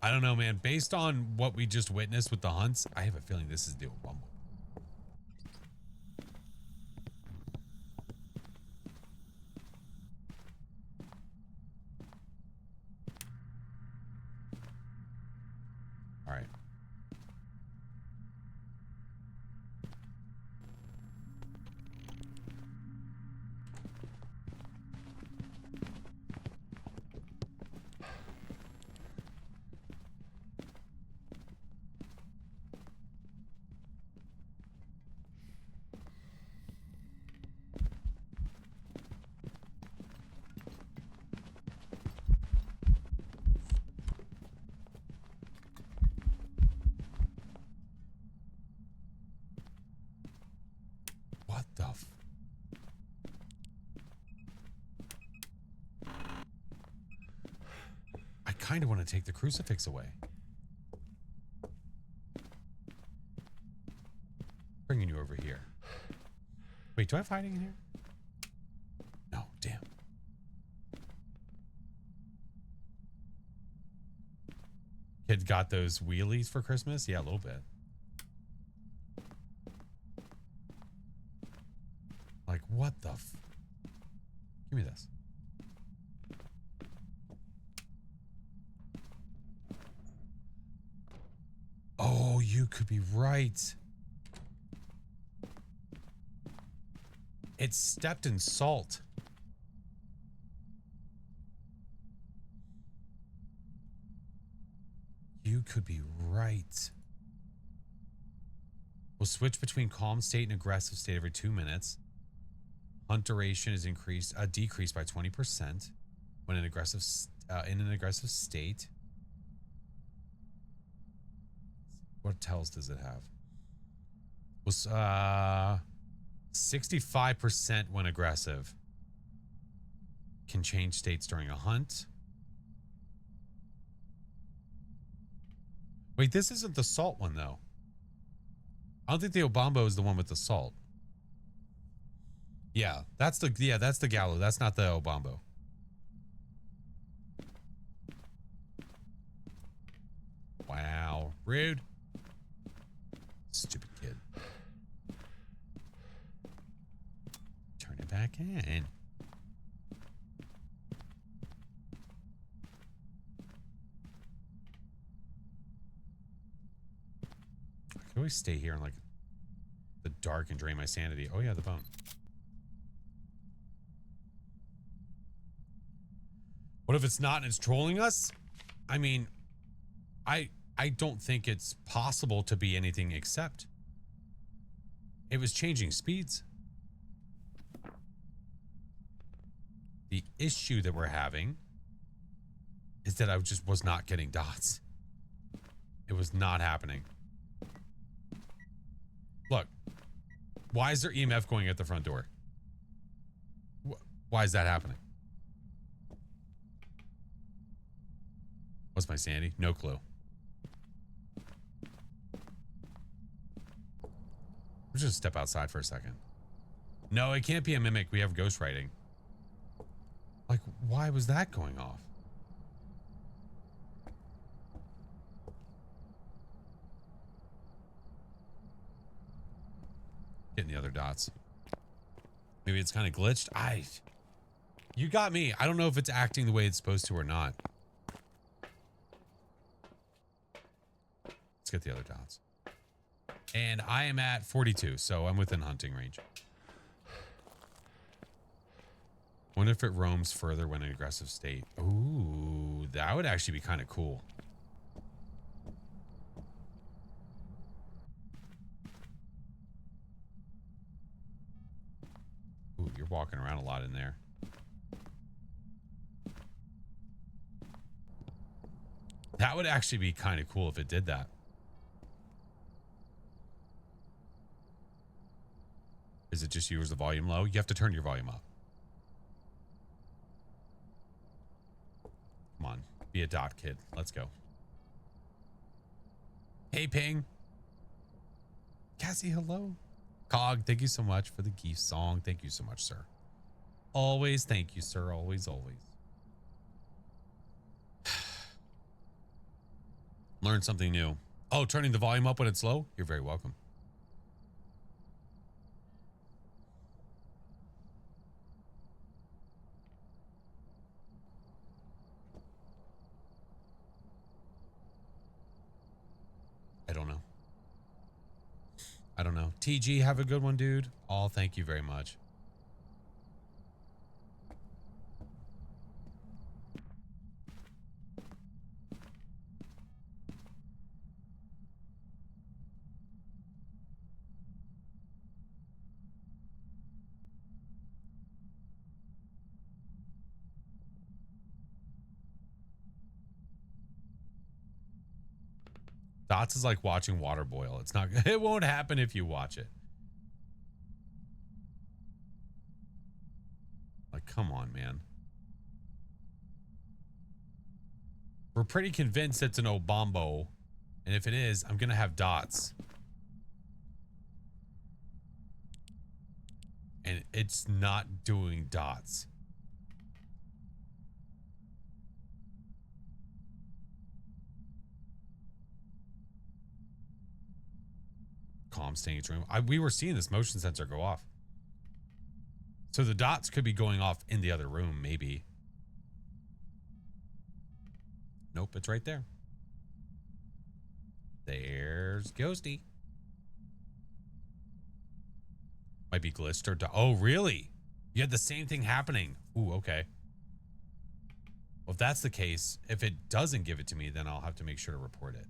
I don't know, man. Based on what we just witnessed with the hunts, I have a feeling this is the Obama. All right. What the f... I kind of want to take the crucifix away. Bringing you over here. Wait, do I have hiding in here? No, damn. Kid got those wheelies for Christmas? Yeah, a little bit. Like, what the f... Give me this. Oh, You could be right. It stepped in salt. You could be right. We'll switch between calm state and aggressive state every 2 minutes. Hunt duration is decreased by 20% when in an aggressive state. What tells does it have? Was 65% when aggressive. Can change states during a hunt. Wait, this isn't the salt one though. I don't think the Obambo is the one with the salt. Yeah, that's the Gallo. That's not the Obambo. Wow, rude. Stupid kid. Turn it back in. I can always stay here in like the dark and drain my sanity. Oh yeah, the bone. What if it's not and it's trolling us? I mean, I don't think it's possible to be anything except it was changing speeds. The issue that we're having is that I just was not getting dots. It was not happening. Look, why is there EMF going at the front door? Why is that happening? What's my sanity? No clue. We'll just step outside for a second. No, it can't be a mimic. We have ghostwriting. Like, why was that going off? Getting the other dots. Maybe it's kind of glitched. You got me. I don't know if it's acting the way it's supposed to or not. Let's get the other dots. And I am at 42, so I'm within hunting range. Wonder if it roams further when in aggressive state. Ooh, that would actually be kind of cool. Ooh, you're walking around a lot in there. That would actually be kind of cool if it did that. Is it just you or is the volume low? You have to turn your volume up. Come on, be a dot kid. Let's go. Hey, Ping. Cassie, hello. Cog, thank you so much for the geef song. Thank you so much, sir. Always thank you, sir. Always, always. Learn something new. Oh, turning the volume up when it's low? You're very welcome. I don't know. I don't know. TG, have a good one, dude. Oh, thank you very much. Dots is like watching water boil. It's not, it won't happen if you watch it. Like, come on, man. We're pretty convinced it's an Obambo. And if it is, I'm going to have dots. And it's not doing dots. Calm staying room. We were seeing this motion sensor go off. So the dots could be going off in the other room, maybe. Nope, it's right there. There There's Ghosty. Might be glitched or... Oh, really? You had the same thing happening. Ooh, okay. Well, if that's the case, if it doesn't give it to me, then I'll have to make sure to report it.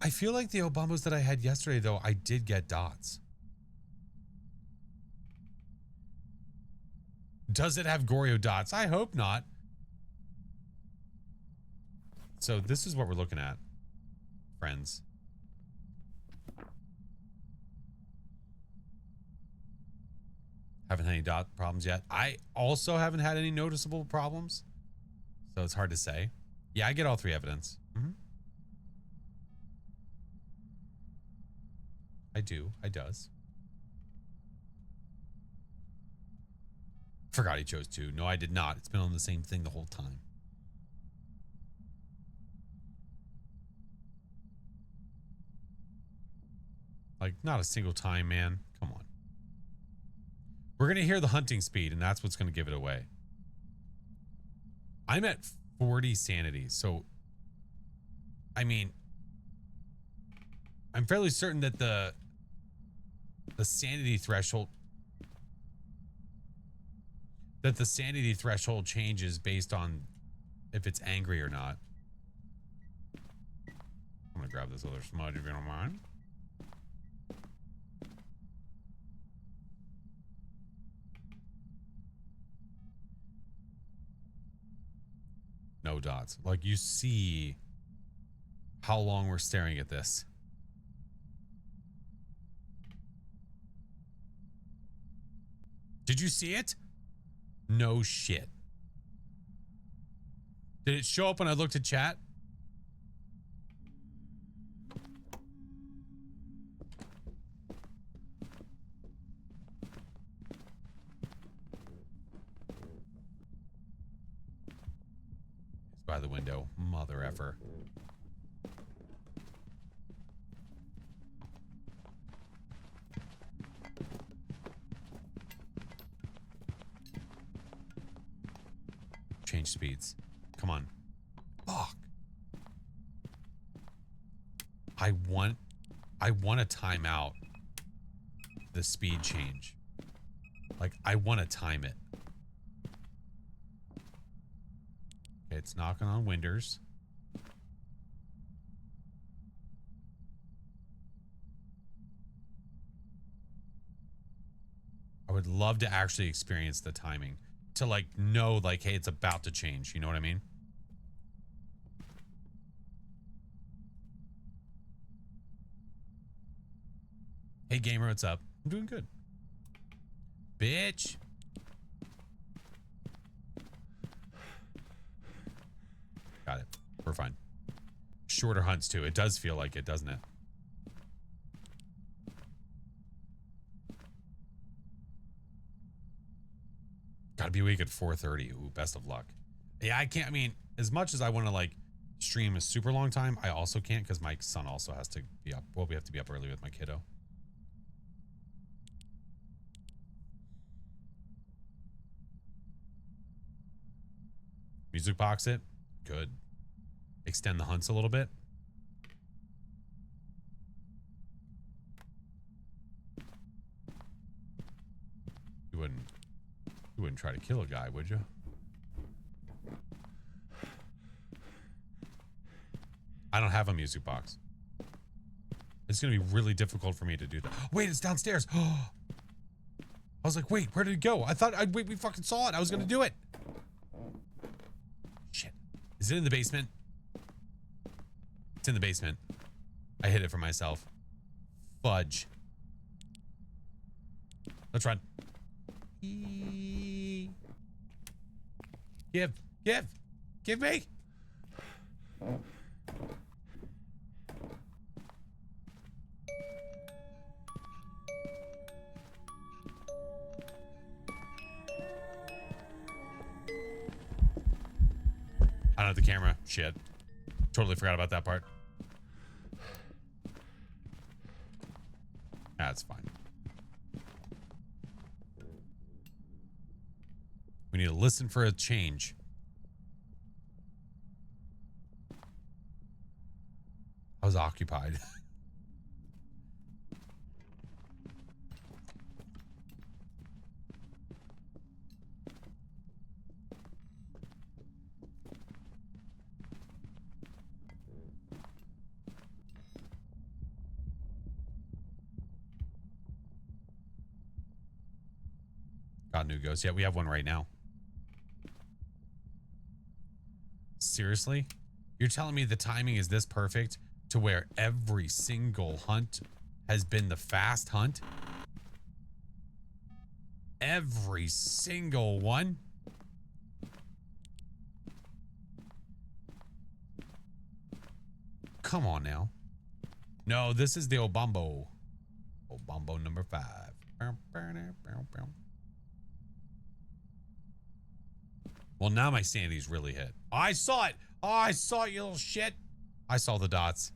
I feel like the Obamas that I had yesterday, though, I did get dots. Does it have Goryo dots? I hope not. So this is what we're looking at, friends. Haven't had any dot problems yet. I also haven't had any noticeable problems. So it's hard to say. Yeah, I get all three evidence. I do. I does. Forgot he chose two. No, I did not. It's been on the same thing the whole time. Like, not a single time, man. Come on. We're going to hear the hunting speed, and that's what's going to give it away. I'm at 40 sanity, so... I mean... I'm fairly certain that the sanity threshold... That the sanity threshold changes based on if it's angry or not. I'm going to grab this other smudge if you don't mind. No dots. Like, you see how long we're staring at this. Did you see it? No shit. Did it show up when I looked at chat? It's by the window. Mother effer. Change speeds. Come on. Fuck. I want to time out the speed change. Like, I want to time it. Okay, it's knocking on windows. I would love to actually experience the timing. To like know like, hey, it's about to change. You know what I mean? Hey gamer, what's up? I'm doing good. Bitch. Got it. We're fine. Shorter hunts too. It does feel like it, doesn't it? Gotta be weak at 4:30. Ooh, best of luck. Yeah, I can't. I mean, as much as I want to like stream a super long time, I also can't because my son also has to be up. Well, we have to be up early with my kiddo. Music box it. Good. Extend the hunts a little bit. You wouldn't try to kill a guy, would you? I don't have a music box. It's going to be really difficult for me to do that. Wait, it's downstairs. I was like, wait, where did it go? I thought we fucking saw it. I was going to do it. Shit. Is it in the basement? It's in the basement. I hid it for myself. Fudge. Let's run. Give me. I don't have the camera. Shit. Totally forgot about that part. That's fine. We need to listen for a change. I was occupied. Got new ghosts. Yeah, we have one right now. Seriously? You're telling me the timing is this perfect to where every single hunt has been the fast hunt? Every single one? Come on now. No, this is the Obambo. Obambo number 5. Well, now my sanity's really hit. I saw it. Oh, I saw it, you little shit. I saw the dots.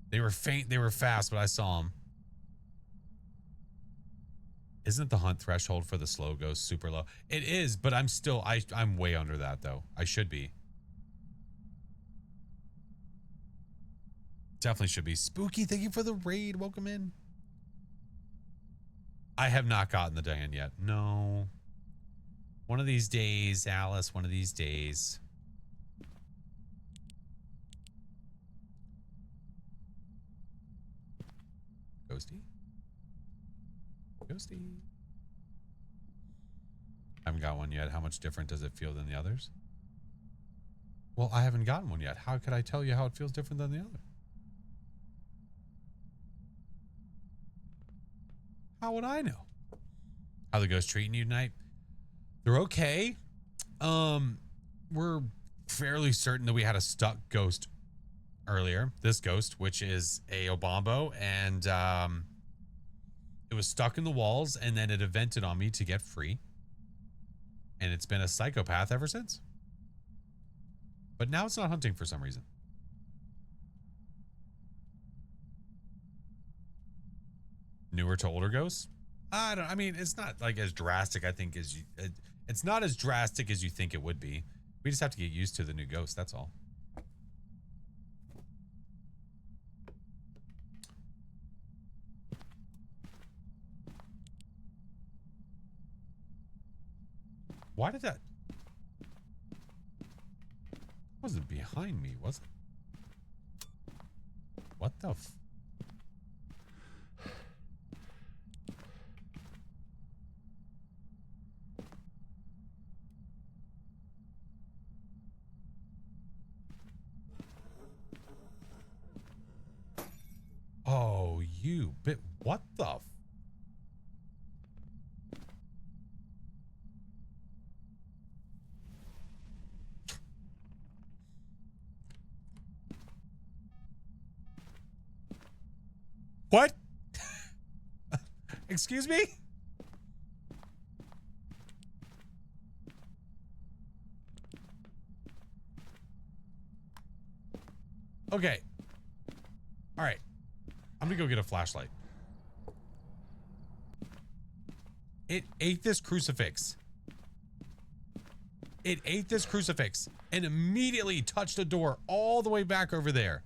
They were faint. They were fast, but I saw them. Isn't the hunt threshold for the slow ghost super low? It is, but I'm still, I'm way under that though. I should be. Definitely should be. Spooky, thank you for the raid. Welcome in. I have not gotten the Diane yet. No. One of these days, Alice, one of these days. Ghosty? Ghosty. I haven't got one yet. How much different does it feel than the others? Well, I haven't gotten one yet. How could I tell you how it feels different than the other? How would I know? How the ghosts treating you tonight? They're okay. We're fairly certain that we had a stuck ghost earlier. This ghost, which is a Obambo, and it was stuck in the walls, and then it evented on me to get free. And it's been a psychopath ever since. But now it's not hunting for some reason. Newer to older ghosts? I mean, it's not like as drastic, I think, as you, it's not as drastic as you think it would be. We just have to get used to the new ghost, that's all. Why did that? Wasn't behind me, was it? What the f? Oh, you bit. What the f? What? Excuse me? Okay. All right. I'm gonna go get a flashlight. It ate this crucifix. It ate this crucifix and immediately touched a door all the way back over there.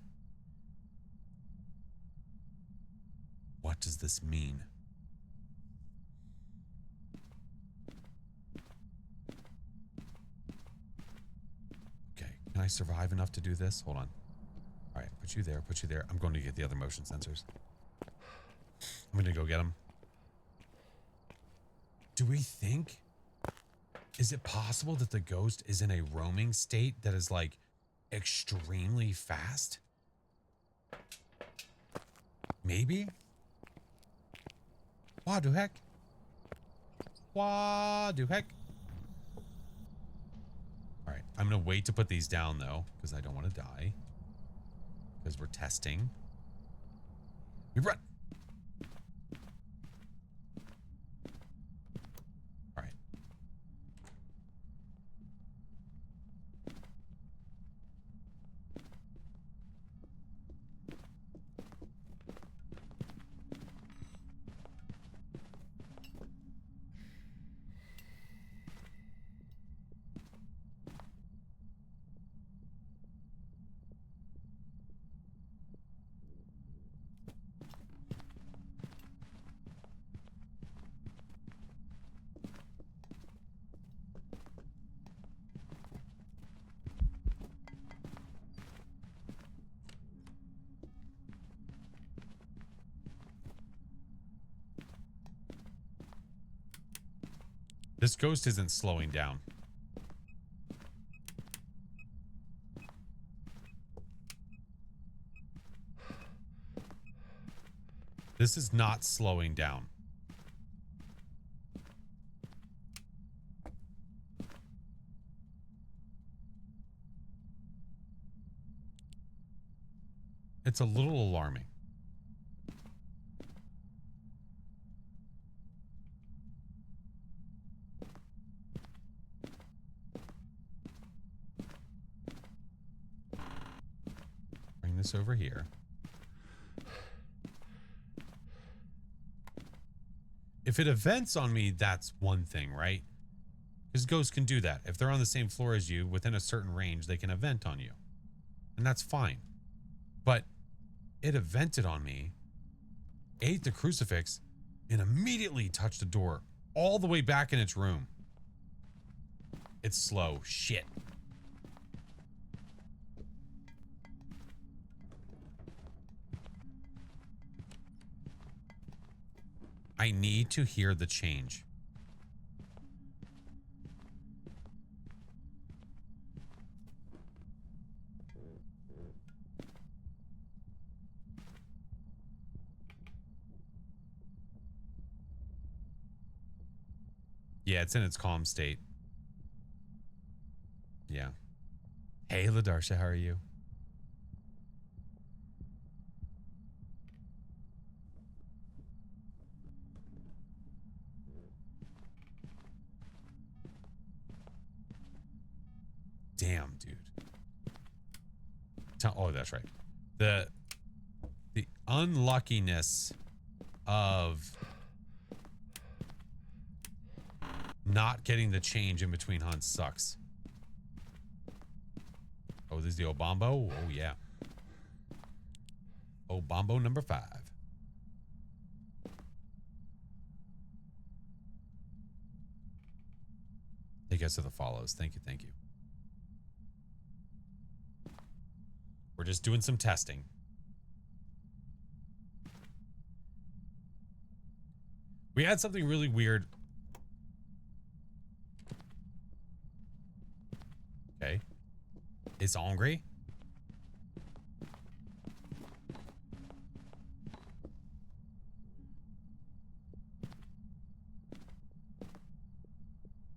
What does this mean? Okay, can I survive enough to do this? Hold on. All right, put you there, put you there. I'm going to get the other motion sensors. I'm going to go get them. Do we think? Is it possible that the ghost is in a roaming state that is like extremely fast? Maybe? What the heck? What the heck? All right, I'm going to wait to put these down though, because I don't want to die. Because we're testing. We run. All right. This ghost isn't slowing down. This is not slowing down. It's a little alarming. Bring this over here. If it events on me, that's one thing, right? Because ghosts can do that. If they're on the same floor as you, within a certain range, they can event on you. And that's fine. But it evented on me, ate the crucifix, and immediately touched the door all the way back in its room. It's slow. Shit. I need to hear the change. Yeah, it's in its calm state. Yeah. Hey, Ladarsha, how are you? Damn, dude. Oh, that's right. The unluckiness of not getting the change in between hunts sucks. Oh, this is the Obombo? Oh, yeah. Obombo number 5. Take us to the follows. Thank you, thank you. We're just doing some testing. We had something really weird. Okay. It's hungry.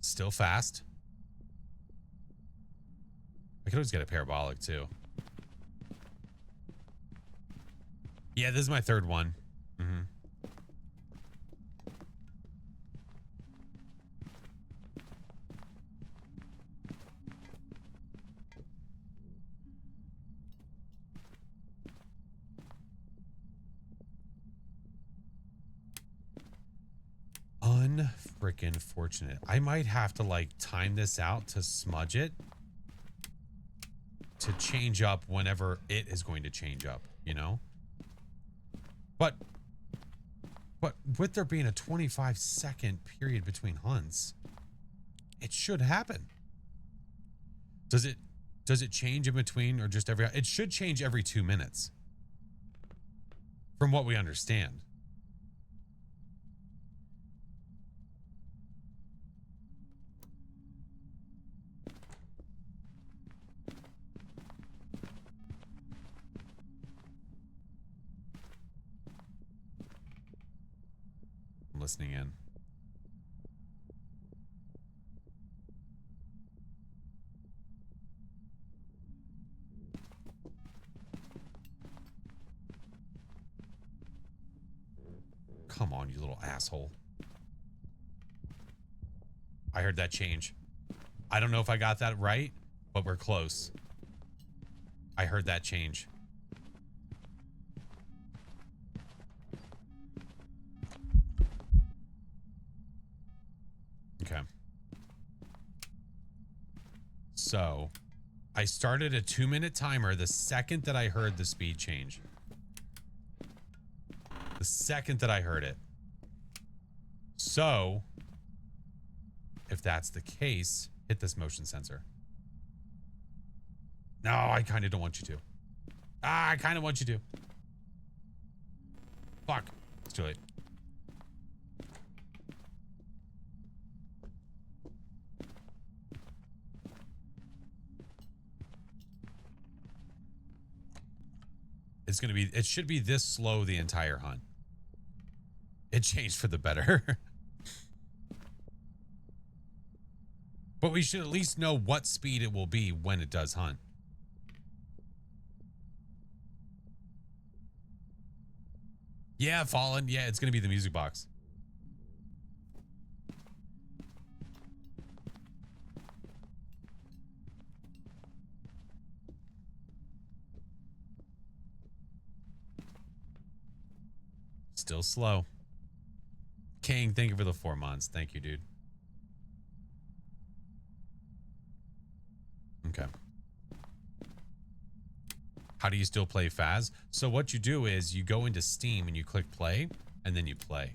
Still fast. I could always get a parabolic too. Yeah, this is my third one. Mm-hmm. Unfrickin' fortunate. I might have to like time this out to smudge it to change up whenever it is going to change up, you know? But with there being a 25-second period between hunts, it should happen. Does it change in between or just every? It should change every 2 minutes. From what we understand. I'm listening in. Come on, you little asshole. I heard that change. I don't know if I got that right, but we're close. I heard that change. Okay. So, I started a 2-minute timer the second that I heard the speed change. The second that I heard it. So, if that's the case, hit this motion sensor. No, I kind of don't want you to. I kind of want you to. Fuck. It's too late. It's going to be, it should be this slow the entire hunt. It changed for the better. But we should at least know what speed it will be when it does hunt. Yeah, Fallen. Yeah, it's going to be the music box. Still slow. King, thank you for the 4 months. Thank you, dude. Okay. How do you still play Phas? So what you do is you go into Steam and you click play, and then you play.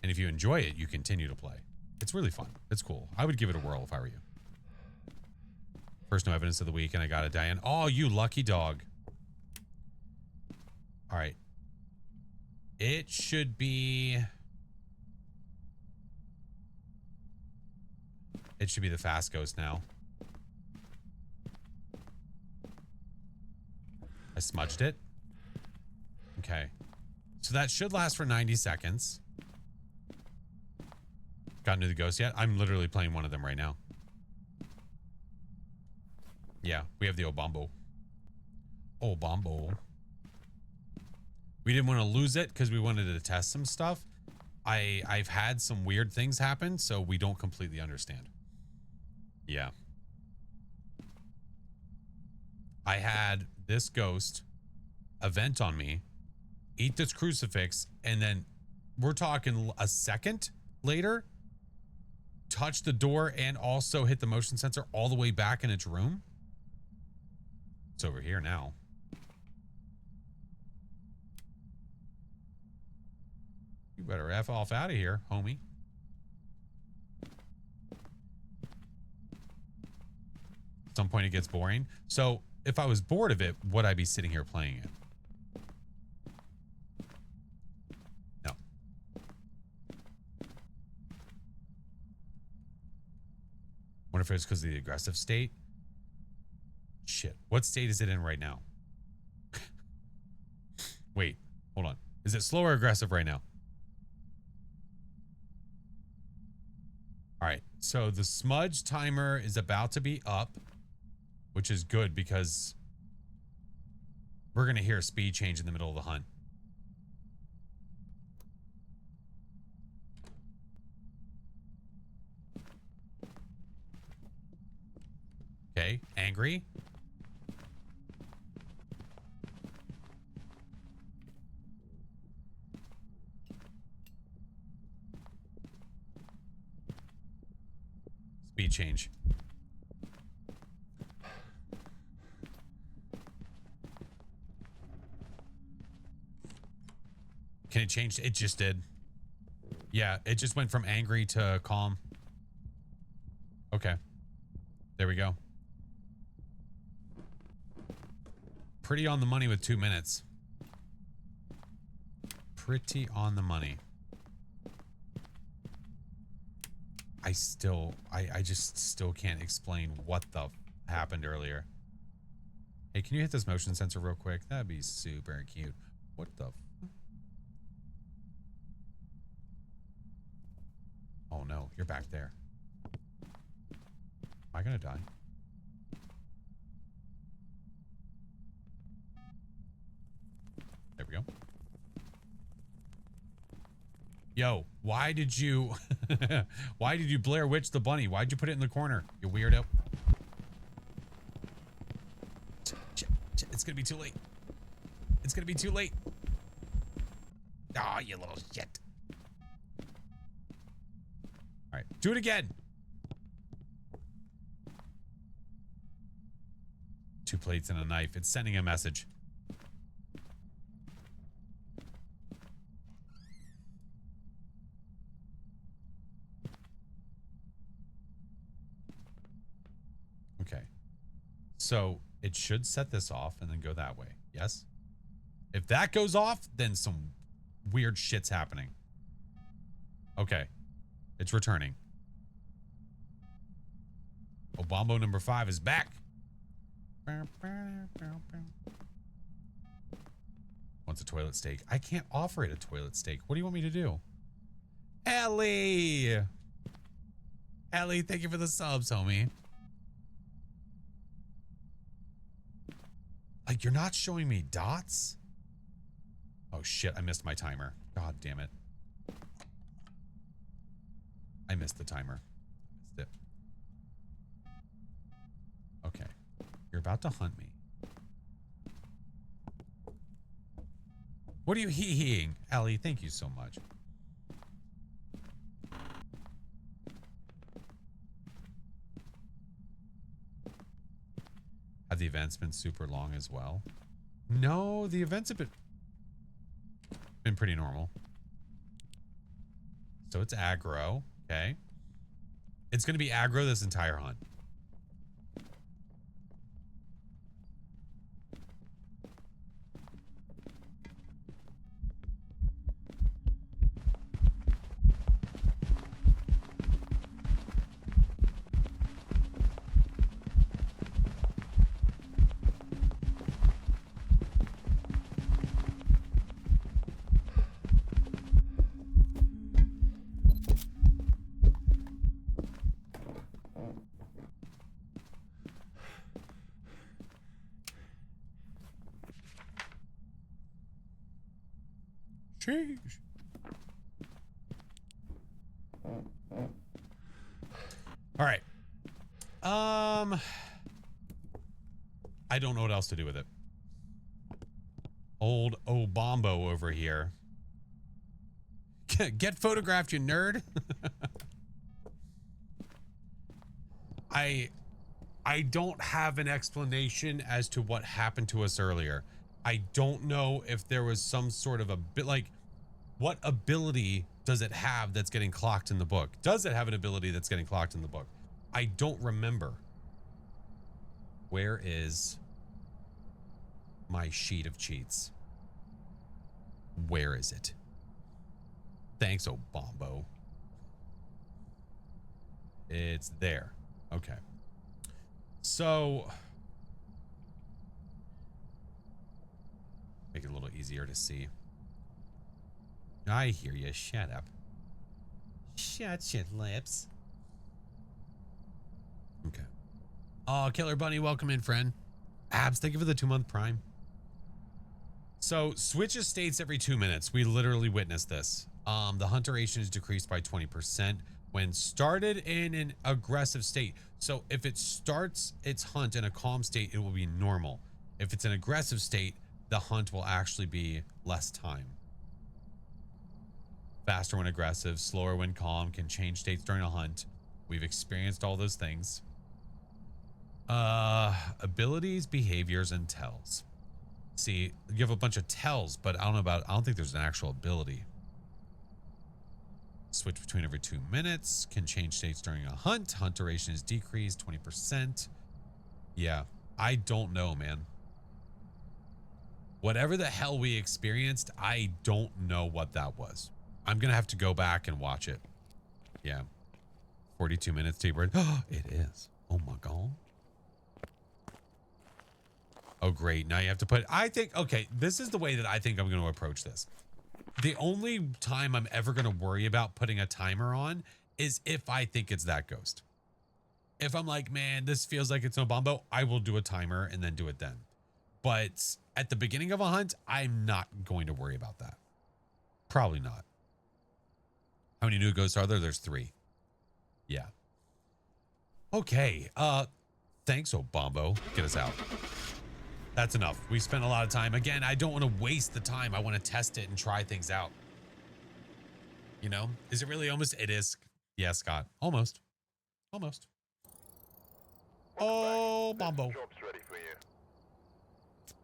And if you enjoy it, you continue to play. It's really fun. It's cool. I would give it a whirl if I were you. First no evidence of the week, and I got it, Diane. Oh, you lucky dog. All right. It should be... It should be the Fast Ghost now. I smudged it. Okay. So that should last for 90 seconds. Gotten to the ghost yet? I'm literally playing one of them right now. Yeah, we have the Obombo. Obombo. We didn't want to lose it because we wanted to test some stuff. I've had some weird things happen, so we don't completely understand. Yeah. I had this ghost event on me, eat this crucifix, and then we're talking a second later, touch the door and also hit the motion sensor all the way back in its room. It's over here now. You better F off out of here, homie. At some point it gets boring. So if I was bored of it, would I be sitting here playing it? No. Wonder if it's because of the aggressive state. Shit. What state is it in right now? Wait, hold on. Is it slow or aggressive right now? All right. So the smudge timer is about to be up, which is good because we're going to hear a speed change in the middle of the hunt. Okay, angry. Speed change. Can it change? It just did. Yeah, it just went from angry to calm. Okay. There we go. Pretty on the money with 2 minutes. Pretty on the money. I just still can't explain what the happened earlier. Hey, can you hit this motion sensor real quick? That'd be super cute. What the? Oh no, you're back there. Am I gonna die? There we go. Yo, why did you why did you Blair Witch the bunny? Why'd you put it in the corner? You weirdo. It's gonna be too late. It's gonna be too late. Oh, you little shit. All right, do it again. 2 plates and a knife. It's sending a message. Okay. So it should set this off and then go that way. Yes? If that goes off, then some weird shit's happening. Okay. It's returning. Obombo number 5 is back. Wants a toilet steak. I can't offer it a toilet steak. What do you want me to do? Ellie! Ellie, thank you for the subs, homie. Like, you're not showing me dots? Oh, shit. I missed my timer. God damn it. I missed the timer. I missed it. Okay. You're about to hunt me. What are you hee-heeing? Ellie, thank you so much. Have the events been super long as well? No, the events have been pretty normal. So it's aggro. Okay. It's going to be aggro this entire hunt. Sheesh. All right. I don't know what else to do with it. Old Obambo over here. Get photographed, you nerd. I don't have an explanation as to what happened to us earlier. I don't know if there was some sort of a bit like, what ability does it have that's getting clocked in the book? Does it have an ability that's getting clocked in the book? I don't remember. Where is my sheet of cheats? Where is it? Thanks, Obambo. It's there. Okay. So make it a little easier to see. I hear you. Shut up. Shut your lips. Okay. Oh, Killer Bunny, welcome in, friend. Abs, thank you for the 2-month prime. So switches states every 2 minutes. We literally witnessed this. The hunt duration is decreased by 20% when started in an aggressive state. So if it starts its hunt in a calm state, it will be normal. If it's an aggressive state, the hunt will actually be less time. Faster when aggressive, slower when calm, can change states during a hunt. We've experienced all those things. Abilities, behaviors, and tells. See, you have a bunch of tells, but I don't think there's an actual ability. Switch between every 2 minutes, can change states during a hunt. Hunt duration is decreased 20%. Yeah, I don't know, man. Whatever the hell we experienced, I don't know what that was. I'm gonna have to go back and watch it. Yeah. 42 minutes, T-Bird. Oh, it is. Oh my God. Oh, great. Now you have to put, I think, okay, this is the way that I think I'm going to approach this. The only time I'm ever going to worry about putting a timer on is if I think it's that ghost. If I'm like, man, this feels like it's no Bombo, I will do a timer and then do it then. But at the beginning of a hunt, I'm not going to worry about that. Probably not. How many new ghosts are there? There's 3. Yeah. Okay. Thanks, Obambo. Get us out. That's enough. We spent a lot of time. Again, I don't want to waste the time. I want to test it and try things out. You know? Is it really almost? It is. Yeah, Scott. Almost. Almost. Oh, Bombo. Job's ready for you.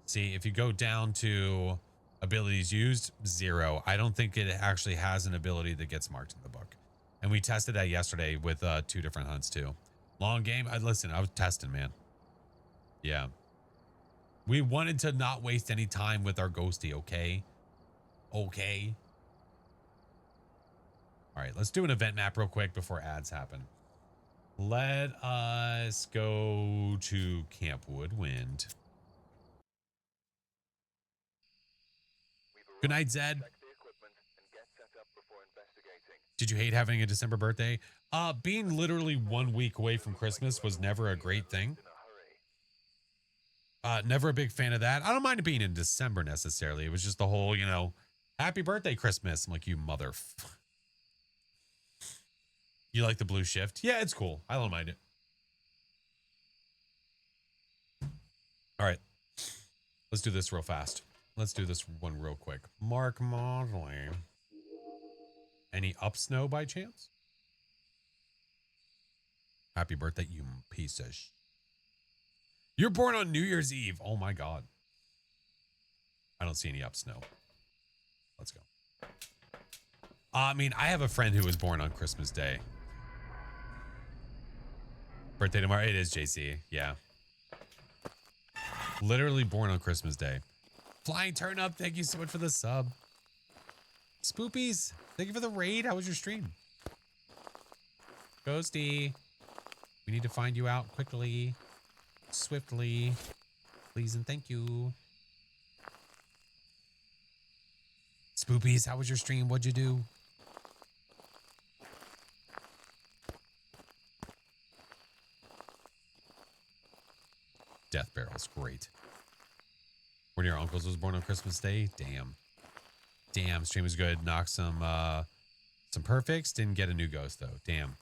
See, if you go down to abilities used, 0. I don't think it actually has an ability that gets marked in the book. And we tested that yesterday with 2 different hunts too. Long game. Listen, I was testing, man. Yeah. We wanted to not waste any time with our ghosty, okay? Okay. All right, let's do an event map real quick before ads happen. Let us go to Camp Woodwind. Good night, Zed. Check the equipment and get set up before investigating. Did you hate having a December birthday? Being literally 1 week away from Christmas was never a great thing. In a hurry. Never a big fan of that. I don't mind it being in December necessarily. It was just the whole, happy birthday, Christmas. I'm like, you mother. You like the blue shift? Yeah, it's cool. I don't mind it. All right. Let's do this real fast. Let's do this one real quick. Mark Mosley. Any up snow by chance? Happy birthday, you piece of You're born on New Year's Eve. Oh my God. I don't see any up snow. Let's go. I mean, I have a friend who was born on Christmas Day. Birthday tomorrow. It is JC. Yeah. Literally born on Christmas Day. Flying turn up. Thank you so much for the sub. Spoopies. Thank you for the raid. How was your stream? Ghosty. We need to find you out quickly. Swiftly. Please and thank you. Spoopies. How was your stream? What'd you do? Death Barrel's great. One of your uncles was born on Christmas Day. Damn, stream was good. Knocked some perfects. Didn't get a new ghost though. Damn.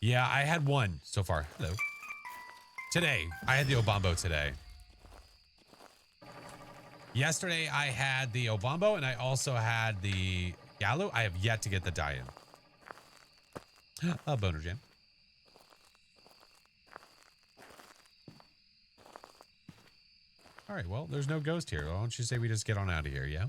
Yeah, I had one so far. Hello. Today, I had the Obambo today. Yesterday, I had the Obambo and I also had the Yalu. I have yet to get the die-in. Boner Jam. All right, well, there's no ghost here. Why don't you say we just get on out of here, yeah?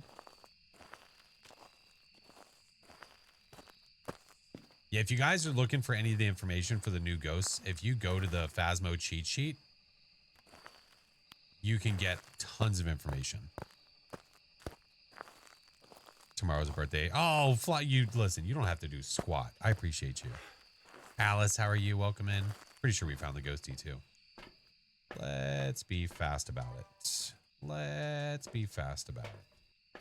Yeah, if you guys are looking for any of the information for the new ghosts, if you go to the Phasmo cheat sheet, you can get tons of information. Tomorrow's a birthday. Oh, fly, listen, you don't have to do squat. I appreciate you. Alice, how are you? Welcome in. Pretty sure we found the ghosty too. Let's be fast about it. Let's be fast about it.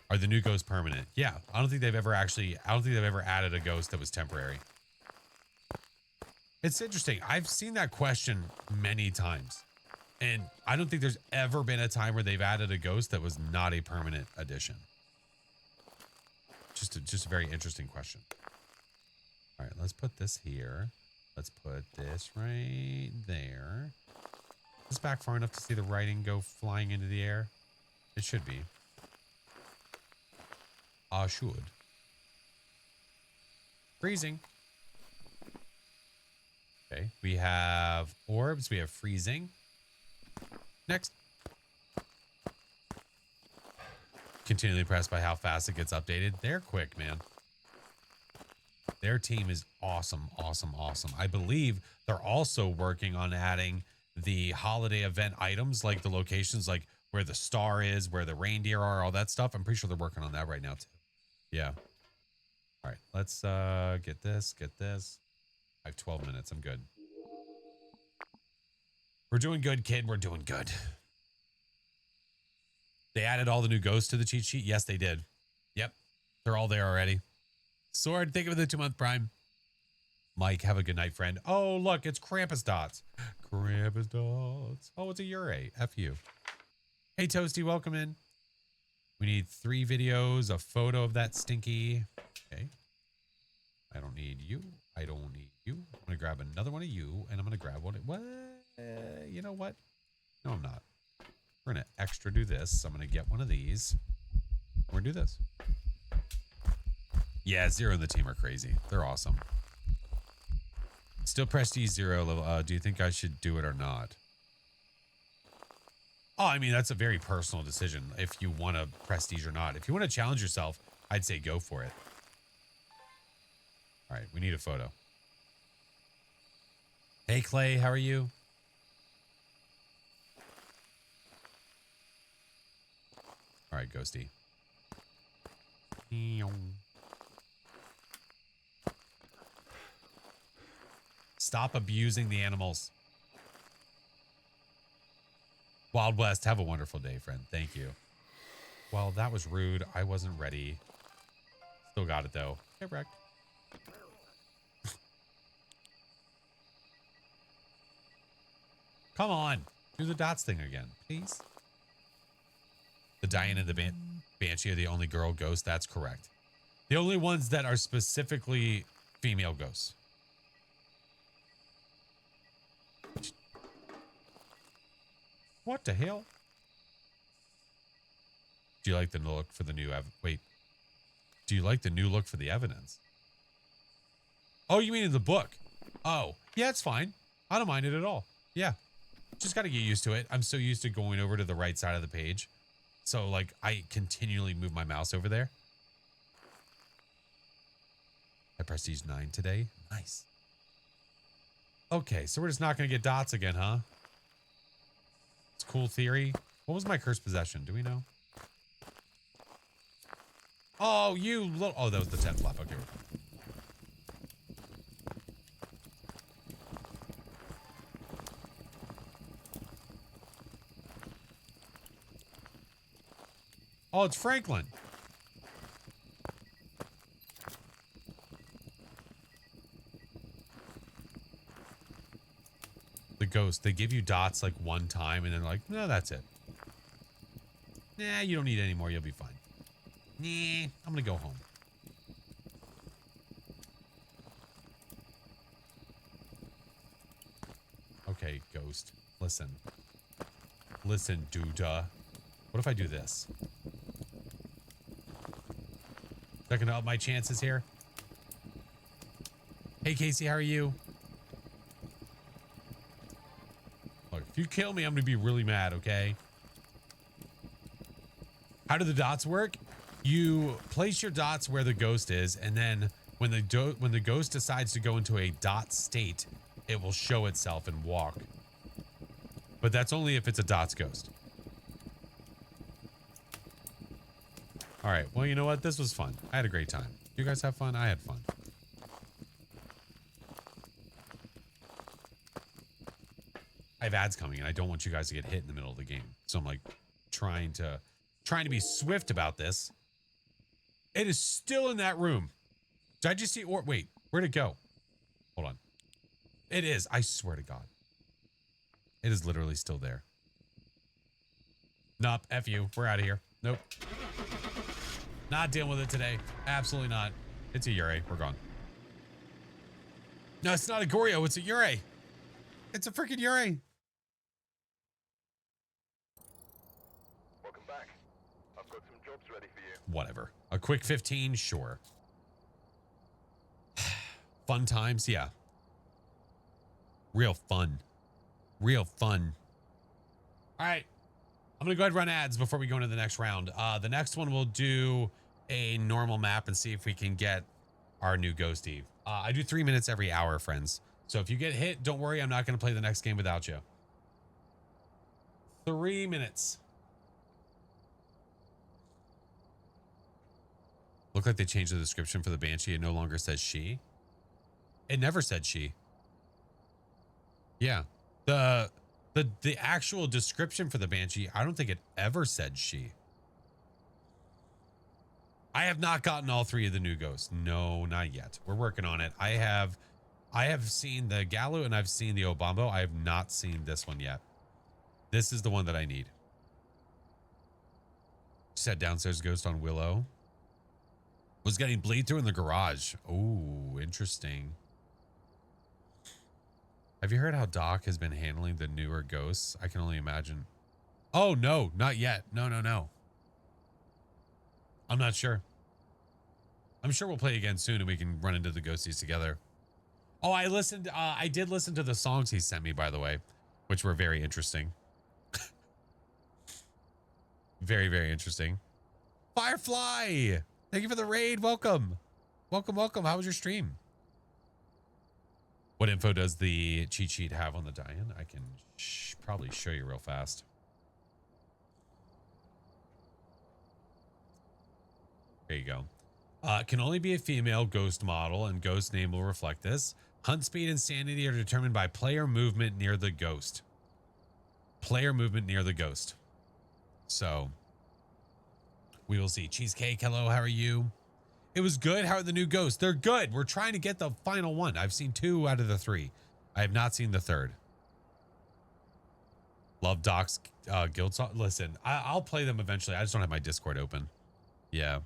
Are the new ghosts permanent? Yeah, I don't think they've ever added a ghost that was temporary. It's interesting. I've seen that question many times. And I don't think there's ever been a time where they've added a ghost that was not a permanent addition. Just a very interesting question. All right, let's put this here. Let's put this right there. Is this back far enough to see the writing go flying into the air? It should be. Should. Freezing. Okay, we have orbs. We have freezing. Next. Continually impressed by how fast it gets updated. They're quick, man. Their team is awesome, awesome, awesome. I believe they're also working on adding the holiday event items, like the locations, like where the star is, where the reindeer are, all that stuff. I'm pretty sure they're working on that right now, too. Yeah. All right, let's get this. I have 12 minutes. I'm good. We're doing good, kid. We're doing good. They added all the new ghosts to the cheat sheet. Yes, they did. Yep. They're all there already. Sword, think of the 2-month prime. Mike, have a good night, friend. Oh, look, it's Krampus Dots. Krampus Dots. Oh, it's a Ure. F you. Hey, Toasty, welcome in. We need 3 videos, a photo of that stinky. Okay. I don't need you. I don't need you. I'm going to grab another one of you, and I'm going to grab one. What? You know what? No, I'm not. We're going to extra do this. I'm going to get one of these. We're going to do this. Yeah, Zero and the team are crazy. They're awesome. Still Prestige 0 level. Do you think I should do it or not? Oh, I mean, that's a very personal decision if you want to Prestige or not. If you want to challenge yourself, I'd say go for it. All right, we need a photo. Hey, Clay, how are you? All right, Ghosty. Stop abusing the animals. Wild West, have a wonderful day, friend. Thank you. Well, that was rude. I wasn't ready. Still got it though. Get wrecked. Come on. Do the dots thing again, please. The Diane and the Banshee are the only girl ghosts. That's correct. The only ones that are specifically female ghosts. What the hell? Do you like the look for the new wait. Do you like the new look for the evidence? Oh, you mean in the book? Oh, yeah, it's fine. I don't mind it at all. Yeah. Just got to get used to it. I'm so used to going over to the right side of the page. So, like, I continually move my mouse over there. I prestige 9 today. Nice. Okay, so we're just not going to get dots again, huh? It's a cool theory. What was my cursed possession? Do we know? Oh, you little... Oh, that was the 10 flop. Okay. Oh, it's Franklin. The ghost. They give you dots like one time and then like, no, that's it. Nah, you don't need any more. You'll be fine. Nah, I'm going to go home. Okay, ghost. Listen. Listen, duda. What if I do this? Is that going to up my chances here? Hey, Casey, how are you? Look, if you kill me, I'm going to be really mad, okay? How do the dots work? You place your dots where the ghost is, and then when the ghost decides to go into a dot state, it will show itself and walk. But that's only if it's a dots ghost. All right. Well, you know what? This was fun. I had a great time. You guys have fun? I had fun. I have ads coming, and I don't want you guys to get hit in the middle of the game. So I'm like trying to be swift about this. It is still in that room. Did I just see or wait, where'd it go? Hold on. It is. I swear to God. It is literally still there. Nope. F you. We're out of here. Nope. Not dealing with it today. Absolutely not. It's a Yurei. We're gone. No, it's not a Goryo. It's a Yurei. It's a freaking Yurei. Welcome back. I've got some jobs ready for you. Whatever. A quick 15, sure. Fun times, yeah. Real fun. Real fun. All right. I'm going to go ahead and run ads before we go into the next round. The next one we'll do a normal map and see if we can get our new ghosty. I do 3 minutes every hour, friends. So if you get hit, don't worry. I'm not going to play the next game without you. 3 minutes. Look like they changed the description for the Banshee. It no longer says she. It never said she. Yeah. The actual description for the Banshee, I don't think it ever said she. I have not gotten all 3 of the new ghosts. No, not yet. We're working on it. I have seen the Galu and I've seen the Obambo. I have not seen this one yet. This is the one that I need. Said downstairs ghost on Willow. Was getting bleed through in the garage. Oh, interesting. Have you heard how Doc has been handling the newer ghosts? I can only imagine. Oh, no, not yet. No, no, no. I'm not sure. I'm sure we'll play again soon and we can run into the ghosties together. Oh, I did listen to the songs he sent me, by the way, which were very interesting. Very, very interesting. Firefly! Thank you for the raid. Welcome. Welcome, welcome. How was your stream? What info does the cheat sheet have on the die-in? I can probably show you real fast. There you go. Can only be a female ghost model, and ghost name will reflect this. Hunt speed and sanity are determined by player movement near the ghost. Player movement near the ghost. So, We will see. Cheesecake, hello, how are you? It was good. How are the new ghosts? They're good. We're trying to get the final one. I've seen 2 out of the 3. I have not seen the 3rd. Love Doc's guild song. Listen, I'll play them eventually. I just don't have my Discord open. Yeah.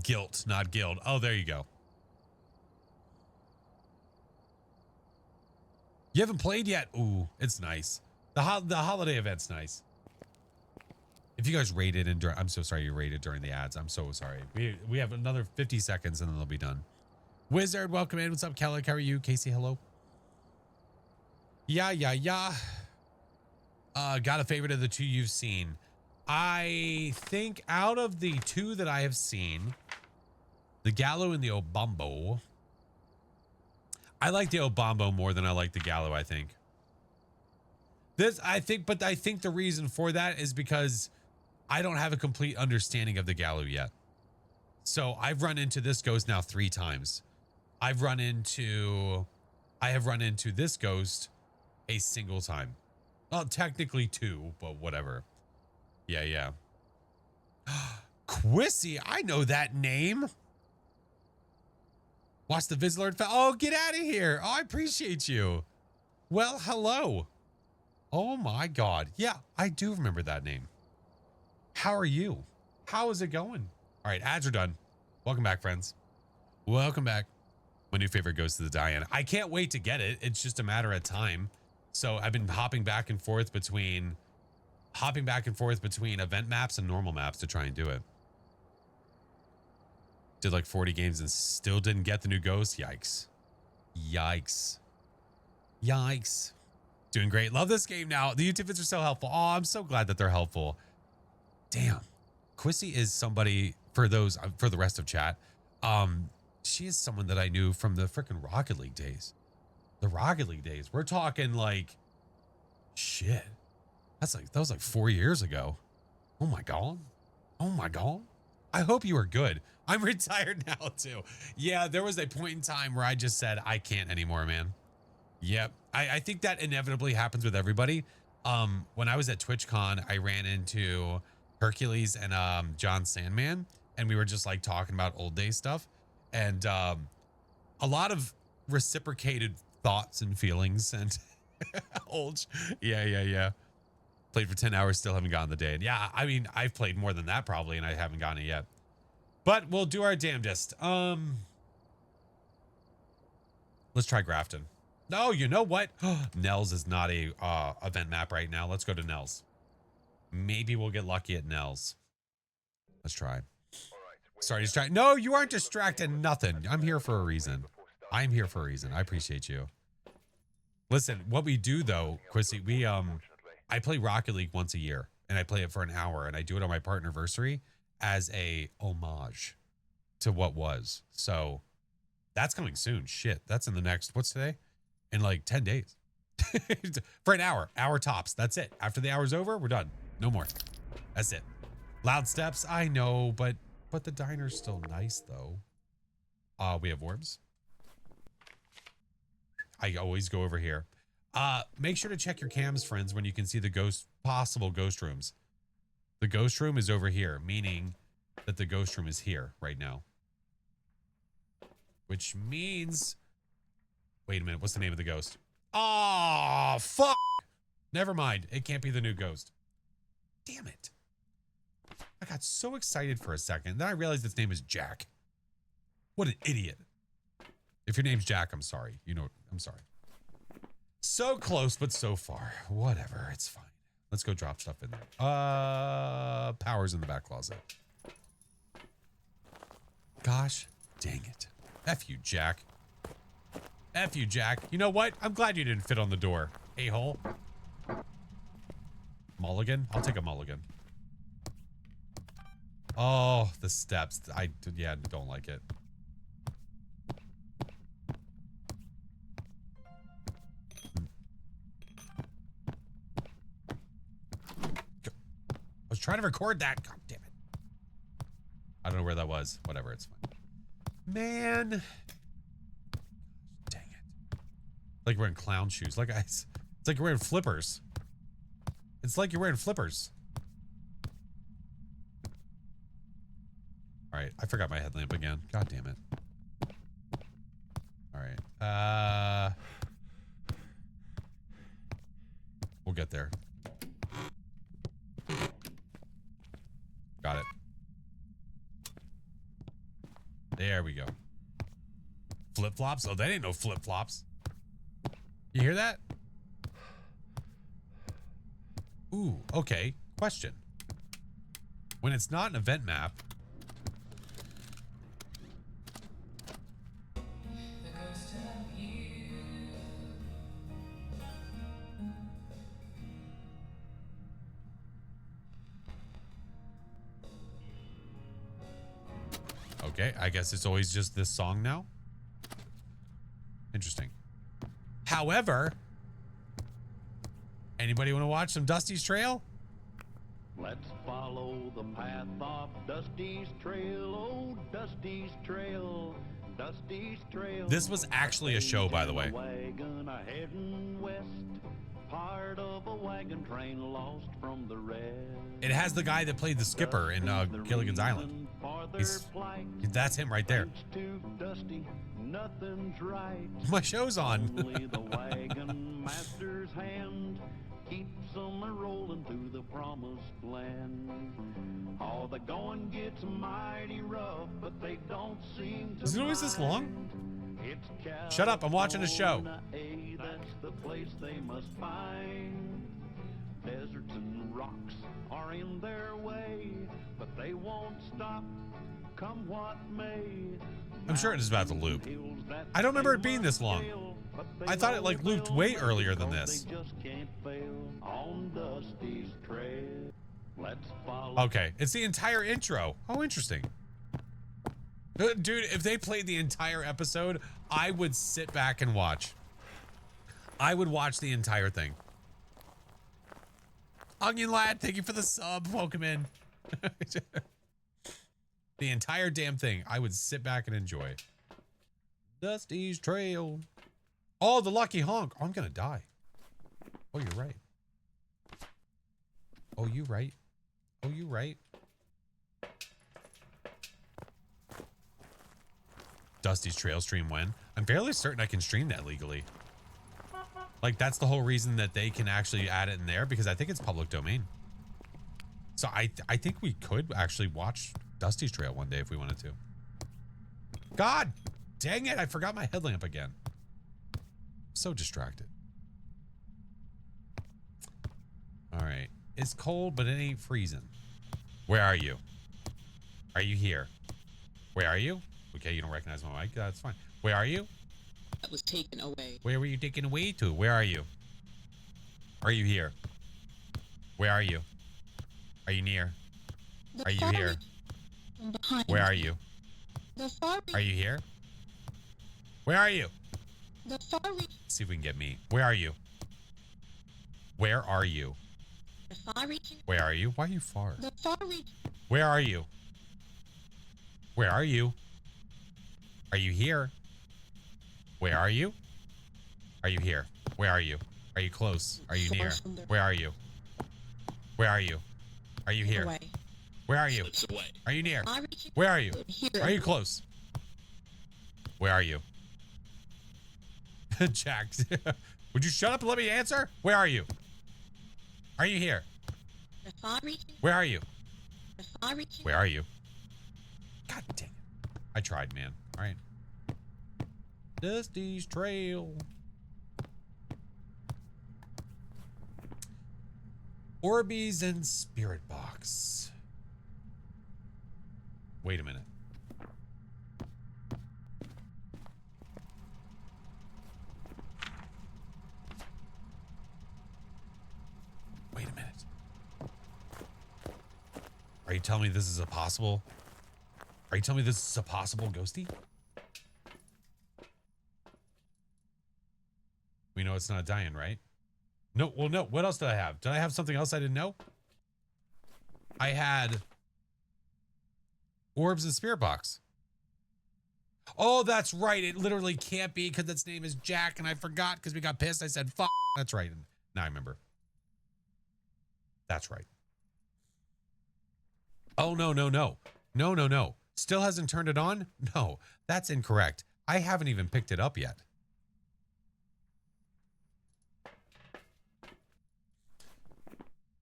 Guilt, not guild. Oh, there you go. You haven't played yet? Ooh, it's nice. The holiday event's nice. If you guys rated and I'm so sorry you rated during the ads. I'm so sorry. We have another 50 seconds and then they'll be done. Wizard, welcome in. What's up, Kelly? How are you? Casey, hello. Yeah. Got a favorite of the 2 you've seen. I think out of the 2 that I have seen, the Gallo and the Obambo, I like the Obambo more than I like the Gallo, I think. I think the reason for that is because I don't have a complete understanding of the Gallo yet. So I've run into this ghost now 3 times. I have run into this ghost a single time. Well, technically 2, but whatever. Yeah. Quissy, I know that name. Watch the Vizlord. Oh, get out of here. Oh, I appreciate you. Well, hello. Oh my God. Yeah, I do remember that name. How are you? How is it going? All right, ads are done. Welcome back, friends. Welcome back. My new favorite goes to the Diane. I can't wait to get it. It's just a matter of time. So I've been hopping back and forth between event maps and normal maps to try and do it. Did like 40 games and still didn't get the new ghost. Yikes. Doing great. Love this game now. The YouTube vids are so helpful. Oh, I'm so glad that they're helpful. Damn. Quissy is somebody for the rest of chat. She is someone that I knew from the freaking Rocket League days. The Rocket League days. We're talking like shit. That was like 4 years ago. Oh my God. I hope you are good. I'm retired now too. Yeah, there was a point in time where I just said, I can't anymore, man. Yep. I think that inevitably happens with everybody. When I was at TwitchCon, I ran into Hercules and John Sandman, and we were just like talking about old day stuff. And a lot of reciprocated thoughts and feelings and old. Yeah. Played for 10 hours, still haven't gotten the day. And yeah, I mean, I've played more than that probably, and I haven't gotten it yet. But we'll do our damnedest. Let's try Grafton. No, you know what? Nels is not a event map right now. Let's go to Nels. Maybe we'll get lucky at Nels. Let's try. Sorry, distract. No, you aren't distracted. Nothing. I'm here for a reason. I appreciate you. Listen, what we do though, Quissy, I play Rocket League once a year, and I play it for an hour, and I do it on my partnerversary as a homage to what was. So that's coming soon. Shit, that's in the next, what's today? In like 10 days. For an hour tops. That's it. After the hour's over, we're done. No more. That's it. Loud steps, I know, but the diner's still nice though. We have orbs. I always go over here. Make sure to check your cams, friends, when you can see the possible ghost rooms. The ghost room is over here, meaning that the ghost room is here right now. Which means, wait a minute, what's the name of the ghost? Oh, fuck. Never mind. It can't be the new ghost. Damn it. I got so excited for a second. Then I realized its name is Jack. What an idiot. If your name's Jack, I'm sorry. You know, I'm sorry. So close, but so far. Whatever, it's fine. Let's go drop stuff in there. Power's in the back closet. Gosh, dang it. F you, Jack. F you, Jack. You know what? I'm glad you didn't fit on the door. A-hole. Mulligan? I'll take a mulligan. Oh, the steps. I don't like it. I was trying to record that. God damn it. I don't know where that was. Whatever, it's fine. Man. Dang it. Like we're in clown shoes. Like it's like we're in flippers. It's like you're wearing flippers. All right, I forgot my headlamp again. God damn it. All right. We'll get there. Got it. There we go. Flip-flops? Oh, that ain't no flip-flops. You hear that? Ooh, okay. Question. When it's not an event map, okay, I guess it's always just this song now. Interesting. However, anybody want to watch some Dusty's Trail? Let's follow the path of Dusty's Trail, oh Dusty's Trail, Dusty's Trail. This was actually a show, by the way. Wagon a heading west, part of a wagon train lost from the rest. It has the guy that played the skipper in Gilligan's Island. That's him right there. Dusty, nothing's right. My show's on. Only the wagon master's hand keeps them rolling to the promised land. Oh, the going gets mighty rough, but they don't seem to. Is it always this long? It's Shut up, I'm watching a show. California, that's the place they must find. Deserts and rocks are in their way, but they won't stop, come what may. I'm sure it is about to loop. I don't remember it being this long. I thought it like looped way earlier than this. Okay, it's the entire intro. Oh, interesting. Dude, if they played the entire episode, I would sit back and watch. I would watch the entire thing. Onion Lad, thank you for the sub. Welcome in. The entire damn thing, I would sit back and enjoy. Dusty's Trail. Oh, the lucky honk. Oh, I'm gonna die. Oh, you're right. Oh, you right. Oh, you right. Dusty's Trail stream when? I'm fairly certain I can stream that legally. Like, that's the whole reason that they can actually add it in there, because I think it's public domain. So I think we could actually watch Dusty's Trail one day if we wanted to. God dang it, I forgot my headlamp again. So distracted. All right. It's cold, but it ain't freezing. Where are you? Are you here? Where are you? Okay, you don't recognize my mic. That's fine. Where are you? That was taken away. Where were you taken away to? Where are you? Are you here? Where are you? Are you near? Are you here? Behind. Where are you? The far. Are you here? Where are you? The far. Let's see if we can get me. Where are you? Where are you? The far region. Where are you? Why are you far? The far region. Where are you? Where are you? Are you here? Where are you? Are you here? Where are you? Are you close? Are you near? Where are you? Where are you? Are you here? Away. Where are you? Are you near? Where are you? Are you close? Where are you? Jack, would you shut up and let me answer? Where are you? Are you here? The far region. Where are you? The far region. Where are you? God dang it. I tried, man. All right. Dusty's Trail. Orbeez and Spirit Box. Wait a minute. Wait a minute. Are you telling me this is a possible? Are you telling me this is a possible ghosty? We know it's not dying, right? No, well, no. What else did I have? Did I have something else I didn't know? I had Orbs and Spirit Box. Oh, that's right. It literally can't be because its name is Jack, and I forgot because we got pissed. I said, fuck. That's right. Now I remember. That's right. Oh, no, no, no. No, no, no. Still hasn't turned it on? No, that's incorrect. I haven't even picked it up yet.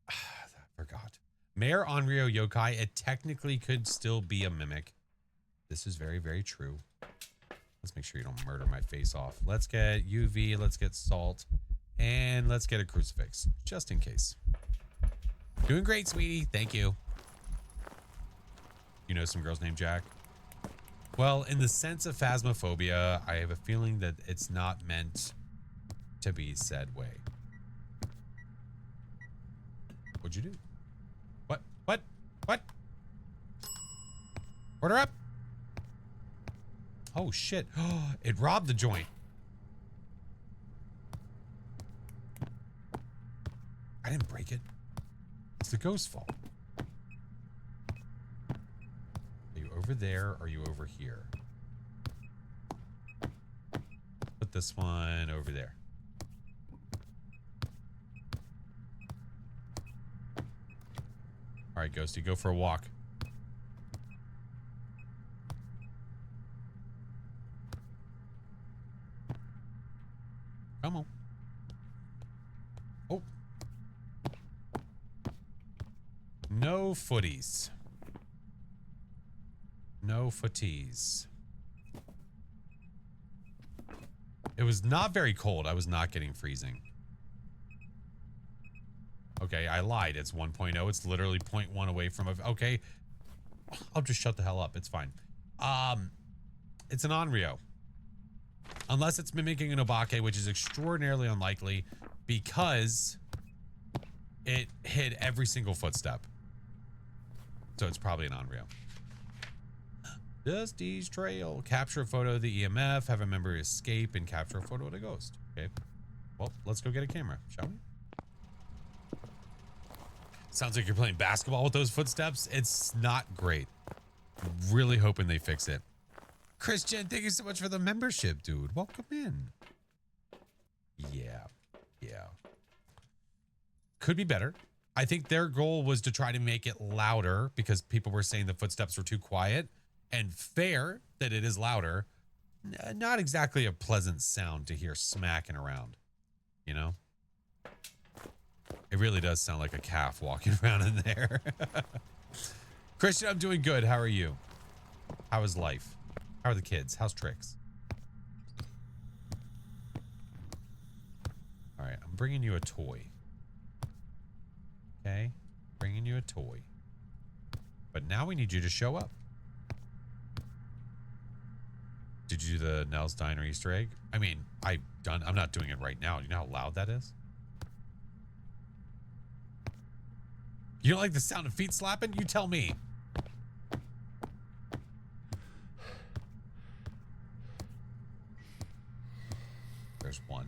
I forgot. Mayor Onryo Yokai, it technically could still be a mimic. This is very, very true. Let's make sure you don't murder my face off. Let's get UV, let's get salt, and let's get a crucifix, just in case. Doing great, sweetie. Thank you. You know some girls named Jack? Well, in the sense of Phasmophobia, I have a feeling that it's not meant to be said way. What'd you do? What? What? What? Order up. Oh, shit. It robbed the joint. I didn't break it. It's the ghost's fault. Are you over there or are you over here? Put this one over there. All right, Ghosty, go for a walk. Come on. Oh. No footies. No footies. It was not very cold. I was not getting freezing. Okay, I lied. It's 1.0. It's literally 0.1 away from a... Okay. I'll just shut the hell up. It's fine. It's an Onryo. Unless it's mimicking an Obake, which is extraordinarily unlikely because it hid every single footstep. So it's probably an Onryo. Dusty's Trail. Capture a photo of the EMF, have a member escape, and capture a photo of the ghost. Okay. Well, let's go get a camera, shall we? Sounds like you're playing basketball with those footsteps. It's not great. Really hoping they fix it. Christian, thank you so much for the membership, dude. Welcome in. Yeah. Yeah. Could be better. I think their goal was to try to make it louder because people were saying the footsteps were too quiet. And fair that it is louder. Not exactly a pleasant sound to hear smacking around. You know? It really does sound like a calf walking around in there. Christian, I'm doing good. How are you? How is life? How are the kids? How's tricks? All right, I'm bringing you a toy. Okay, bringing you a toy. But now we need you to show up. Did you do the Nell's Diner Easter egg? I mean, I'm not doing it right now. Do you know how loud that is? You don't like the sound of feet slapping? You tell me. There's one.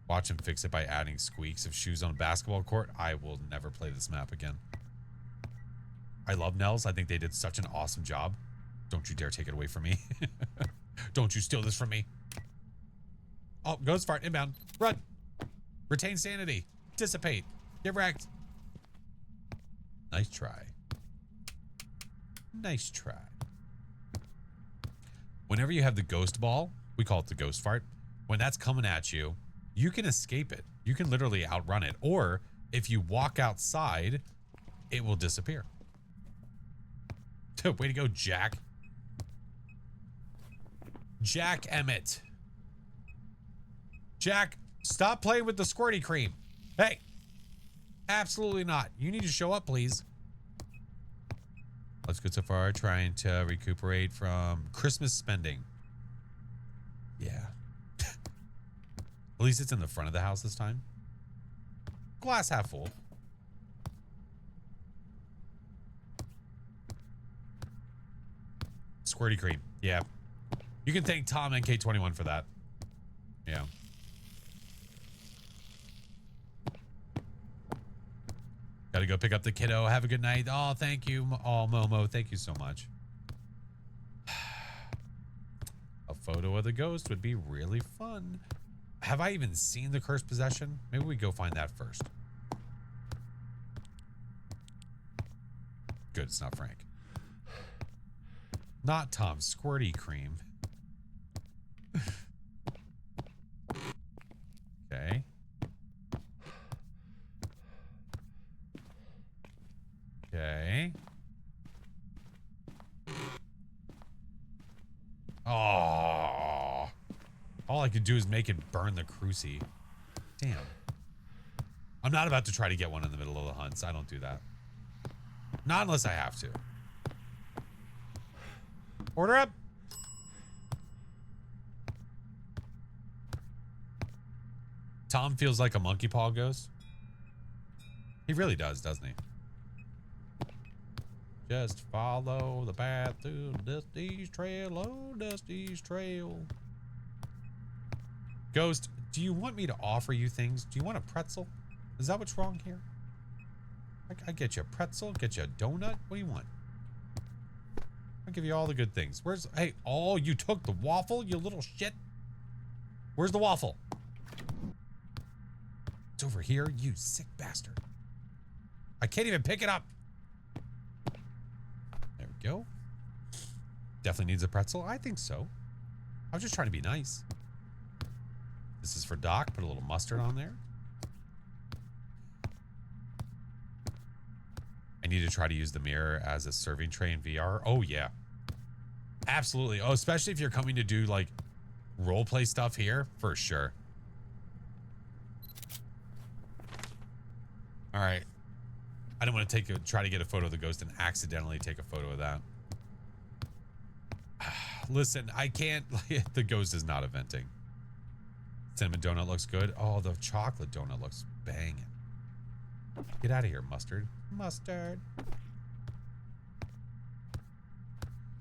Watch him fix it by adding squeaks of shoes on a basketball court. I will never play this map again. I love Nels. I think they did such an awesome job. Don't you dare take it away from me. Don't you steal this from me. Oh, ghost fart inbound. Run. Retain sanity. Dissipate. Get wrecked. Nice try. Nice try. Whenever you have the ghost ball, we call it the ghost fart. When that's coming at you, you can escape it. You can literally outrun it. Or if you walk outside, it will disappear. Way to go, Jack. Jack Emmett. Jack, stop playing with the squirty cream. Hey, absolutely not. You need to show up, please. Let's go so far trying to recuperate from Christmas spending. Yeah. At least it's in the front of the house this time. Glass half full. Squirty cream. Yeah. You can thank Tom NK21 for that. Yeah. Gotta go pick up the kiddo. Have a good night. Oh, thank you. Oh, Momo. Thank you so much. A photo of the ghost would be really fun. Have I even seen the cursed possession? Maybe we go find that first. Good, it's not Frank. Not Tom Squirty Cream. Okay. Okay. Oh. All I could do is make it burn the cruci. Damn. I'm not about to try to get one in the middle of the hunts. I don't do that. Not unless I have to. Order up. Tom feels like a monkey paw ghost. He really does, doesn't he? Just follow the path through Dusty's trail. Oh, Dusty's trail. Ghost, do you want me to offer you things? Do you want a pretzel? Is that what's wrong here? I get you a pretzel, get you a donut. What do you want? I'll give you all the good things. Where's, hey, oh, you took the waffle, you little shit. Where's the waffle? It's over here, you sick bastard. I can't even pick it up. There we go. Definitely needs a pretzel. I think so. I was just trying to be nice. This is for Doc. Put a little mustard on there. I need to try to use the mirror as a serving tray in VR. Oh, yeah. Absolutely. Oh, especially if you're coming to do, like, role play stuff here. For sure. All right. I don't want to try to get a photo of the ghost and accidentally take a photo of that. Listen, I can't. The ghost is not eventing. Cinnamon donut looks good. Oh, the chocolate donut looks banging. Get out of here, mustard. Mustard.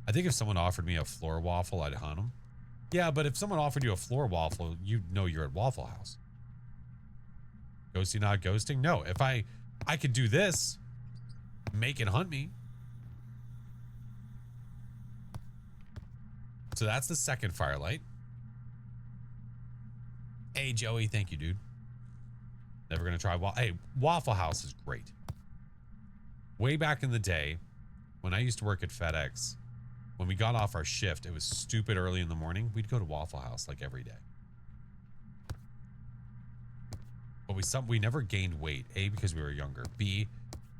I think if someone offered me a floor waffle, I'd hunt them. Yeah, but if someone offered you a floor waffle, you'd know you're at Waffle House. Ghosty not ghosting? No, if I could do this, make it hunt me. So that's the second firelight. Hey, Joey, thank you, dude. Never gonna try hey, Waffle House is great. Way back in the day, when I used to work at FedEx, when we got off our shift, it was stupid early in the morning. We'd go to Waffle House like every day. But we never gained weight. A, because we were younger. B,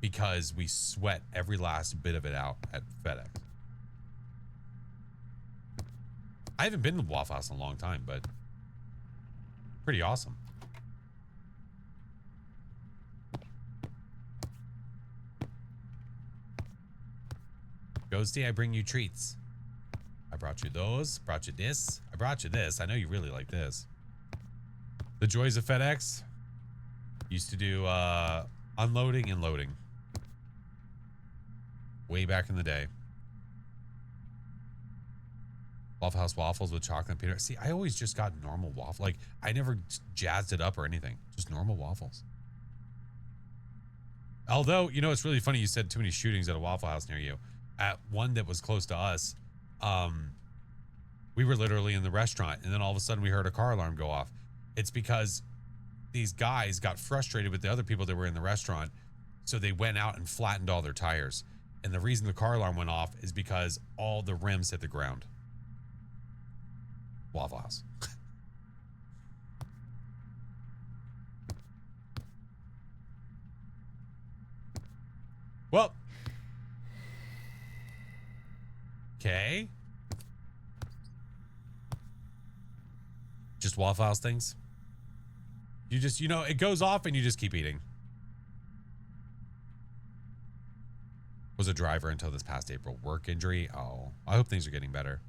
because we sweat every last bit of it out at FedEx. I haven't been to Waffle House in a long time, but pretty awesome. Ghosty, I bring you treats. I brought you those, brought you this, I brought you this. I know you really like this. The joys of FedEx. Used to do unloading and loading. Way back in the day. Waffle House waffles with chocolate and peanut. See, I always just got normal waffle. Like, I never jazzed it up or anything. Just normal waffles. Although, you know, it's really funny you said too many shootings at a Waffle House near you. At one that was close to us, we were literally in the restaurant, and then all of a sudden we heard a car alarm go off. It's because these guys got frustrated with the other people that were in the restaurant, so they went out and flattened all their tires. And the reason the car alarm went off is because all the rims hit the ground. Waffle House. Well. Okay. Just Waffle House things? You just, you know, it goes off and you just keep eating. Was a driver until this past April. Work injury? Oh, I hope things are getting better.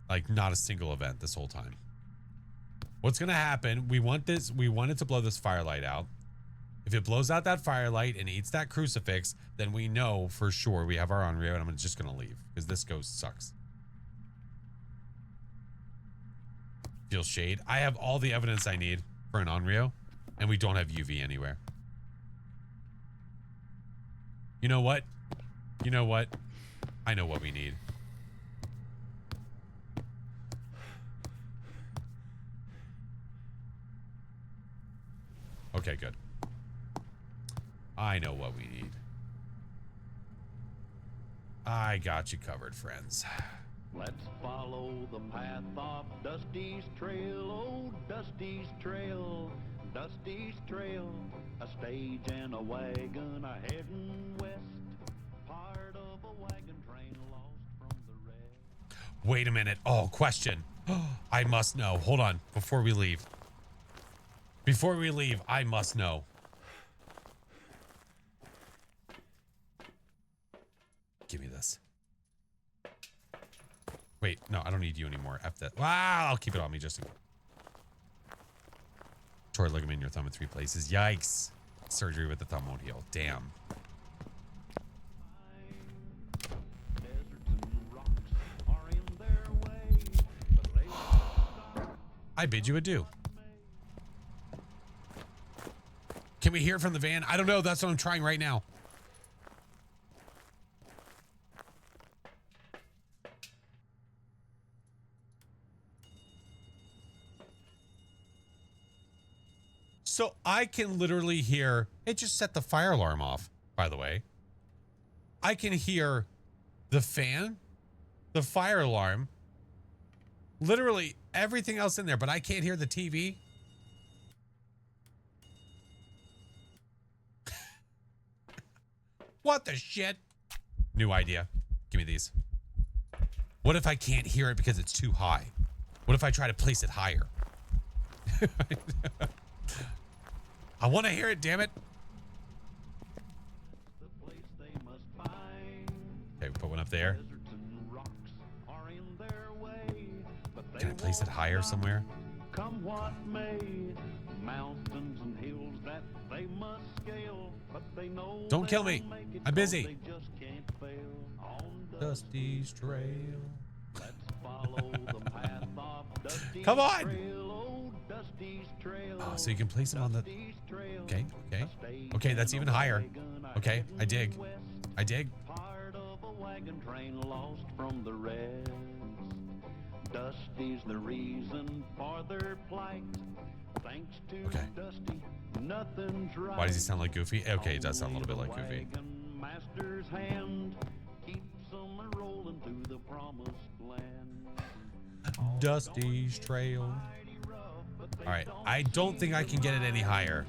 Like, not a single event this whole time. What's going to happen? We want it to blow this firelight out. If it blows out that firelight and eats that crucifix, then we know for sure we have our Onryo, and I'm just going to leave because this ghost sucks. Feel shade. I have all the evidence I need for an Onryo, and we don't have UV anywhere. You know what? You know what? I know what we need. Okay, good. I know what we need. I got you covered, friends. Let's follow the path of Dusty's trail, oh Dusty's trail, Dusty's trail. A stage and a wagon are heading west, part of a wagon train lost from the rest. Wait a minute. Oh, question. I must know. Hold on. Before we leave. Before we leave, I must know. Give me this. Wait, no, I don't need you anymore. F that. Wow, I'll keep it on me just in case. Torn ligament in your thumb in 3 places. Yikes. Surgery with the thumb won't heal. Damn. I bid you adieu. Can we hear it from the van? I don't know. That's what I'm trying right now. So I can literally hear, it just set the fire alarm off, by the way. I can hear the fan, the fire alarm, literally everything else in there, but I can't hear the TV. What the shit? New idea. Give me these. What if I can't hear it because it's too high? What if I try to place it higher? I want to hear it, damn it. Okay, put one up there. Can I place it higher somewhere? Come what may, mountains and hills that they must scale, but they know Don't kill me. I'm busy. they just can't fail. On Dusty's trail. Let's follow the path of Dusty's Come on. trail, oh Dusty's trail. Oh, so you can place them on the... Dusty's trail. Okay, okay. A stage Okay, that's and even a higher. wagon are Okay, I heading dig. west, I dig. part of a wagon train lost from the rest. Dusty's the reason for their plight. Thanks to Okay. Dusty, nothing's right. Why does he sound like Goofy? Okay, it does sound a little bit Only like the Goofy. wagon master's hand keeps them rolling through the promised land. Dusty's trail. All right, I don't think I can get it any higher.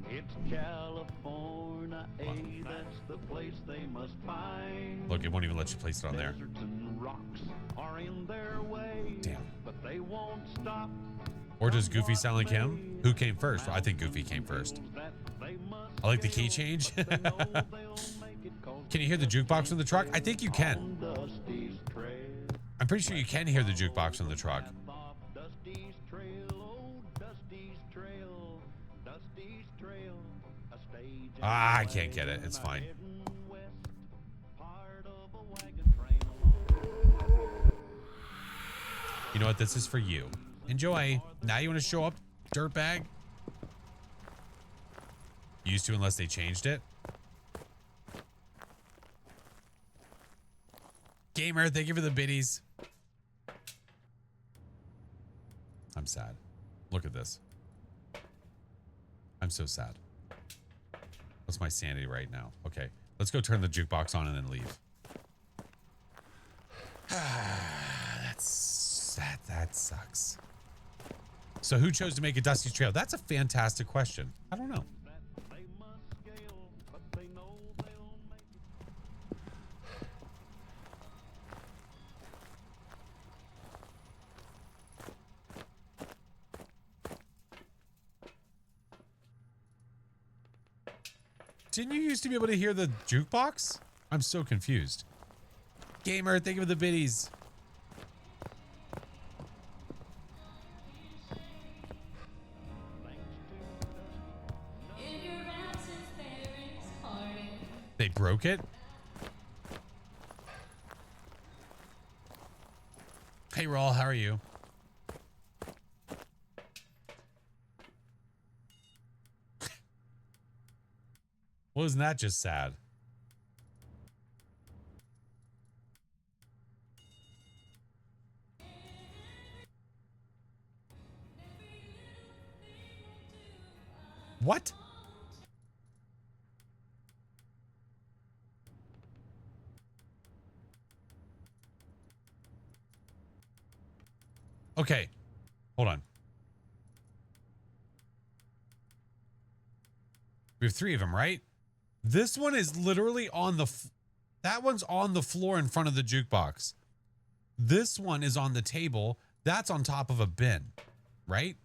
It's California, that's the place they must find. Look, it won't even let you place it on there. Deserts and rocks are in their way. Damn. But they won't stop. Or does Goofy sound like him? Who came first? I think Goofy came first. I like the key change. Can you hear the jukebox from the truck? I think you can. I'm pretty sure you can hear the jukebox from the truck. Ah, I can't get it. It's fine. You know what? This is for you. Enjoy. Now you want to show up, dirtbag? Used to unless they changed it. Gamer, thank you for the biddies. I'm sad. Look at this. I'm so sad. What's my sanity right now? Okay, let's go turn the jukebox on and then leave. That sucks. So who chose to make a Dusty's Trail? That's a fantastic question. I don't know. Didn't you used to be able to hear the jukebox? I'm so confused. Gamer, thank you for the biddies. They broke it? Hey, Raul, how are you? Wasn't that just sad? What? Okay. Hold on. We have 3 of them, right? This one is literally on the... That one's on the floor in front of the jukebox. This one is on the table. That's on top of a bin, right?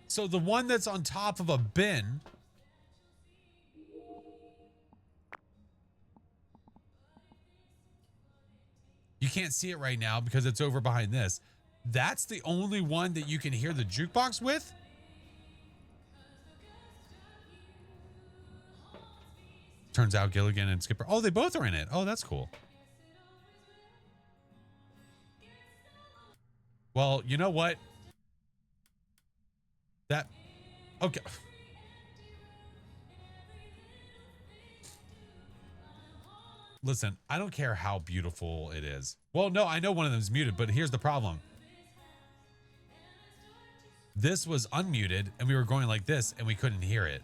So the one that's on top of a bin... You can't see it right now because it's over behind this. That's the only one that you can hear the jukebox with? Turns out Gilligan and Skipper... Oh, they both are in it. Oh, that's cool. Well, you know what? That... Okay. Listen, I don't care how beautiful it is. Well, no, I know one of them is muted, but here's the problem. This was unmuted, and we were going like this, and we couldn't hear it.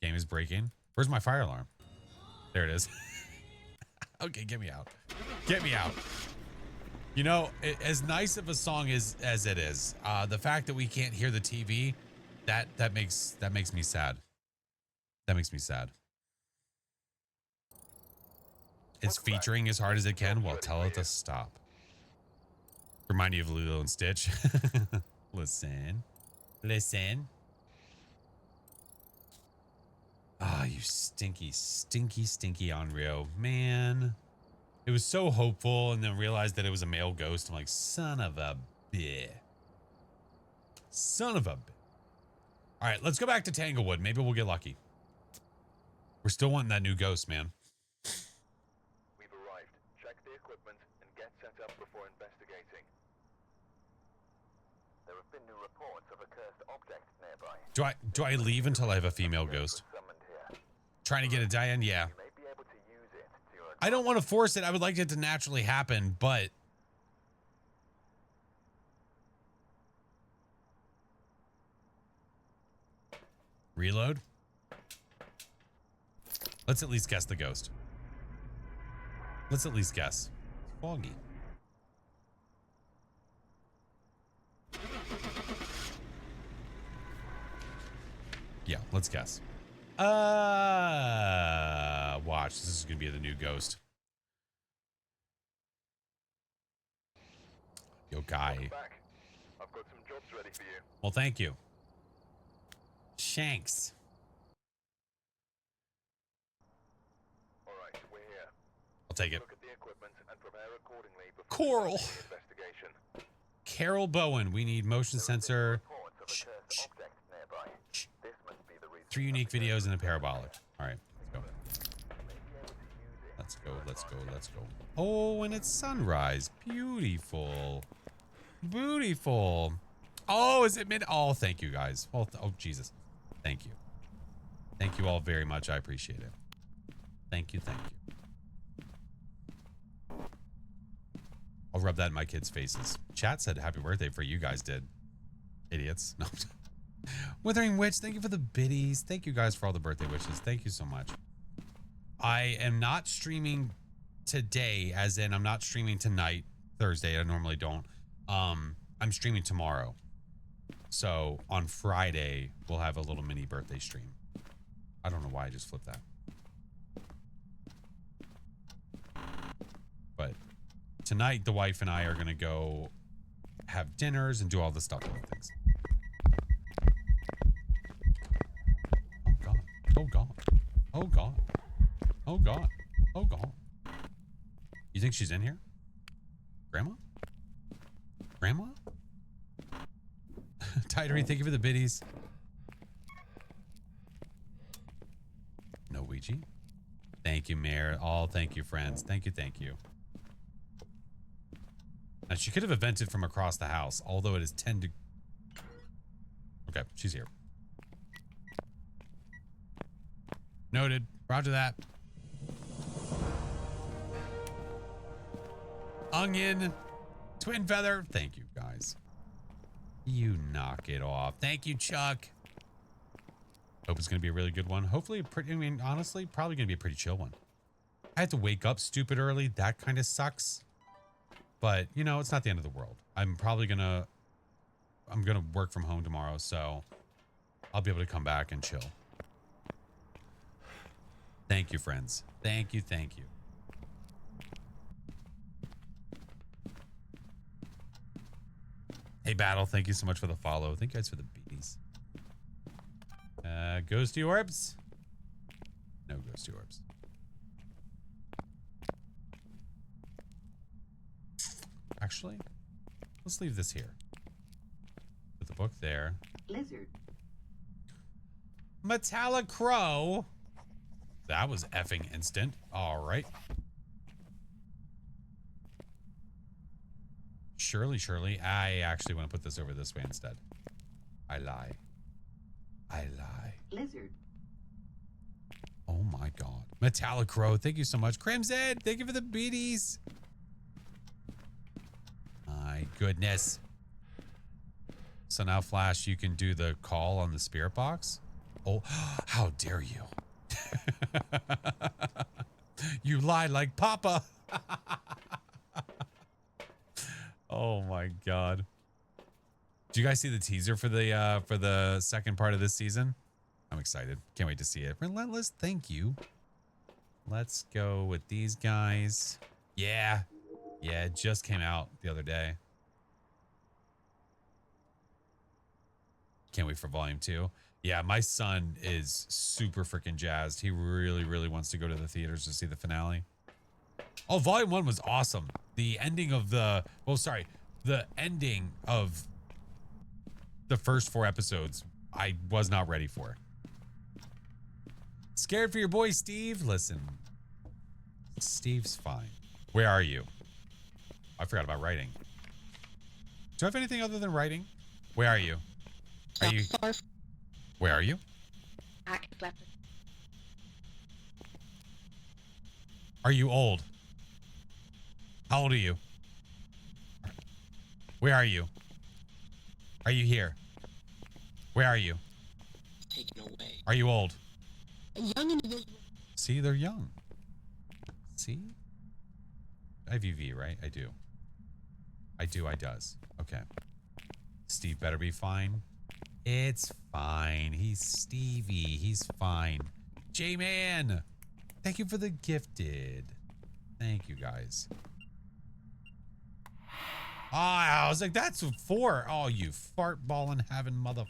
Game is breaking. Where's my fire alarm? There it is. Okay, get me out. Get me out. You know, as nice of a song as it is, the fact that we can't hear the TV, that makes me sad. That makes me sad. It's featuring as hard as it can. Well, tell it to stop. Remind you of Lilo and Stitch. Listen. Listen. Ah, you stinky, stinky, stinky Onryo. Man. It was so hopeful, and then realized that it was a male ghost. I'm like, son of a bitch. Son of a bitch. All right, let's go back to Tanglewood. Maybe we'll get lucky. We're still wanting that new ghost, man. We've arrived. Check the equipment and get set up before investigating. There have been new reports of a cursed object nearby. Do I leave until I have a female ghost? Summoned here. Trying to get a die in? Yeah. You may be able to use it to your I don't want to force it. I would like it to naturally happen, but... Reload? Let's at least guess the ghost. Let's at least guess. It's foggy. Yeah, let's guess. Watch. This is going to be the new ghost. Yo, guy. back. I've got some jobs ready for you. Well, thank you. Shanks. All right, we're here. I'll take it. Look at the equipment and prepare accordingly before Coral. the investigation. Carol Bowen. We need motion sensor. Reports of a cursed object nearby. This must be the reason. 3 unique videos and a parabolic. All right, let's go. Let's go. Let's go. Oh, and it's sunrise. Beautiful. Beautiful. Oh, is it mid? Oh, thank you guys. Oh, oh, Jesus. Thank you. Thank you all very much. I appreciate it. Thank you. Thank you. I'll rub that in my kids' faces. Chat said happy birthday for you guys did. Idiots. No. Withering Witch, thank you for the biddies. Thank you guys for all the birthday wishes. Thank you so much. I am not streaming today, as in I'm not streaming tonight, Thursday. I normally don't. I'm streaming tomorrow. So on Friday, we'll have a little mini birthday stream. I don't know why I just flipped that. But tonight, the wife and I are going to go have dinners and do all the stuff and things. Oh God. Oh God. Oh God. Oh God. You think she's in here? Grandma? Grandma? Tidery, thank you for the biddies. No Ouija. Thank you, Mayor. All thank you, friends. Thank you, thank you. Now, she could have vented from across the house, although it is 10 to... Okay, she's here. Noted. Roger that. Onion. Twin feather. Thank you, guys. You knock it off. Thank you, Chuck. Hope it's going to be a really good one. Hopefully, I mean, honestly, probably going to be a pretty chill one. I had to wake up stupid early. That kind of sucks. But, you know, it's not the end of the world. I'm going to work from home tomorrow, so I'll be able to come back and chill. Thank you, friends. Thank you. Thank you. Hey, Battle. Thank you so much for the follow. Thank you guys for the beaties. Ghosty orbs? No ghosty orbs. Actually, let's leave this here. Put the book there. Lizard. Metallic Crow. That was effing instant. All right. Shirley. I actually want to put this over this way instead. I lie. Lizard. Oh my God. Metallic Crow. Thank you so much. Crimson. Thank you for the beaties. My goodness. So now, Flash, you can do the call on the spirit box. Oh, how dare you? You lied like Papa. Oh my God. Did you guys see the teaser for the second part of this season? I'm excited. Can't wait to see it. Relentless, thank you. Let's go with these guys. Yeah. Yeah, it just came out the other day. Can't wait for volume 2. Yeah, my son is super freaking jazzed. He really wants to go to the theaters to see the finale. Oh, volume 1 was awesome. The ending of the ending of the first 4 episodes, I was not ready for. Scared for your boy, Steve? Listen, Steve's fine. Where are you? I forgot about writing. Do I have anything other than writing? Where are you? Are you? Where are you? Are you old? How old are you? Where are you? Are you here? Where are you? Taken away. Are you old? A young individual. See, they're young. See? I have UV, right? I do. I does. Okay. Steve better be fine. It's fine. He's Stevie. He's fine. J-Man. Thank you for the gifted. Thank you, guys. Ah, I was like, that's 4. Oh, you fart ball in heaven, mother.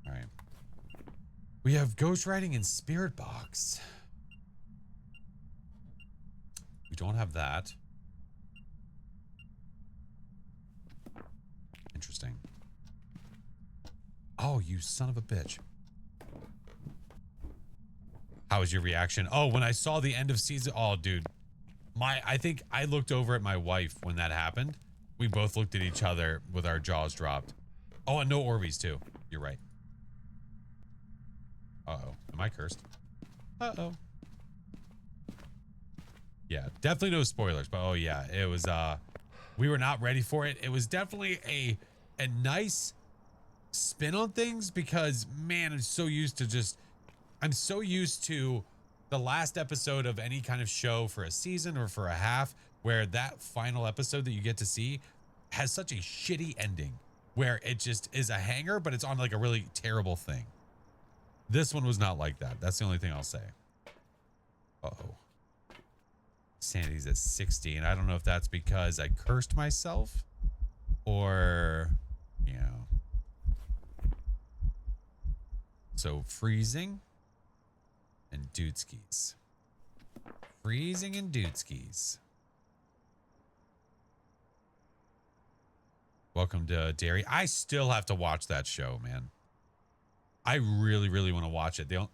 All right. We have ghostwriting and spirit box. We don't have that. Interesting. Oh, you son of a bitch. How was your reaction? Oh, when I saw the end of season. Oh, dude. I think I looked over at my wife when that happened. We both looked at each other with our jaws dropped. Oh, and no Orbeez too. You're right. Uh-oh. Am I cursed? Uh-oh. Yeah, definitely no spoilers, but oh yeah, it was we were not ready for it. It was definitely a nice spin on things because man, I'm so used to the last episode of any kind of show for a season or for a half where that final episode that you get to see has such a shitty ending where it just is a hanger, but it's on like a really terrible thing. This one was not like that. That's the only thing I'll say. Uh-oh. Sanity's at 60, and I don't know if that's because I cursed myself or, you know. So freezing and dudeskies. Freezing and dudeskies. Welcome to Dairy. I still have to watch that show, man. I really want to watch it. The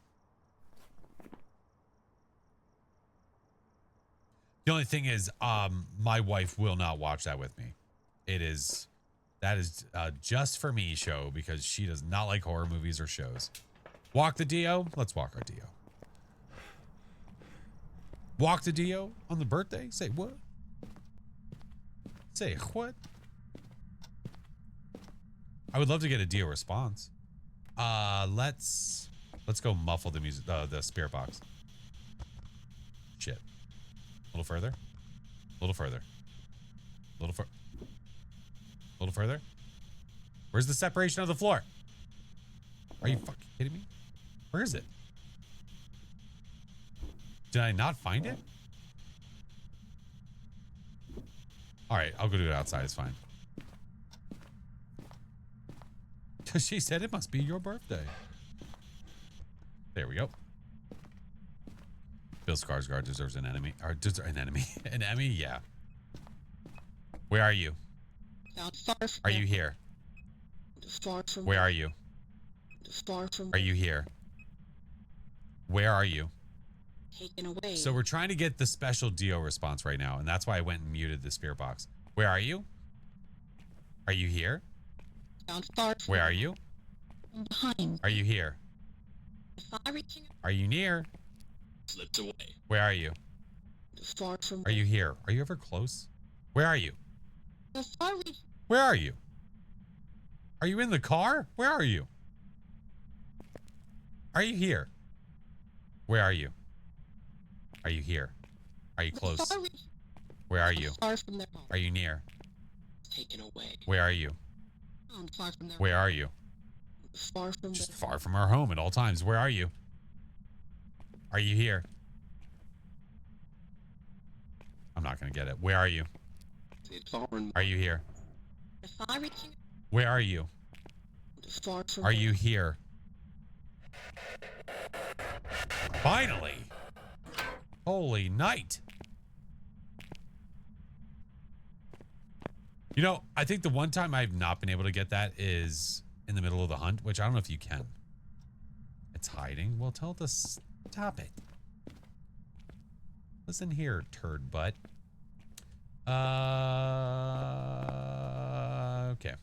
only thing is, my wife will not watch that with me. It is That is just for me show because she does not like horror movies or shows. Walk the Dio. Let's walk our Dio. Walk the Dio on the birthday? Say what? Say what? I would love to get a Dio response. Let's go muffle the music, the spirit box. Shit. A little further. A little further. A little further. Where's the separation of the floor? Are you fucking kidding me? Where is it? Did I not find it? All right, I'll go do it outside. It's fine. She said it must be your birthday. There we go. Bill Skarsgård deserves an enemy. Or an enemy. An Emmy? Yeah. Where are you? Not far from Are you here? Far from Where are you? Far from Are you here? Where are you? taken away. So we're trying to get the special Dio response right now, and that's why I went and muted the spirit box. Where are you? Are you here? Found far from Where are you? behind. Are you here? If I reach Are you near? slipped away. Where are you? Far from Are you here? Are you ever close? Where are you? If I reach Where are you? Are you in the car? Where are you? Are you here? Where are you? Are you here? Are you close? If I reach Where are you? far from their home. Are you near? Taken away. Where are you? Found far from their Where are you? far from Just their far from our home at all times. Where are you? Are you here? I'm not going to get it. Where are you? Are you here? If I reach Where are you? far from Are you here? Finally! Holy night! You know, I think the one time I've not been able to get that is in the middle of the hunt, which I don't know if you can. It's hiding. Well, tell it to stop it. Listen here, turd butt. Okay.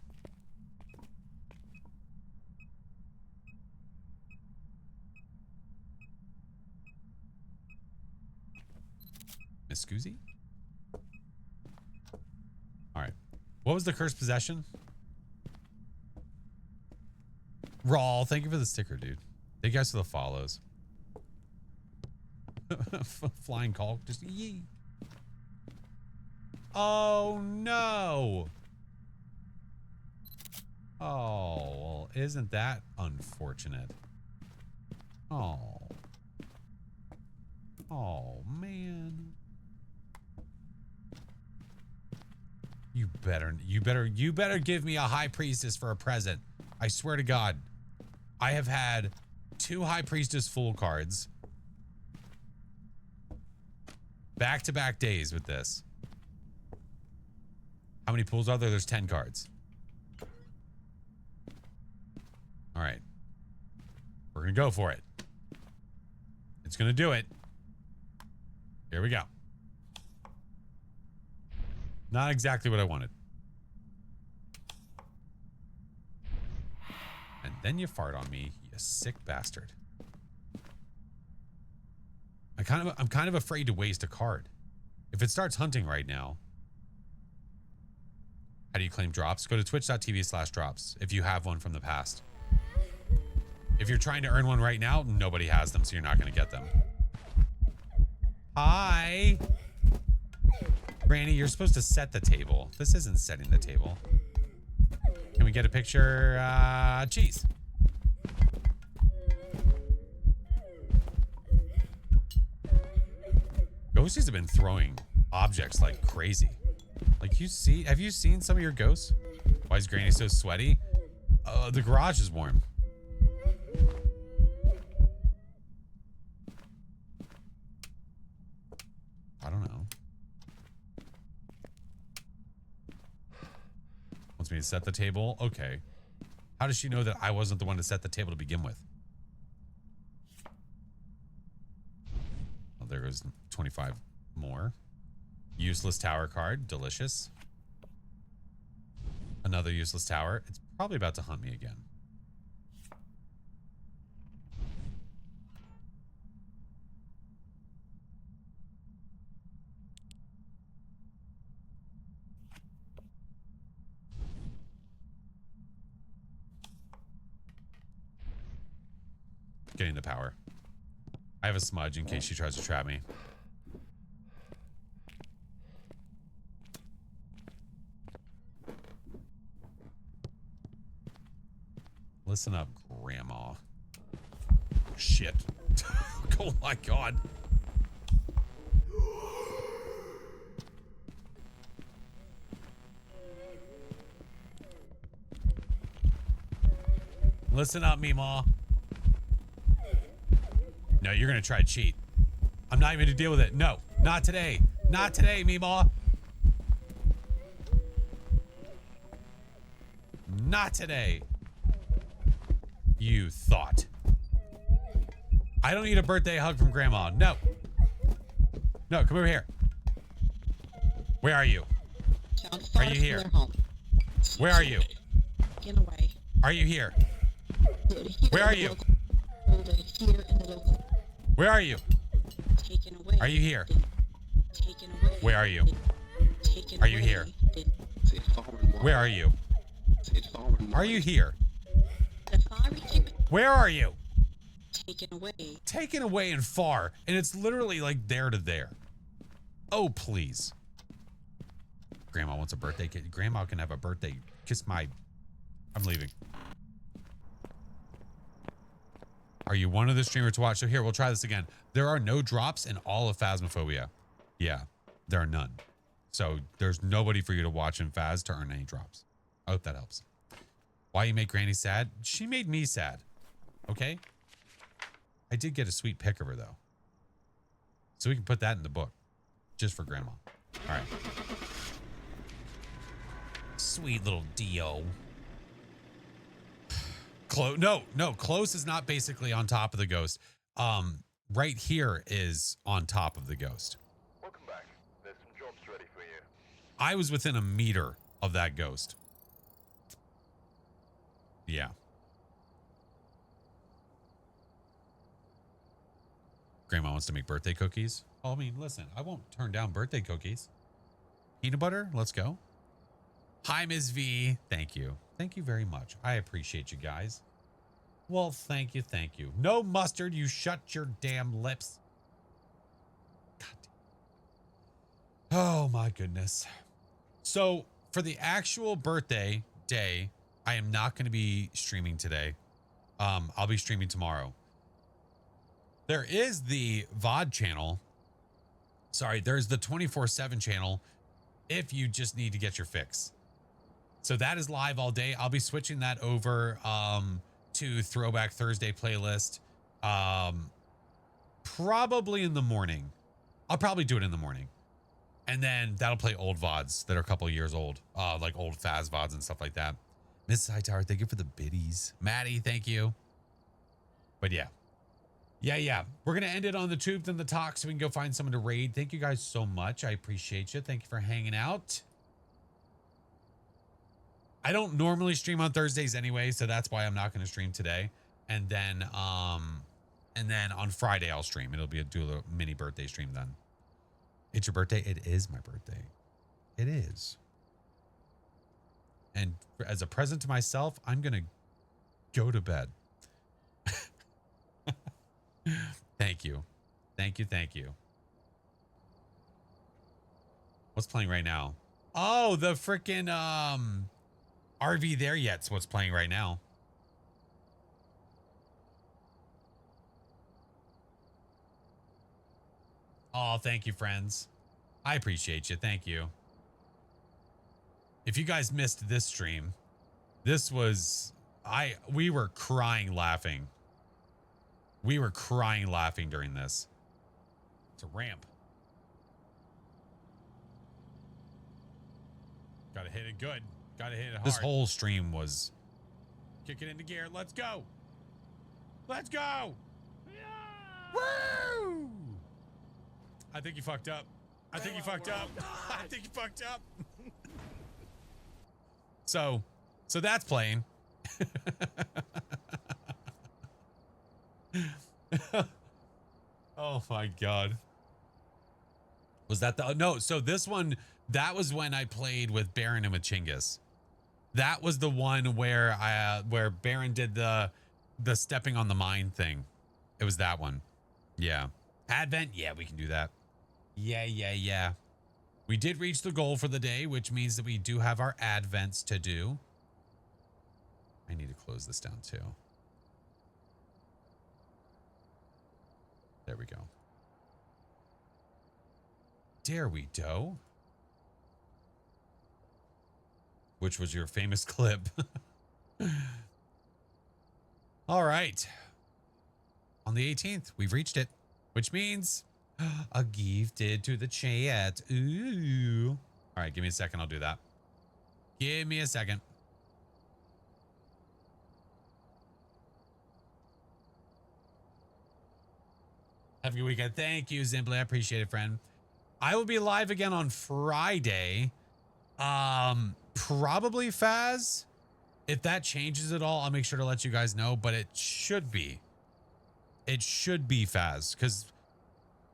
Miss Scoozy? All right. What was the cursed possession? Raw, thank you for the sticker, dude. Thank you guys for the follows. Flying call, just yee. Oh no. Oh, well, isn't that unfortunate? Oh. Oh man. You better give me a high priestess for a present. I swear to God. I have had 2 high priestess full cards. Back-to-back days with this. How many pools are there? There's 10 cards. All right. We're going to go for it. It's going to do it. Here we go. Not exactly what I wanted. And then you fart on me, you sick bastard. I'm kind of afraid to waste a card. If it starts hunting right now. How do you claim drops? Go to twitch.tv/drops if you have one from the past. If you're trying to earn one right now, nobody has them, so you're not going to get them. Hi. Granny, you're supposed to set the table. This isn't setting the table. Can we get a picture? Cheese. Ghosties have been throwing objects like crazy. Like have you seen some of your ghosts? Why is Granny so sweaty? The garage is warm. I don't know. Wants me to set the table? Okay. How does she know that I wasn't the one to set the table to begin with? Well, there goes 25 more. Useless tower card. Delicious. Another useless tower. It's probably about to hunt me again. Getting the power. I have a smudge in case she tries to trap me. Listen up, Grandma. Shit. Oh my god. Listen up, Meemaw. No, you're gonna try to cheat. I'm not even gonna deal with it. No, not today. Not today, Meemaw. Not today. You thought. I don't need a birthday hug from Grandma. No. No, come over here. Where are you? Are you here? Where are you? Get away. Are you here? Where are you? Where are you? Taken away. Are you here? Taken away. Where are you? Taken Are you away. here? Where are you? Are you here? The fiery chicken Where are you? taken away. Taken away and far. And it's literally like there to there. Oh, please. Grandma wants a birthday kid. Grandma can have a birthday. Kiss my... I'm leaving. Are you one of the streamers to watch? So here, we'll try this again. There are no drops in all of Phasmophobia. Yeah, there are none. So there's nobody for you to watch in Phas to earn any drops. I hope that helps. Why you make Granny sad? She made me sad. Okay? I did get a sweet pic of her, though. So we can put that in the book. Just for Grandma. All right. Sweet little Dio. No, close is not basically on top of the ghost. Right here is on top of the ghost. Welcome back. There's some jobs ready for you. I was within a meter of that ghost. Yeah. Grandma wants to make birthday cookies. Oh, I mean, listen, I won't turn down birthday cookies. Peanut butter, let's go. Hi, Ms. V. Thank you. Thank you very much. I appreciate you guys. Well, thank you, thank you. No mustard, you shut your damn lips. God damn. Oh my goodness. So for the actual birthday day, I am not going to be streaming today. I'll be streaming tomorrow. There is the VOD channel. Sorry, there's the 24/7 channel if you just need to get your fix. So that is live all day. I'll be switching that over to Throwback Thursday playlist probably in the morning. I'll probably do it in the morning. And then that'll play old VODs that are a couple of years old, like old Phas VODs and stuff like that. Mrs. Hightower, thank you for the biddies. Maddie, thank you. But yeah. Yeah. We're going to end it on the tubes and the talk so we can go find someone to raid. Thank you guys so much. I appreciate you. Thank you for hanging out. I don't normally stream on Thursdays anyway, so that's why I'm not going to stream today. And then on Friday I'll stream. It'll be do a mini birthday stream then. It's your birthday? It is my birthday. It is. And as a present to myself, I'm going to go to bed. Thank you. Thank you. What's playing right now? Oh, the freaking RV There Yet's what's playing right now. Oh, thank you, friends. I appreciate you. Thank you. If you guys missed this stream, this was we were crying laughing. We were crying laughing during this. It's a ramp. Gotta hit it good. Gotta hit it hard. This whole stream was kick it into gear. Let's go. Let's go. Yeah. Woo! I think you fucked up. I think you fucked up. I think you fucked up. So that's playing. Oh my God. Was that the no? So this one, that was when I played with Baron and with Chinggis. That was the one where where Baron did the stepping on the mine thing. It was that one. Yeah. Advent. Yeah, we can do that. Yeah. We did reach the goal for the day, which means that we do have our advents to do. I need to close this down too. There we go. There we go. Which was your famous clip. All right. On the 18th, we've reached it, which means a gifted to the chat. Ooh. All right, give me a second. I'll do that. Give me a second. Have a good weekend. Thank you, Zimbly. I appreciate it, friend. I will be live again on Friday. Probably Faz. If that changes at all, I'll make sure to let you guys know, but it should be. It should be Faz, because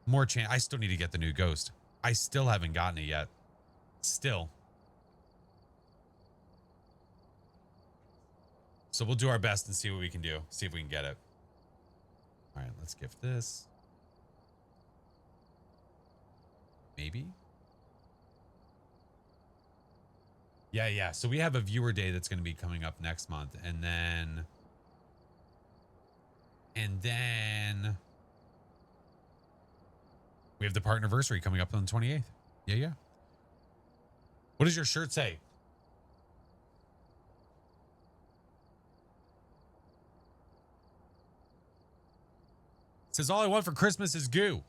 more chance. I still need to get the new Ghost. I still haven't gotten it yet. Still. So we'll do our best and see what we can do. See if we can get it. All right, let's gift this. Maybe. Yeah. So we have a viewer day that's going to be coming up next month. And then we have the partnerversary coming up on the 28th. Yeah. What does your shirt say? It says all I want for Christmas is goo.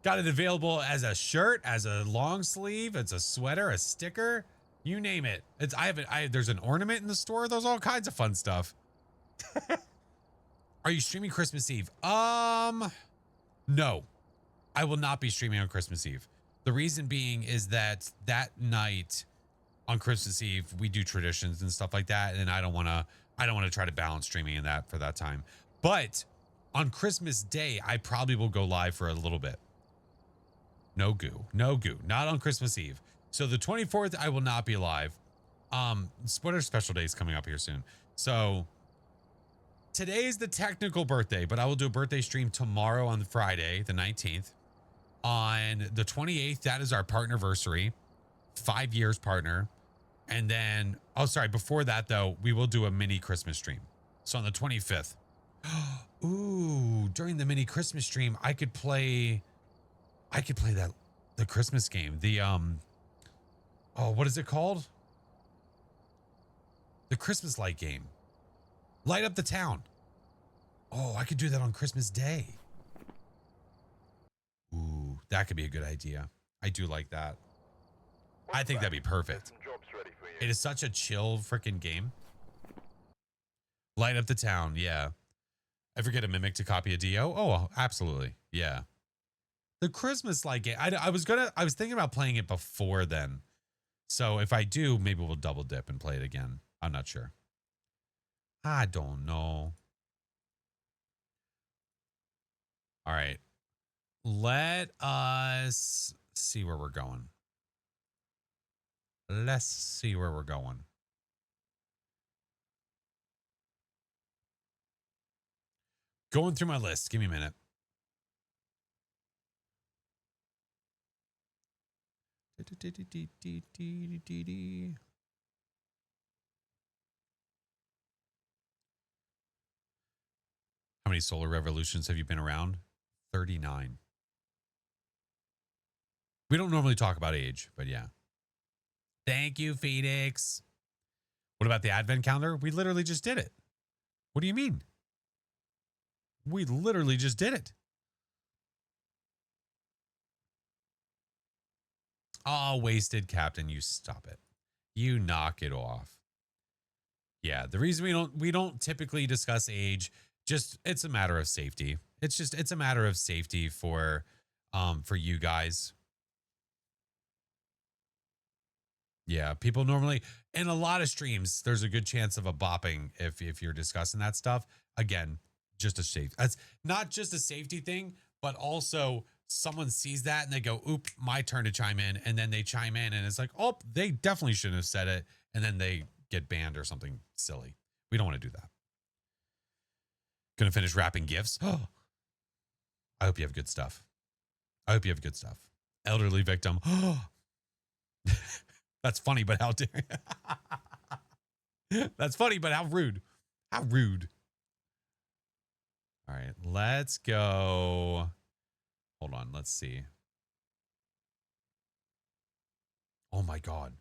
Got it available as a shirt, as a long sleeve, it's a sweater, a sticker, you name it. It's there's an ornament in the store. There's all kinds of fun stuff. Are you streaming Christmas Eve? No. I will not be streaming on Christmas Eve. The reason being is that night on Christmas Eve we do traditions and stuff like that, and I don't want to try to balance streaming in that for that time. But on Christmas Day, I probably will go live for a little bit. No goo. Not on Christmas Eve. So the 24th, I will not be live. What are special days coming up here soon? So today is the technical birthday, but I will do a birthday stream tomorrow on Friday, the 19th. On the 28th, that is our partnerversary, 5 years partner. And then, before that though, we will do a mini Christmas stream. So on the 25th, ooh, during the mini Christmas stream, I could play the Christmas game. The, what is it called? The Christmas light game. Light up the town. Oh, I could do that on Christmas Day. Ooh, that could be a good idea. I do like that. I think that'd be perfect. It is such a chill freaking game. Light up the town, yeah. Ever get a mimic to copy a DO? Oh, absolutely. Yeah. The Christmas light game. I was thinking about playing it before then. So if I do, maybe we'll double dip and play it again. I'm not sure. I don't know. All right. Let us see where we're going. Let's see where we're going. Going through my list. Give me a minute. How many solar revolutions have you been around? 39. We don't normally talk about age, but yeah. Thank you, Phoenix. What about the advent calendar? We literally just did it. What do you mean? We literally just did it. Oh, wasted Captain. You stop it. You knock it off. Yeah, the reason we don't typically discuss age Just it's a matter of safety. It's a matter of safety for you guys. Yeah, people normally in a lot of streams, there's a good chance of a bopping if you're discussing that stuff. Again, just a safe. That's not just a safety thing, but also someone sees that and they go, "Oop, my turn to chime in," and then they chime in, and it's like, "Oh, they definitely shouldn't have said it," and then they get banned or something silly. We don't want to do that. Gonna finish wrapping gifts. Oh, I hope you have good stuff. I hope you have good stuff. Elderly victim. Oh. That's funny, but how dare That's funny, but how rude. How rude. All right, let's go. Hold on, let's see. Oh my God.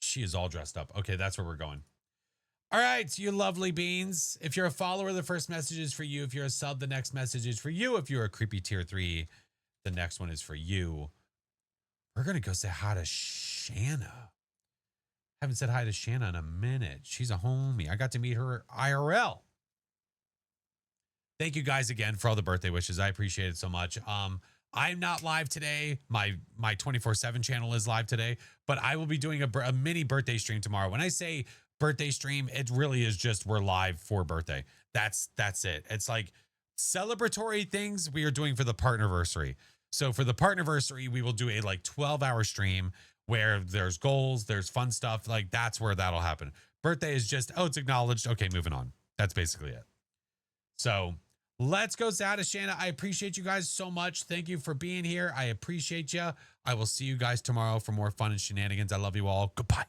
She is all dressed up. Okay, that's where we're going. All right, you lovely beans. If you're a follower, the first message is for you. If you're a sub, the next message is for you. If you're a creepy tier 3, the next one is for you. We're going to go say hi to Shanna. Haven't said hi to Shanna in a minute. She's a homie. I got to meet her IRL. Thank you guys again for all the birthday wishes. I appreciate it so much. I'm not live today. My 24/7 channel is live today, but I will be doing a mini birthday stream tomorrow. When I say birthday stream, it really is just we're live for birthday. That's it. It's like celebratory things we are doing for the partnerversary. So for the partnerversary, we will do a like 12-hour stream where there's goals, there's fun stuff. Like that's where that'll happen. Birthday is just, oh, it's acknowledged. Okay, moving on. That's basically it. So let's go say hi to Shanna. I appreciate you guys so much. Thank you for being here. I appreciate you. I will see you guys tomorrow for more fun and shenanigans. I love you all. Goodbye.